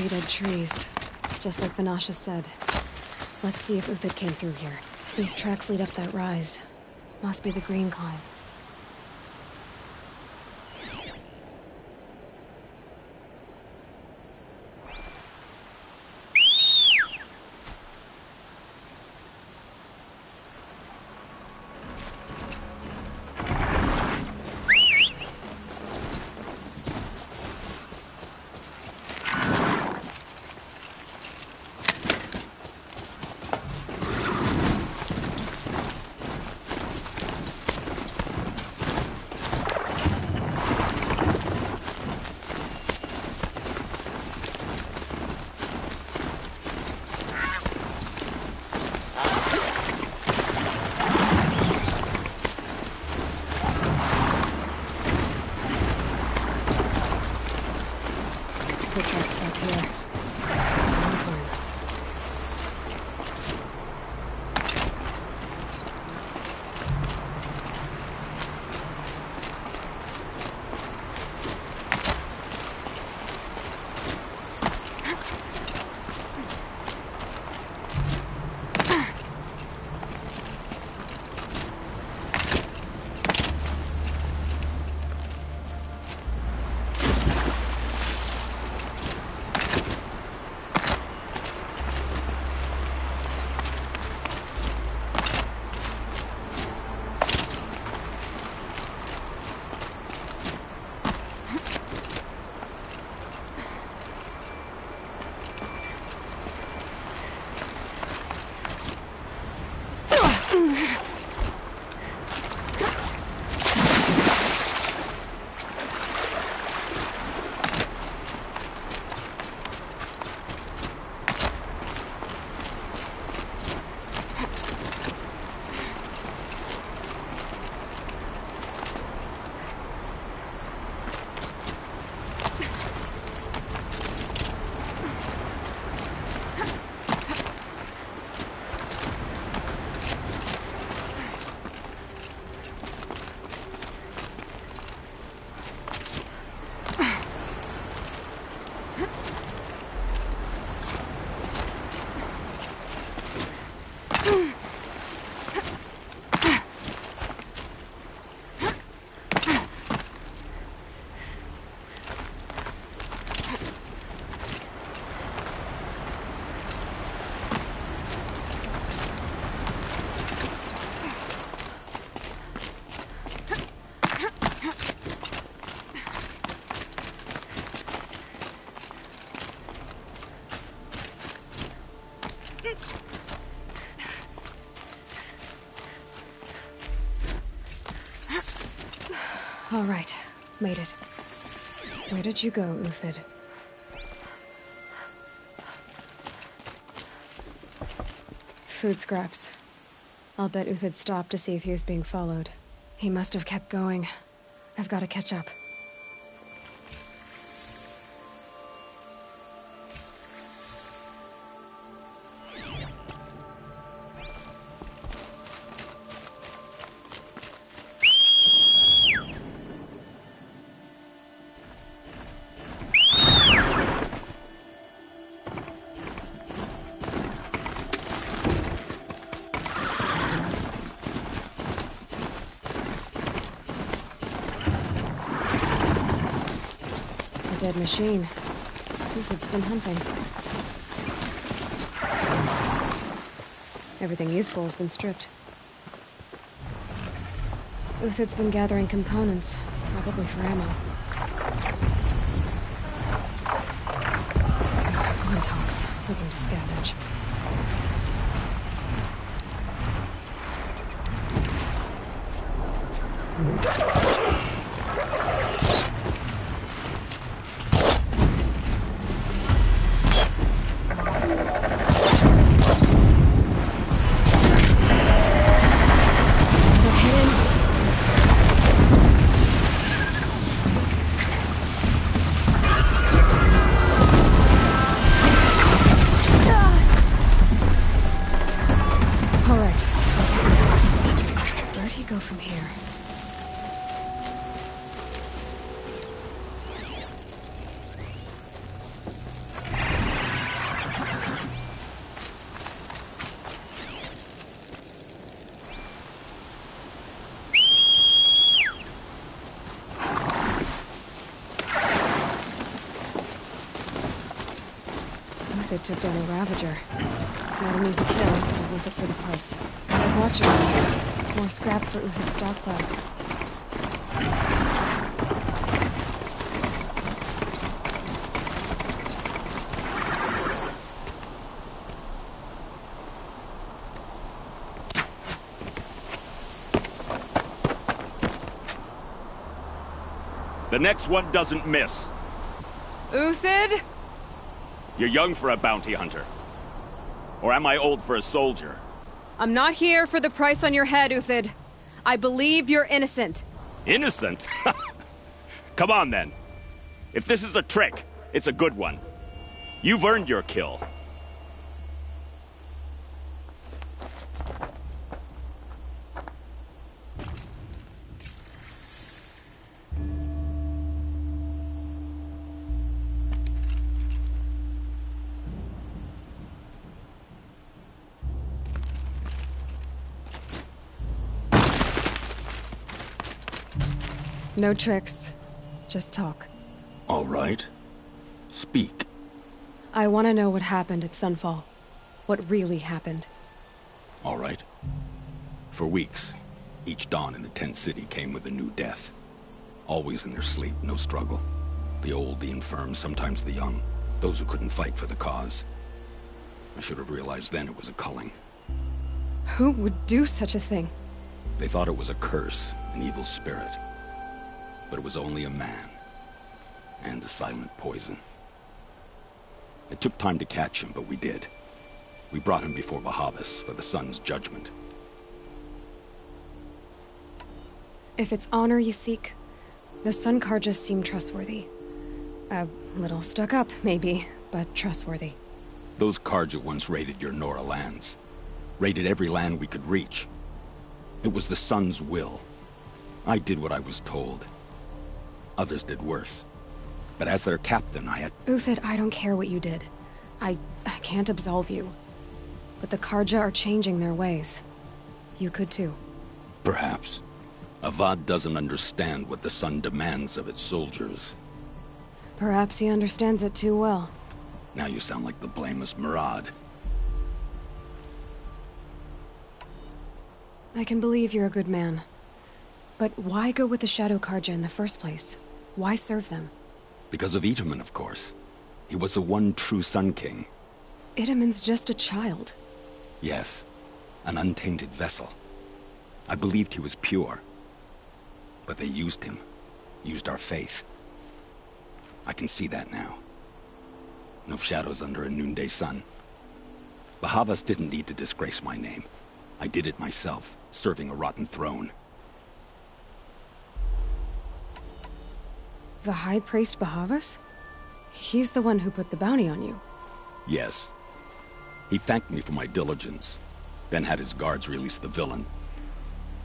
3 dead trees. Just like Banasha said. Let's see if Uthid came through here. These tracks lead up that rise. Must be the green climb. All right, made it. Where did you go, Uthid? Food scraps. I'll bet Uthid stopped to see if he was being followed. He must have kept going. I've got to catch up. Dead machine. Uthid's been hunting. Everything useful has been stripped. Uthid's been gathering components, probably for ammo. Corntox, looking to scavenge. took down a Ravager. Not an easy kill, but worth it for the parts. Like Watchers. More scrap for Uthid's stockpile. The next one doesn't miss. Uthid? You're young for a bounty hunter. Or am I old for a soldier? I'm not here for the price on your head, Uthid. I believe you're innocent. Innocent? Come on, then. If this is a trick, it's a good one. You've earned your kill. No tricks. Just talk. All right. Speak. I want to know what happened at Sunfall. What really happened. All right. For weeks, each dawn in the tent city came with a new death. Always in their sleep, no struggle. The old, the infirm, sometimes the young. Those who couldn't fight for the cause. I should have realized then it was a culling. Who would do such a thing? They thought it was a curse, an evil spirit. But it was only a man. And a silent poison. It took time to catch him, but we did. We brought him before Bahavas for the sun's judgment. If it's honor you seek, the Sun Karjas seem trustworthy. A little stuck up, maybe, but trustworthy. Those Karja once raided your Nora lands. Raided every land we could reach. It was the Sun's will. I did what I was told. Others did worse. But as their captain, I had... Uthid, I don't care what you did. I can't absolve you. But the Karja are changing their ways. You could too. Perhaps. Avad doesn't understand what the Sun demands of its soldiers. Perhaps he understands it too well. Now you sound like the blameless Murad. I can believe you're a good man. But why go with the Shadow Karja in the first place? Why serve them? Because of Itaman, of course. He was the one true Sun King. Itaman's just a child. Yes, an untainted vessel. I believed he was pure. But they used him. Used our faith. I can see that now. No shadows under a noonday sun. Bahavas didn't need to disgrace my name. I did it myself, serving a rotten throne. The High Priest Bahavas? He's the one who put the bounty on you. Yes. He thanked me for my diligence, then had his guards release the villain.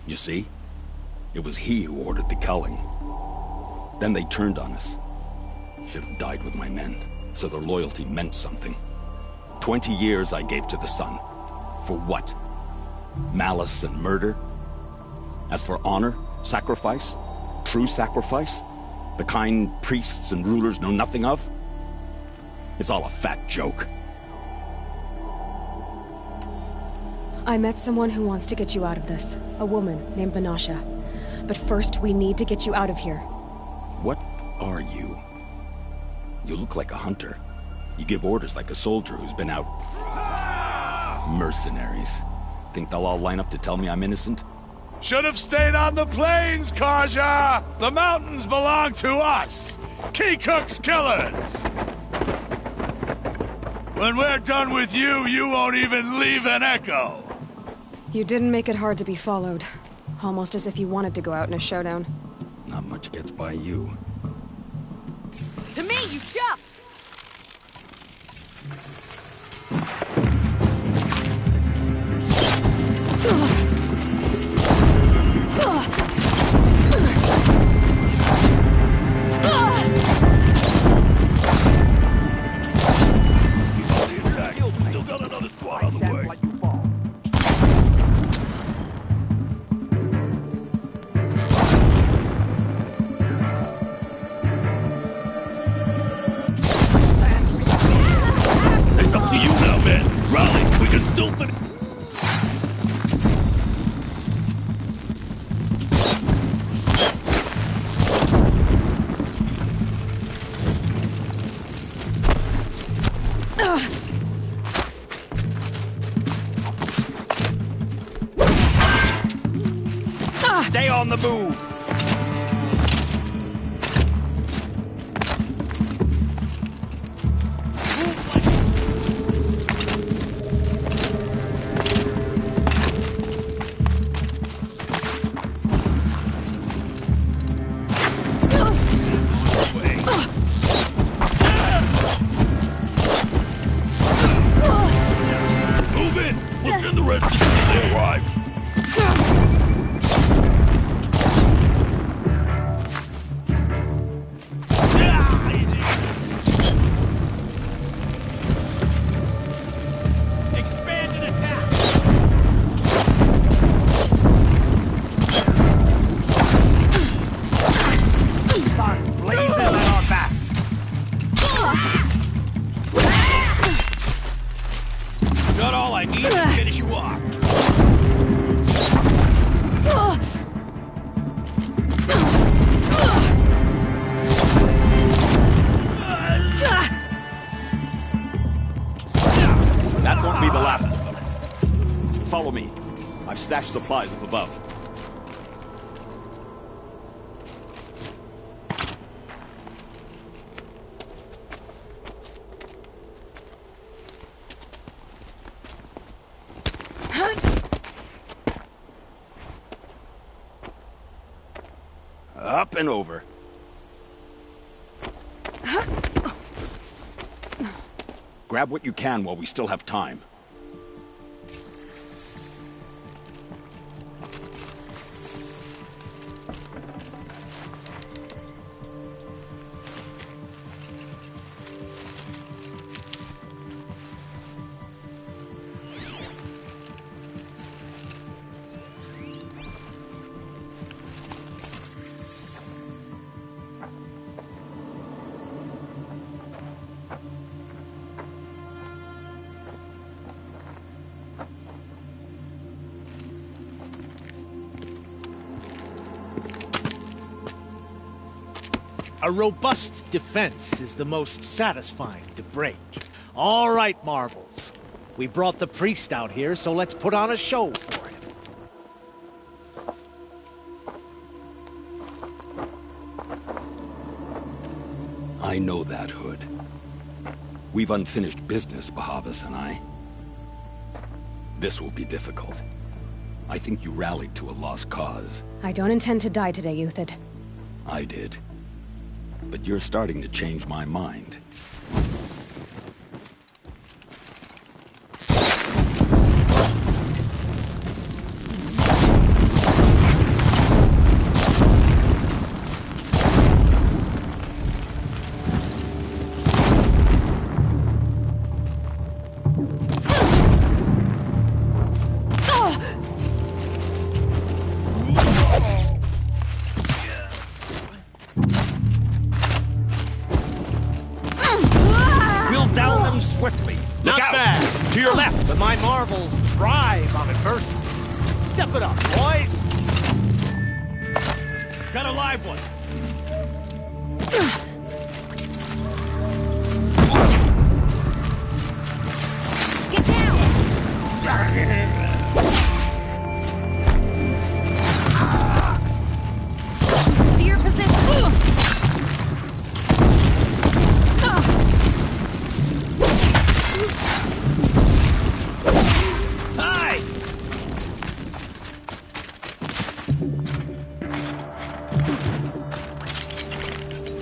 You see? It was he who ordered the culling. Then they turned on us. Should have died with my men, so their loyalty meant something. 20 years I gave to the Sun. For what? Malice and murder? As for honor, sacrifice, true sacrifice, the kind priests and rulers know nothing of? It's all a fat joke. I met someone who wants to get you out of this. A woman named Banasha. But first, we need to get you out of here. What are you? You look like a hunter. You give orders like a soldier who's been out... Mercenaries. Think they'll all line up to tell me I'm innocent? Should have stayed on the plains, Karja! The mountains belong to us! Keycook's killers! When we're done with you, you won't even leave an echo! You didn't make it hard to be followed. Almost as if you wanted to go out in a showdown. Not much gets by you. To me, you duck! Still got another squad on the way. on the move! Move in! We'll send the rest as soon as they arrive. Got all I need to finish you off. That won't be the last of them. Follow me. I've stashed supplies up above. Up and over. Grab what you can while we still have time. A robust defense is the most satisfying to break. All right, Marvels. We brought the priest out here, so let's put on a show for him. I know that, Hood. We've unfinished business, Bahavas and I. This will be difficult. I think you rallied to a lost cause. I don't intend to die today, Euthyd. I did. But you're starting to change my mind. To your left! But my marvels thrive on adversity. Step it up, boys! Got a live one! Get down! To your position!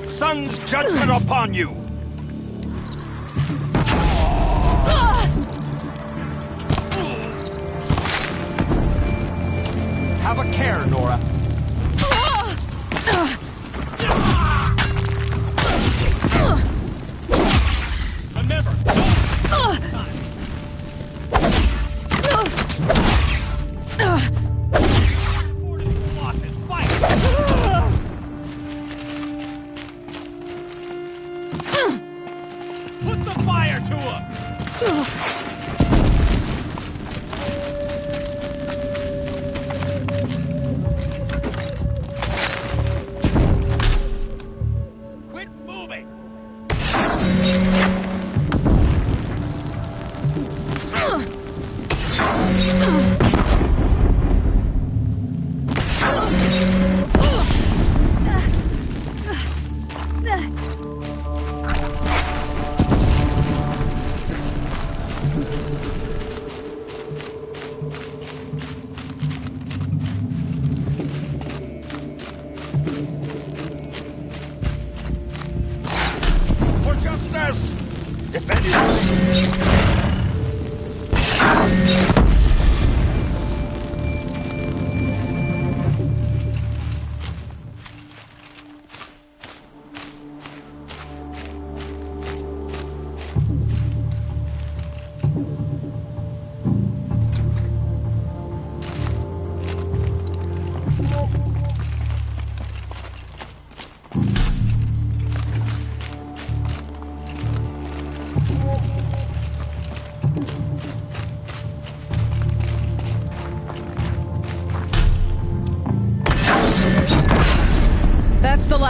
Sun's judgment upon you! Have a care, Nora. Remember, put the fire to him! Quit moving!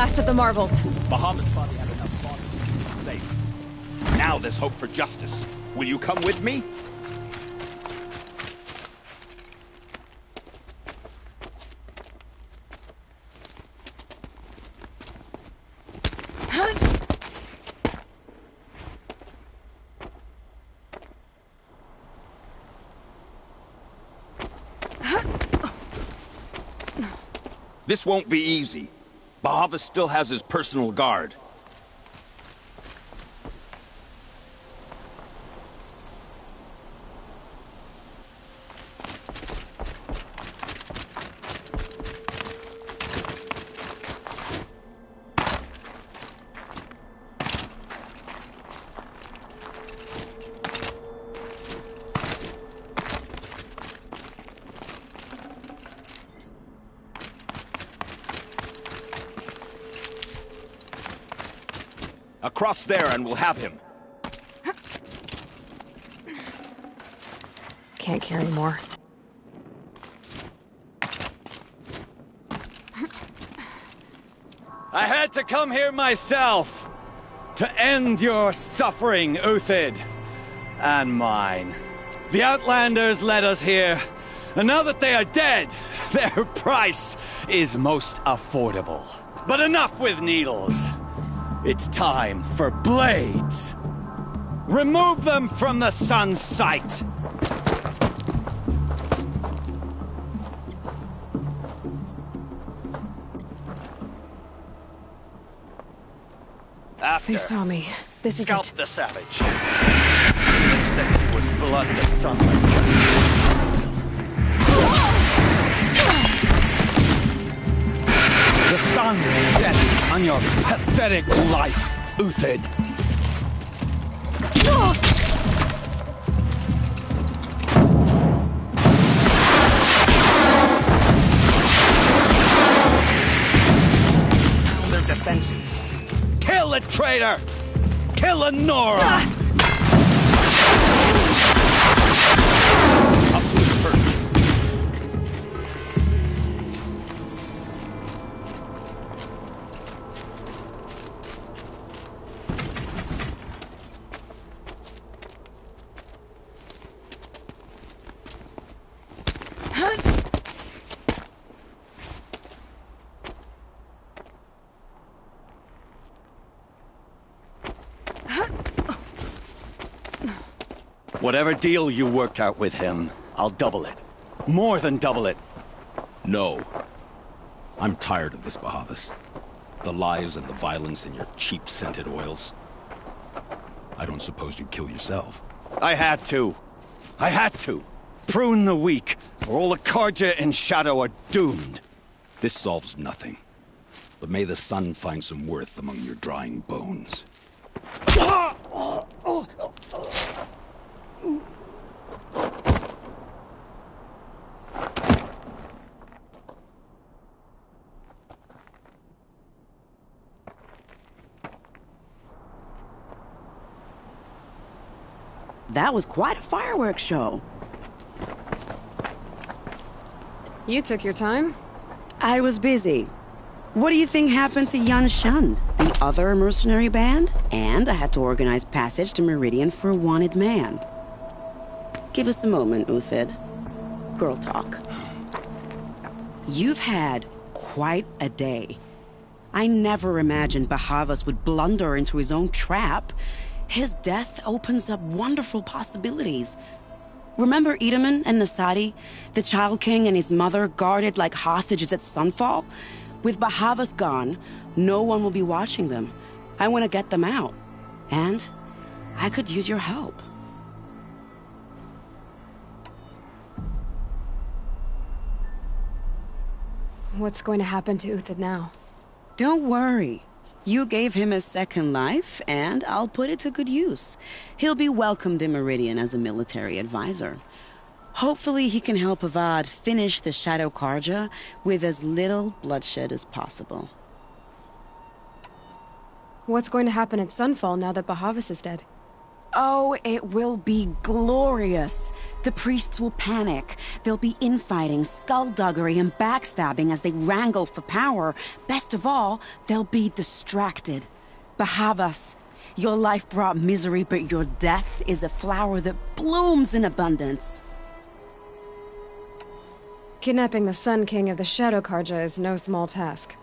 last of the marvels. Bahamut's body had enough fodder to keep us safe. Now there's hope for justice. Will you come with me? This won't be easy. Bahavas still has his personal guard. Across there and we'll have him. Can't carry more. I had to come here myself to end your suffering, Uthid, and mine. The Outlanders led us here, and now that they are dead, their price is most affordable. But enough with needles. It's time for blades. Remove them from the sun's sight. After, They saw me. This is scalp it. the savage. This sets you with blood the sunlight. The sun sets on your pathetic life, Uthid. Their defenses. Kill the traitor! Kill Lenora! Up to his perch. Whatever deal you worked out with him, I'll double it. More than double it. No. I'm tired of this, Bahavas. The lies and the violence in your cheap-scented oils. I don't suppose you'd kill yourself. I had to. I had to. Prune the weak, or all the Karja in Shadow are doomed. This solves nothing. But may the sun find some worth among your drying bones. That was quite a fireworks show. You took your time? I was busy. What do you think happened to Yan Shund, the other mercenary band? And I had to organize passage to Meridian for a wanted man. Give us a moment, Uthid. Girl talk. You've had quite a day. I never imagined Bahavas would blunder into his own trap. His death opens up wonderful possibilities. Remember Edaman and Nasadi? The Child King and his mother guarded like hostages at sunfall? With Bahavas gone, no one will be watching them. I want to get them out. And I could use your help. What's going to happen to Uthid now? Don't worry. You gave him a second life, and I'll put it to good use. He'll be welcomed in Meridian as a military advisor. Hopefully he can help Avad finish the Shadow Karja with as little bloodshed as possible. What's going to happen at Sunfall now that Bahavas is dead? Oh, it will be glorious. The priests will panic. There'll be infighting, skullduggery, and backstabbing as they wrangle for power. Best of all, they'll be distracted. Bahavas, your life brought misery, but your death is a flower that blooms in abundance. Kidnapping the Sun King of the Shadow Karja is no small task.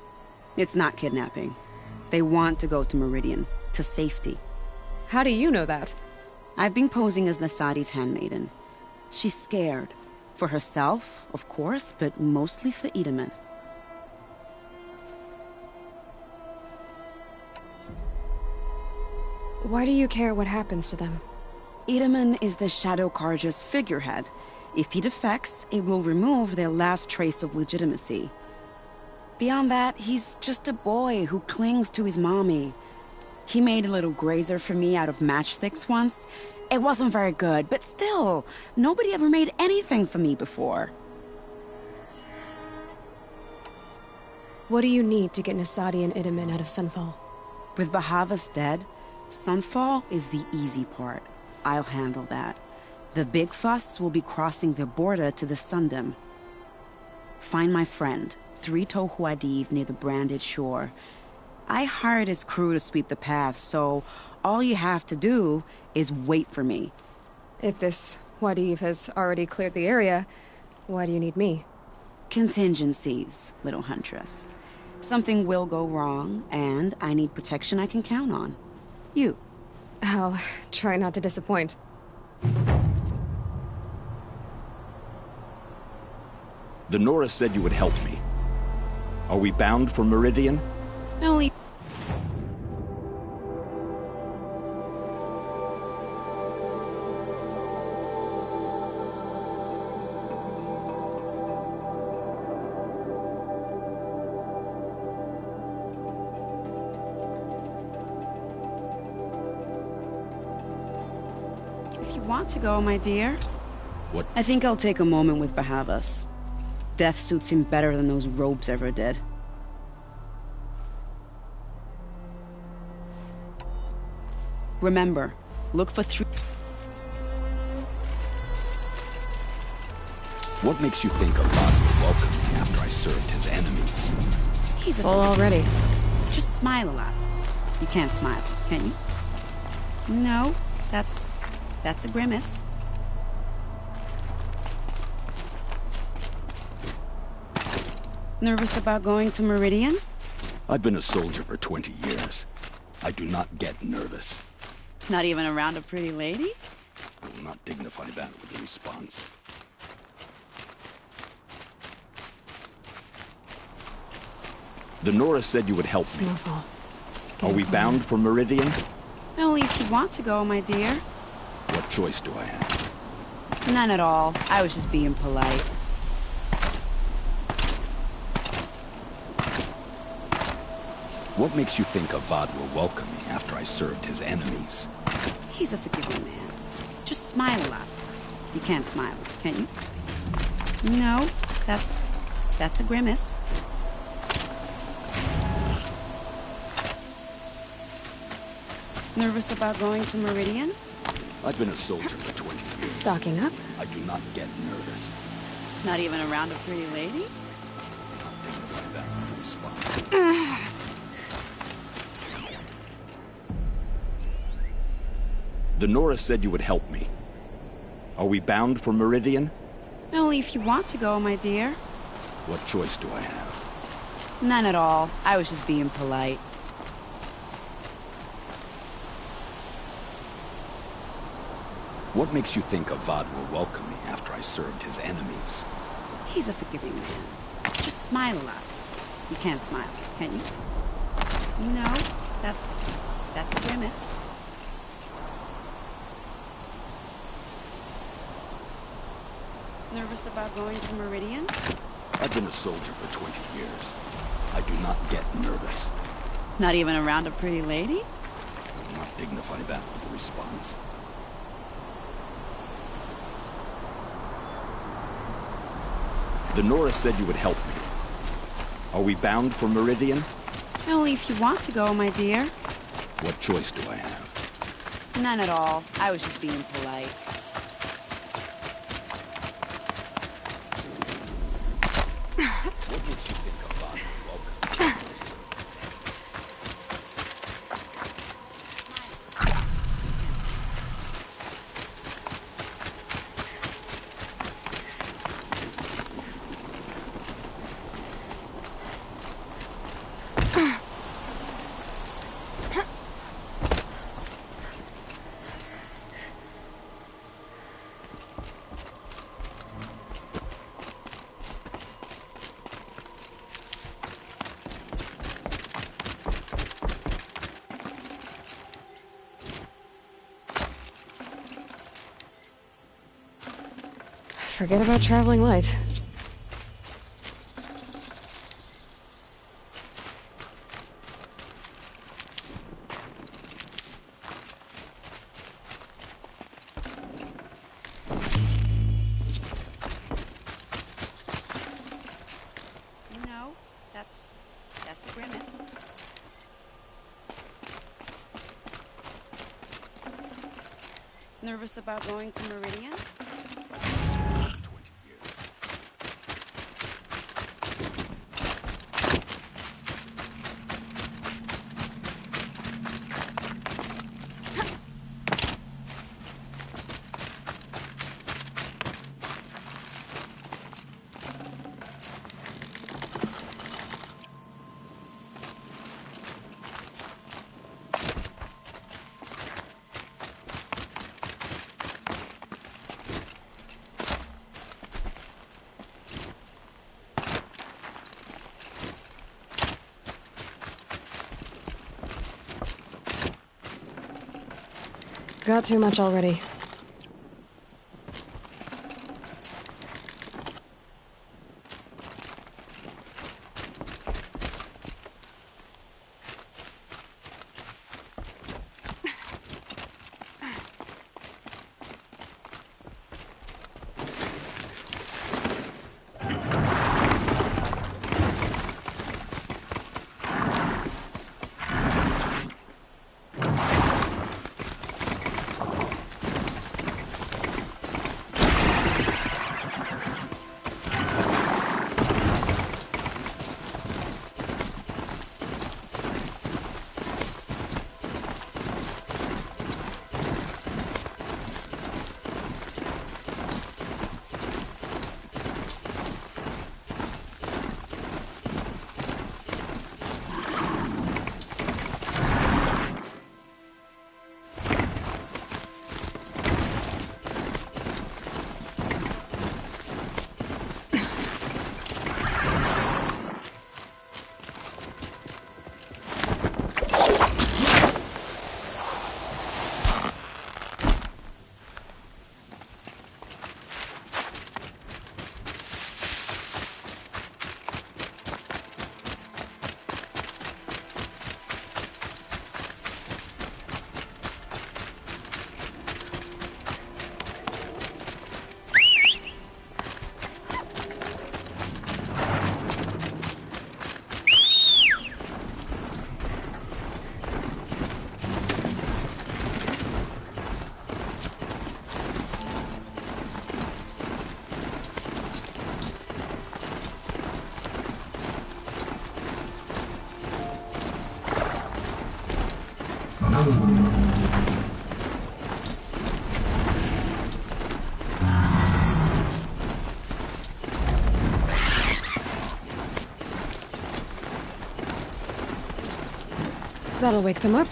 It's not kidnapping. They want to go to Meridian, to safety. How do you know that? I've been posing as Nasadi's handmaiden. She's scared. For herself, of course, but mostly for Itamen. Why do you care what happens to them? Itamen is the Shadow Karja's figurehead. If he defects, it will remove their last trace of legitimacy. Beyond that, he's just a boy who clings to his mommy. He made a little grazer for me out of matchsticks once. It wasn't very good, but still, nobody ever made anything for me before. What do you need to get Nasadi and Itamen out of Sunfall? With Bahavas dead, Sunfall is the easy part. I'll handle that. The big fuss will be crossing the border to the Sundom. Find my friend, 3 Tohuadiv near the branded shore. I hired his crew to sweep the path, so all you have to do is wait for me. If this Wadiv has already cleared the area, why do you need me? Contingencies, little huntress. Something will go wrong, and I need protection I can count on. You. I'll try not to disappoint. The Nora said you would help me. Are we bound for Meridian? Only... If you want to go, my dear. What? I think I'll take a moment with Bahavas. Death suits him better than those robes ever did. Remember, look for 3... What makes you think Avad would welcome me after I served his enemies? He's full already. Just smile a lot. You can't smile, can you? No, that's a grimace. Nervous about going to Meridian? I've been a soldier for 20 years. I do not get nervous. Not even around a pretty lady? I will not dignify that with a response. The Nora said you would help me. Snowfall. Are we bound for Meridian? Only if you want to go, my dear. What choice do I have? None at all. I was just being polite. What makes you think Avad will welcome me after I served his enemies? He's a forgiving man. Just smile a lot. You can't smile, can you? No, that's a grimace. Nervous about going to Meridian? I've been a soldier for 20 years. Stocking up? I do not get nervous. Not even around a pretty lady? I will not dignify that with a response. The Nora said you would help me. Are we bound for Meridian? Only if you want to go, my dear. What choice do I have? None at all. I was just being polite. What makes you think Avad will welcome me after I served his enemies? He's a forgiving man. Just smile a lot. You can't smile, can you? No, that's a grimace. Nervous about going to Meridian? I've been a soldier for 20 years. I do not get nervous. Not even around a pretty lady? I will not dignify that with a response. The Nora said you would help me. Are we bound for Meridian? Only if you want to go, my dear. What choice do I have? None at all. I was just being polite. What would you think about welcome? Forget about traveling light. No, that's a grimace. Nervous about going to Meridian? Got too much already. That'll wake them up.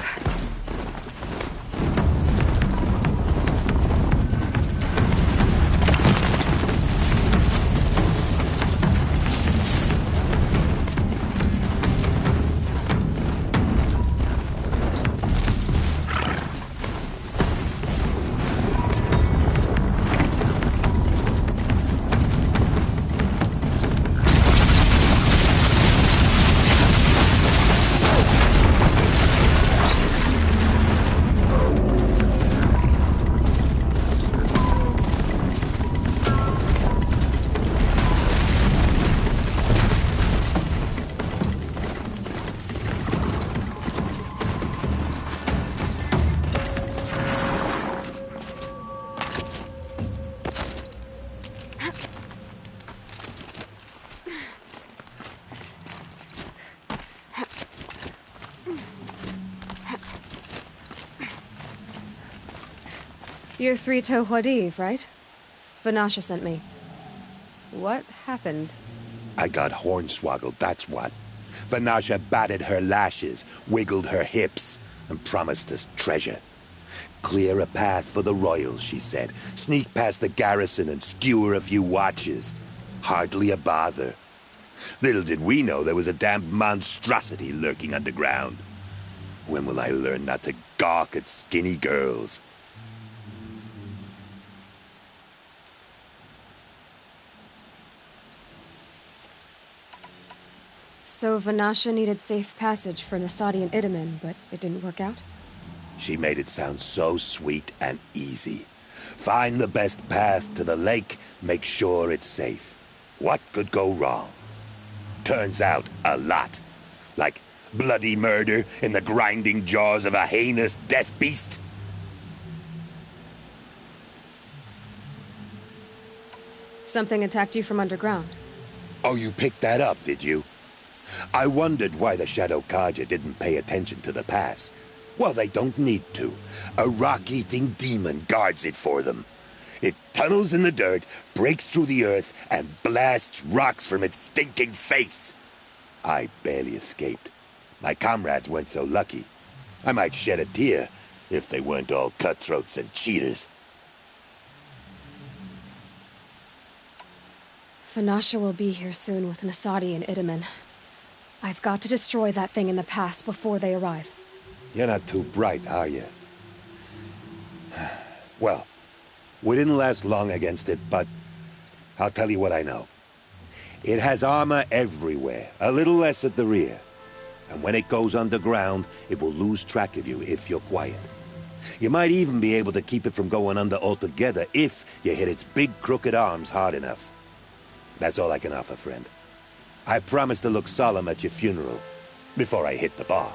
You're Three-Toe Huadiv, right? Vanasha sent me. What happened? I got hornswoggled, that's what. Vanasha batted her lashes, wiggled her hips, and promised us treasure. Clear a path for the royals, she said. Sneak past the garrison and skewer a few watches. Hardly a bother. Little did we know there was a damned monstrosity lurking underground. When will I learn not to gawk at skinny girls? So Vanasha needed safe passage for Nasadi and Idaman, but it didn't work out? She made it sound so sweet and easy. Find the best path to the lake, make sure it's safe. What could go wrong? Turns out, a lot. Like bloody murder in the grinding jaws of a heinous death beast. Something attacked you from underground. Oh, you picked that up, did you? I wondered why the Shadow Kaja didn't pay attention to the pass. Well, they don't need to. A rock-eating demon guards it for them. It tunnels in the dirt, breaks through the earth, and blasts rocks from its stinking face. I barely escaped. My comrades weren't so lucky. I might shed a tear if they weren't all cutthroats and cheaters. Vanasha will be here soon with Nasadi and Idaman. I've got to destroy that thing in the pass before they arrive. You're not too bright, are you? Well, we didn't last long against it, but I'll tell you what I know. It has armor everywhere, a little less at the rear. And when it goes underground, it will lose track of you if you're quiet. You might even be able to keep it from going under altogether if you hit its big crooked arms hard enough. That's all I can offer, friend. I promise to look solemn at your funeral before I hit the bar.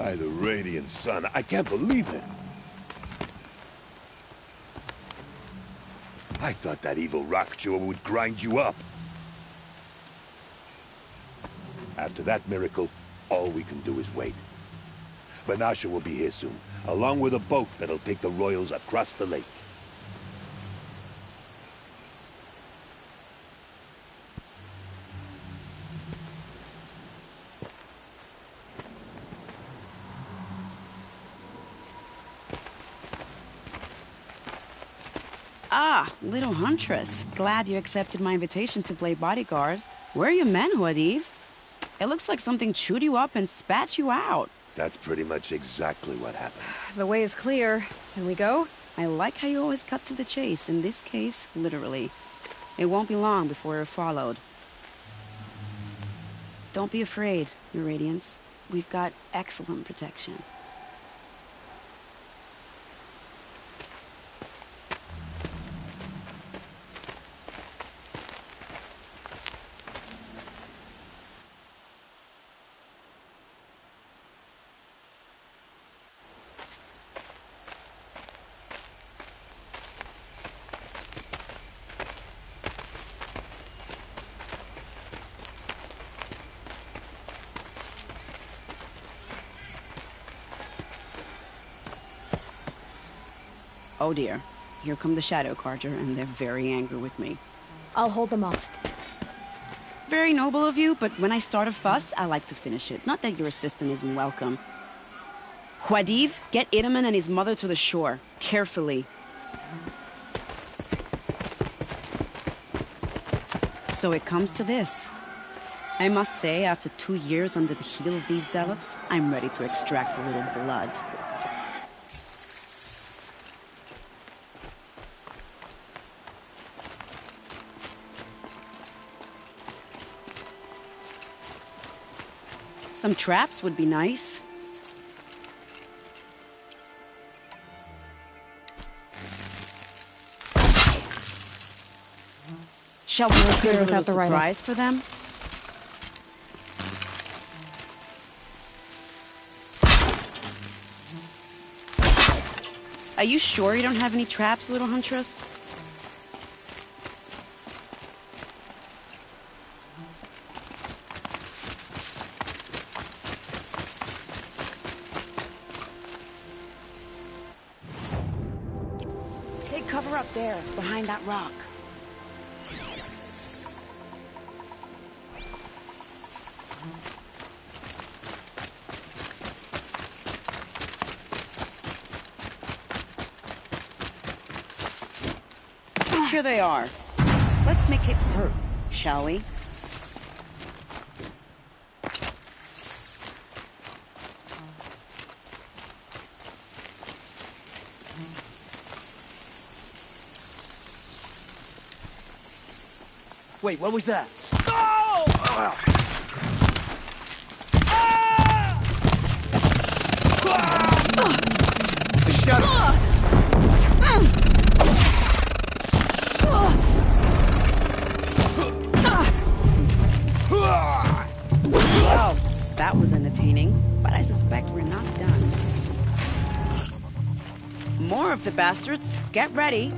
By the radiant sun, I can't believe it. I thought that evil rock jaw would grind you up. After that miracle, all we can do is wait. Vanasha will be here soon, along with a boat that'll take the royals across the lake. Ah, little huntress. Glad you accepted my invitation to play bodyguard. Where are your men, Huadiv? It looks like something chewed you up and spat you out. That's pretty much exactly what happened. The way is clear. Can we go? I like how you always cut to the chase. In this case, literally. It won't be long before we're followed. Don't be afraid, Your Radiance. We've got excellent protection. Oh dear, here come the Shadow Carja, and they're very angry with me. I'll hold them off. Very noble of you, but when I start a fuss, I like to finish it. Not that your assistant isn't welcome. Huadiv, get Idaman and his mother to the shore. Carefully. So it comes to this. I must say, after 2 years under the heel of these zealots, I'm ready to extract a little blood. Some traps would be nice. Shall we prepare a little surprise for them? Are you sure you don't have any traps, little huntress? Cover up there, behind that rock. Here they are. Let's make it hurt, shall we? Wait, what was that? Oh! The shadow. Well, that was entertaining, but I suspect we're not done. More of the bastards. Get ready.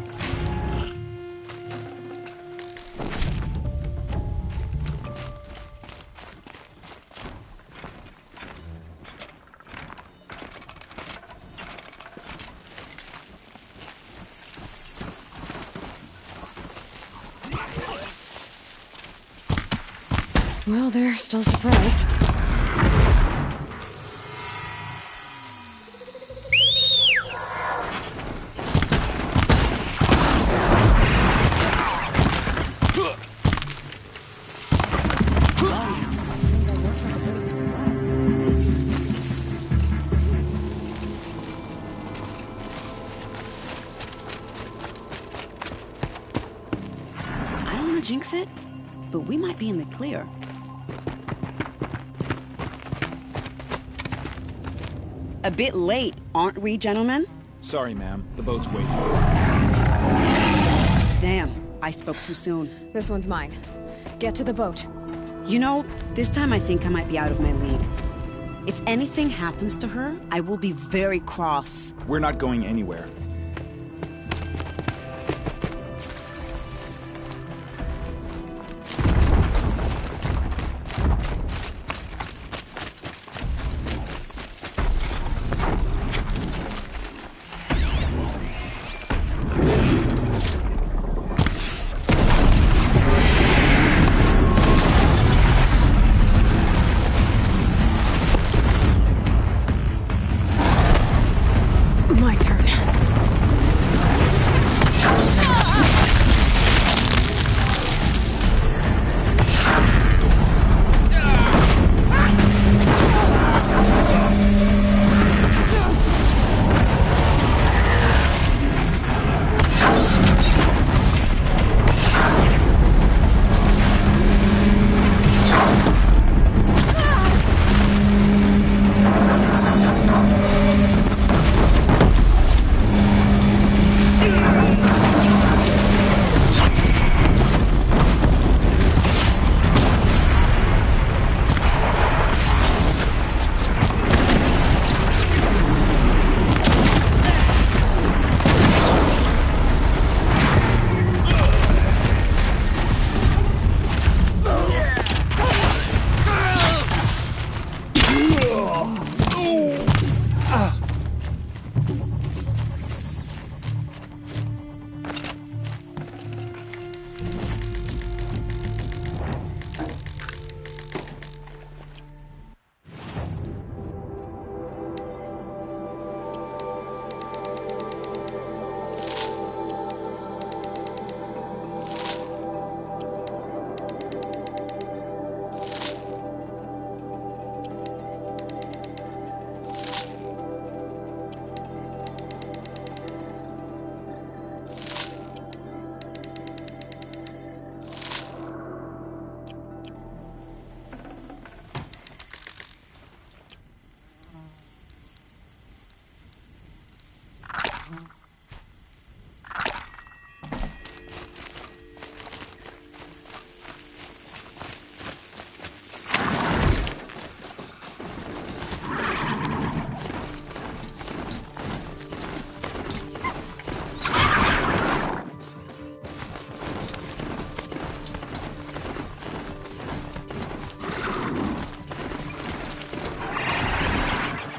Well, they're still surprised. I don't want to jinx it, but we might be in the clear. A bit late, aren't we, gentlemen? Sorry, ma'am. The boat's waiting. Damn, I spoke too soon. This one's mine. Get to the boat. You know, this time I think I might be out of my league. If anything happens to her, I will be very cross. We're not going anywhere. My turn.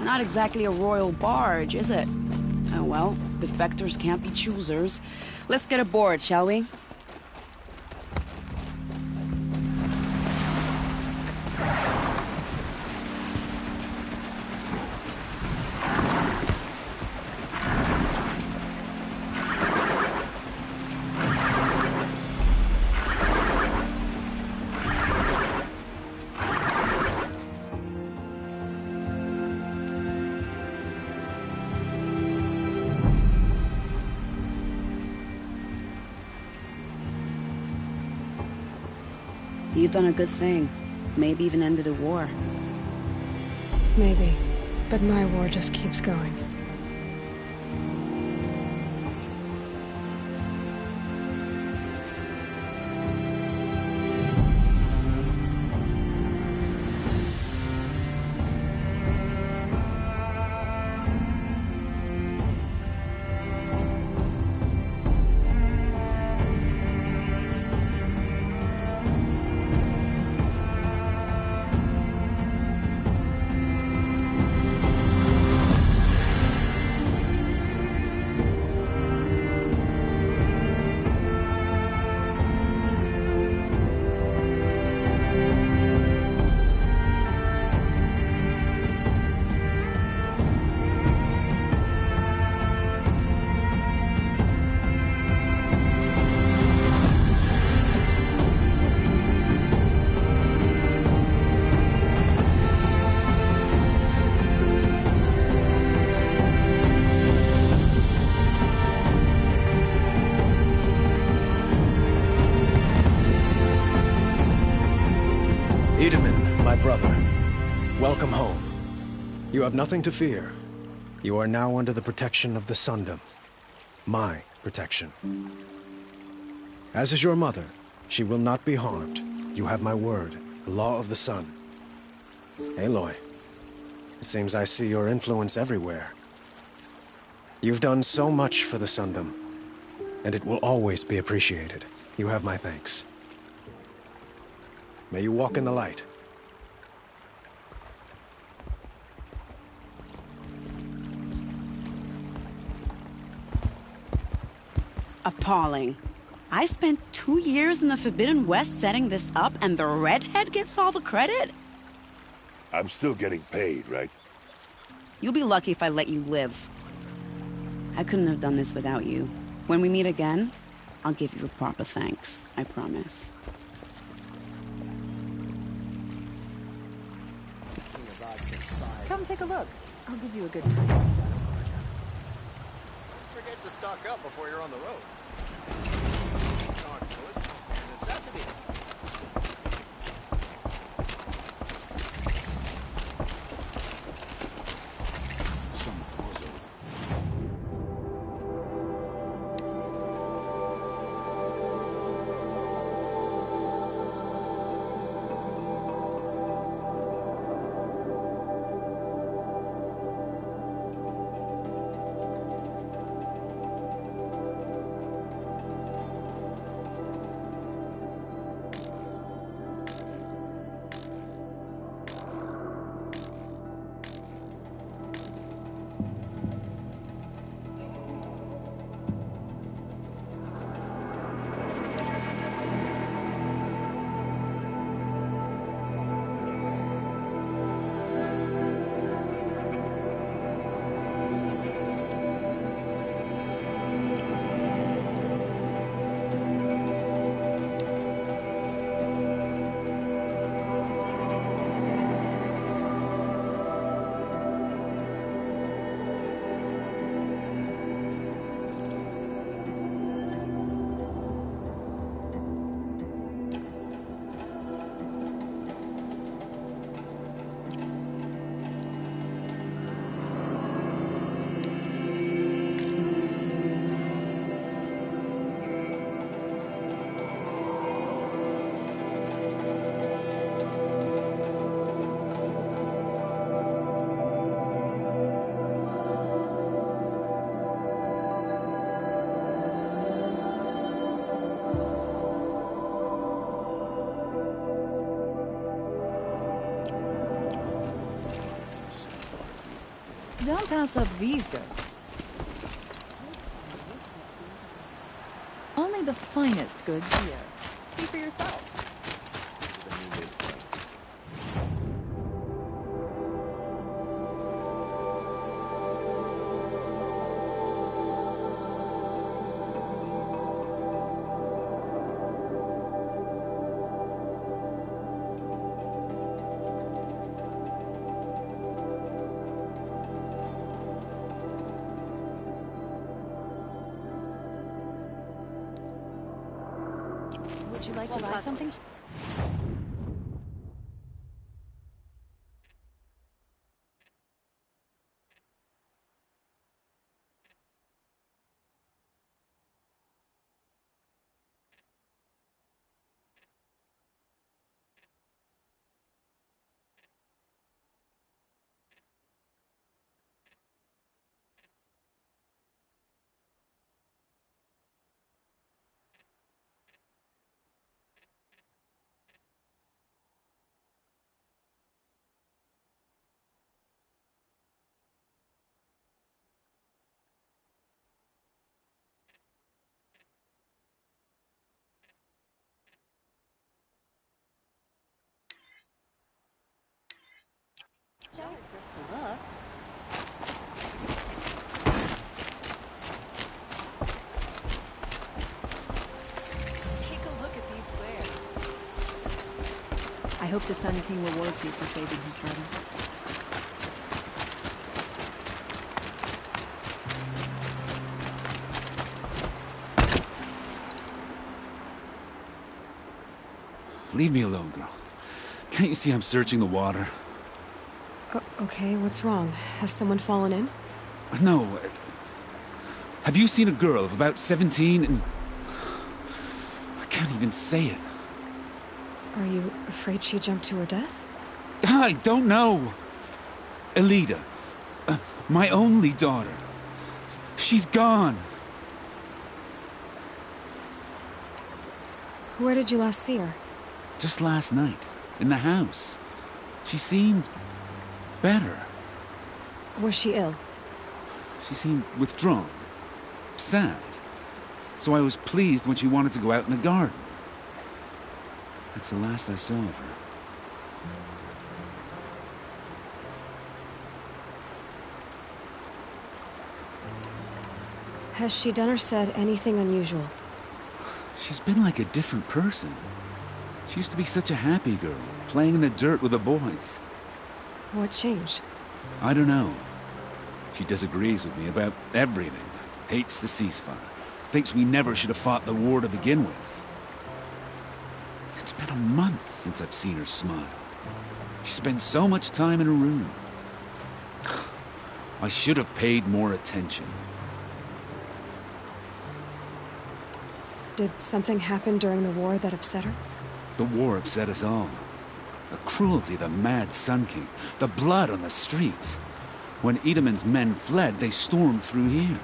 Not exactly a royal barge, is it? Oh well, defectors can't be choosers. Let's get aboard, shall we? You've done a good thing. Maybe even ended a war. Maybe. But my war just keeps going. Brother, welcome home. You have nothing to fear. You are now under the protection of the Sundom. My protection. As is your mother, she will not be harmed. You have my word, the law of the sun. Aloy, It seems I see your influence everywhere. You've done so much for the Sundom, and it will always be appreciated. You have my thanks. May you walk in the light. Appalling. I spent 2 years in the Forbidden West setting this up, and the redhead gets all the credit? I'm still getting paid, right? You'll be lucky if I let you live. I couldn't have done this without you. When we meet again, I'll give you a proper thanks. I promise. Come take a look. I'll give you a good price. Don't forget to stock up before you're on the road. Necessity. Don't pass up these goods. Only the finest goods here. See for yourself. Would you like to buy something? Look. Take a look at these wares. I hope the Sun King rewards you for saving his brother. Leave me alone, girl. Can't you see I'm searching the water? Okay, what's wrong? Has someone fallen in? No. Have you seen a girl of about 17 and... I can't even say it. Are you afraid she jumped to her death? I don't know. Elida. My only daughter. She's gone. Where did you last see her? Just last night, in the house. She seemed better. Was she ill? She seemed withdrawn, sad. So I was pleased when she wanted to go out in the garden. That's the last I saw of her. Has she done or said anything unusual? She's been like a different person. She used to be such a happy girl, playing in the dirt with the boys. What changed? I don't know. She disagrees with me about everything. Hates the ceasefire. Thinks we never should have fought the war to begin with. It's been a month since I've seen her smile. She spends so much time in her room. I should have paid more attention. Did something happen during the war that upset her? The war upset us all. The cruelty of the mad Sun King. The blood on the streets. When Edamon's men fled, they stormed through here.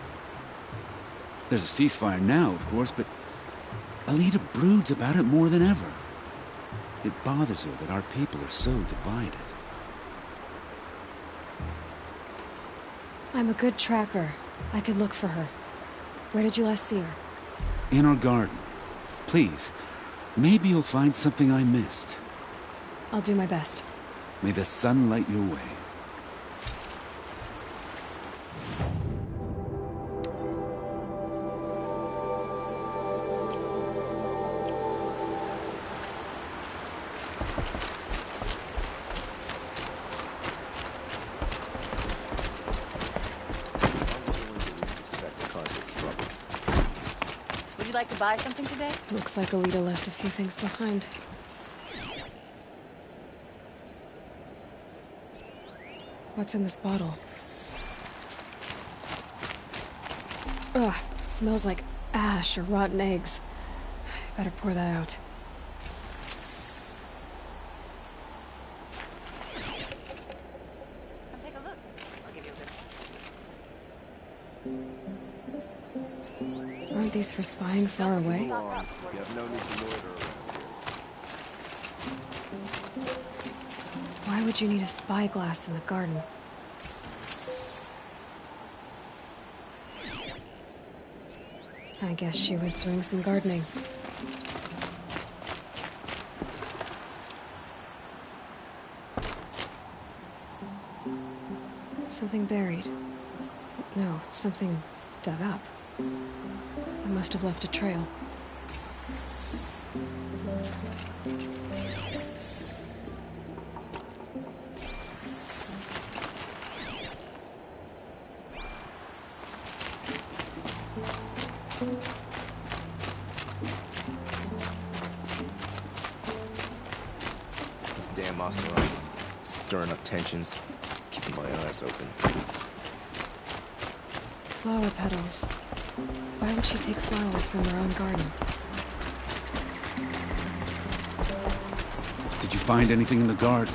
There's a ceasefire now, of course, but Elida broods about it more than ever. It bothers her that our people are so divided. I'm a good tracker. I could look for her. Where did you last see her? In our garden. Please, maybe you'll find something I missed. I'll do my best. May the sun light your way. Would you like to buy something today? Looks like Elida left a few things behind. What's in this bottle? Ugh, it smells like ash or rotten eggs. I better pour that out. Come take a look. I'll give you a good. Aren't these for spying far away? You have no need to loiter around Why would you need a spyglass in the garden? I guess she was doing some gardening. Something buried. No, something dug up. I must have left a trail. This damn Ocelot, stirring up tensions, keeping my eyes open. Flower petals. Why would she take flowers from her own garden? Did you find anything in the garden?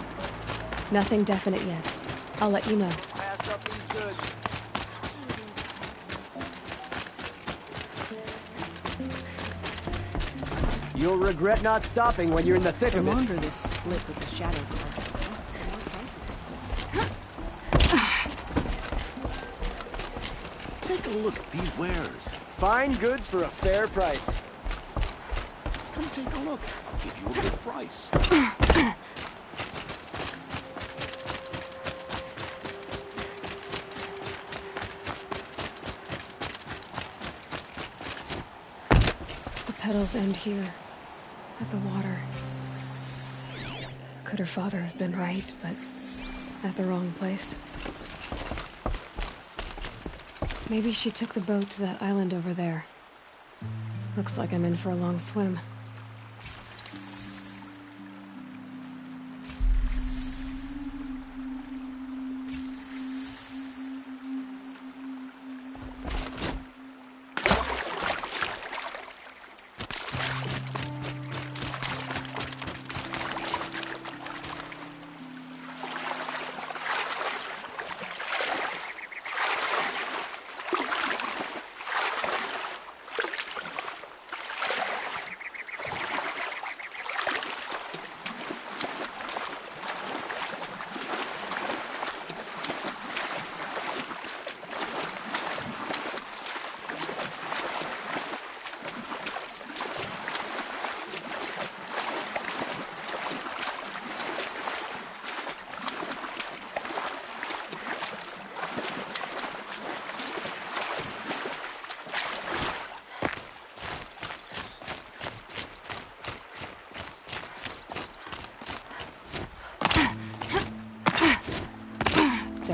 Nothing definite yet. I'll let you know. Pass up these goods. You'll regret not stopping when you're in the thick of it. No longer this split with the Shadow Project. Take a look at these wares. Fine goods for a fair price. Come take a look. I'll give you a good price. The petals end here, at the water. Could her father have been right, but at the wrong place? Maybe she took the boat to that island over there. Looks like I'm in for a long swim.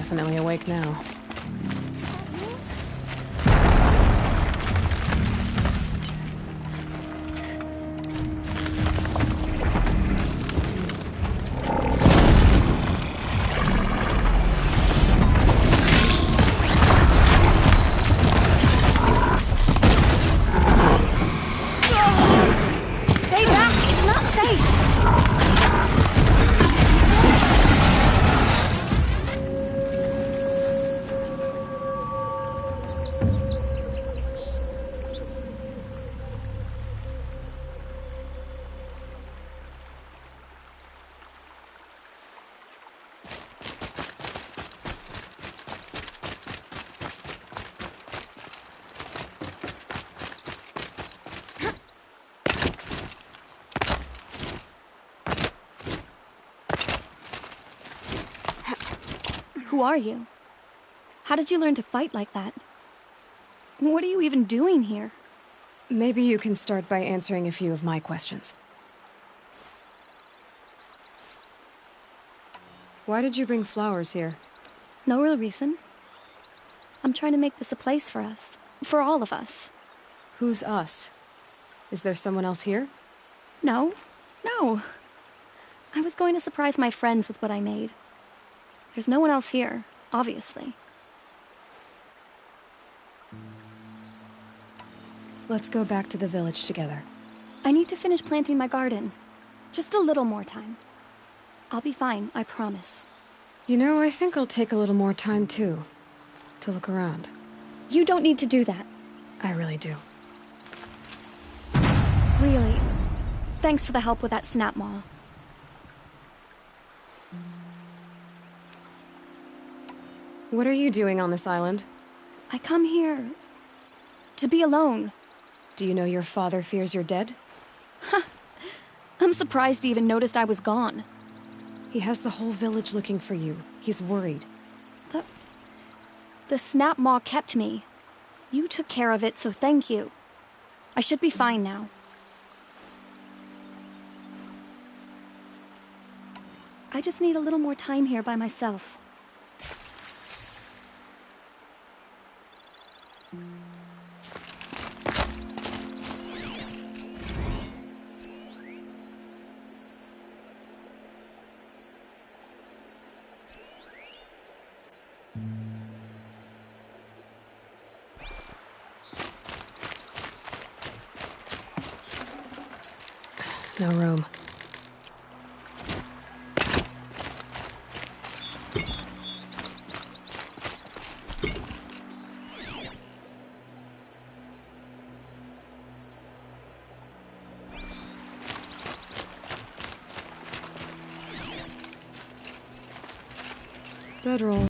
definitely awake now. Stay back! It's not safe! Who are you? How did you learn to fight like that? What are you even doing here? Maybe you can start by answering a few of my questions. Why did you bring flowers here? No real reason. I'm trying to make this a place for us. For all of us. Who's us? Is there someone else here? No. No. I was going to surprise my friends with what I made. There's no one else here, obviously. Let's go back to the village together. I need to finish planting my garden. Just a little more time. I'll be fine, I promise. You know, I think I'll take a little more time, too. To look around. You don't need to do that. I really do. Really. Thanks for the help with that snap maul. What are you doing on this island? I come here to be alone. Do you know your father fears you're dead? I'm surprised he even noticed I was gone. He has the whole village looking for you. He's worried. The snap maw kept me. You took care of it, so thank you. I should be fine now. I just need a little more time here by myself. No room. Bedroll.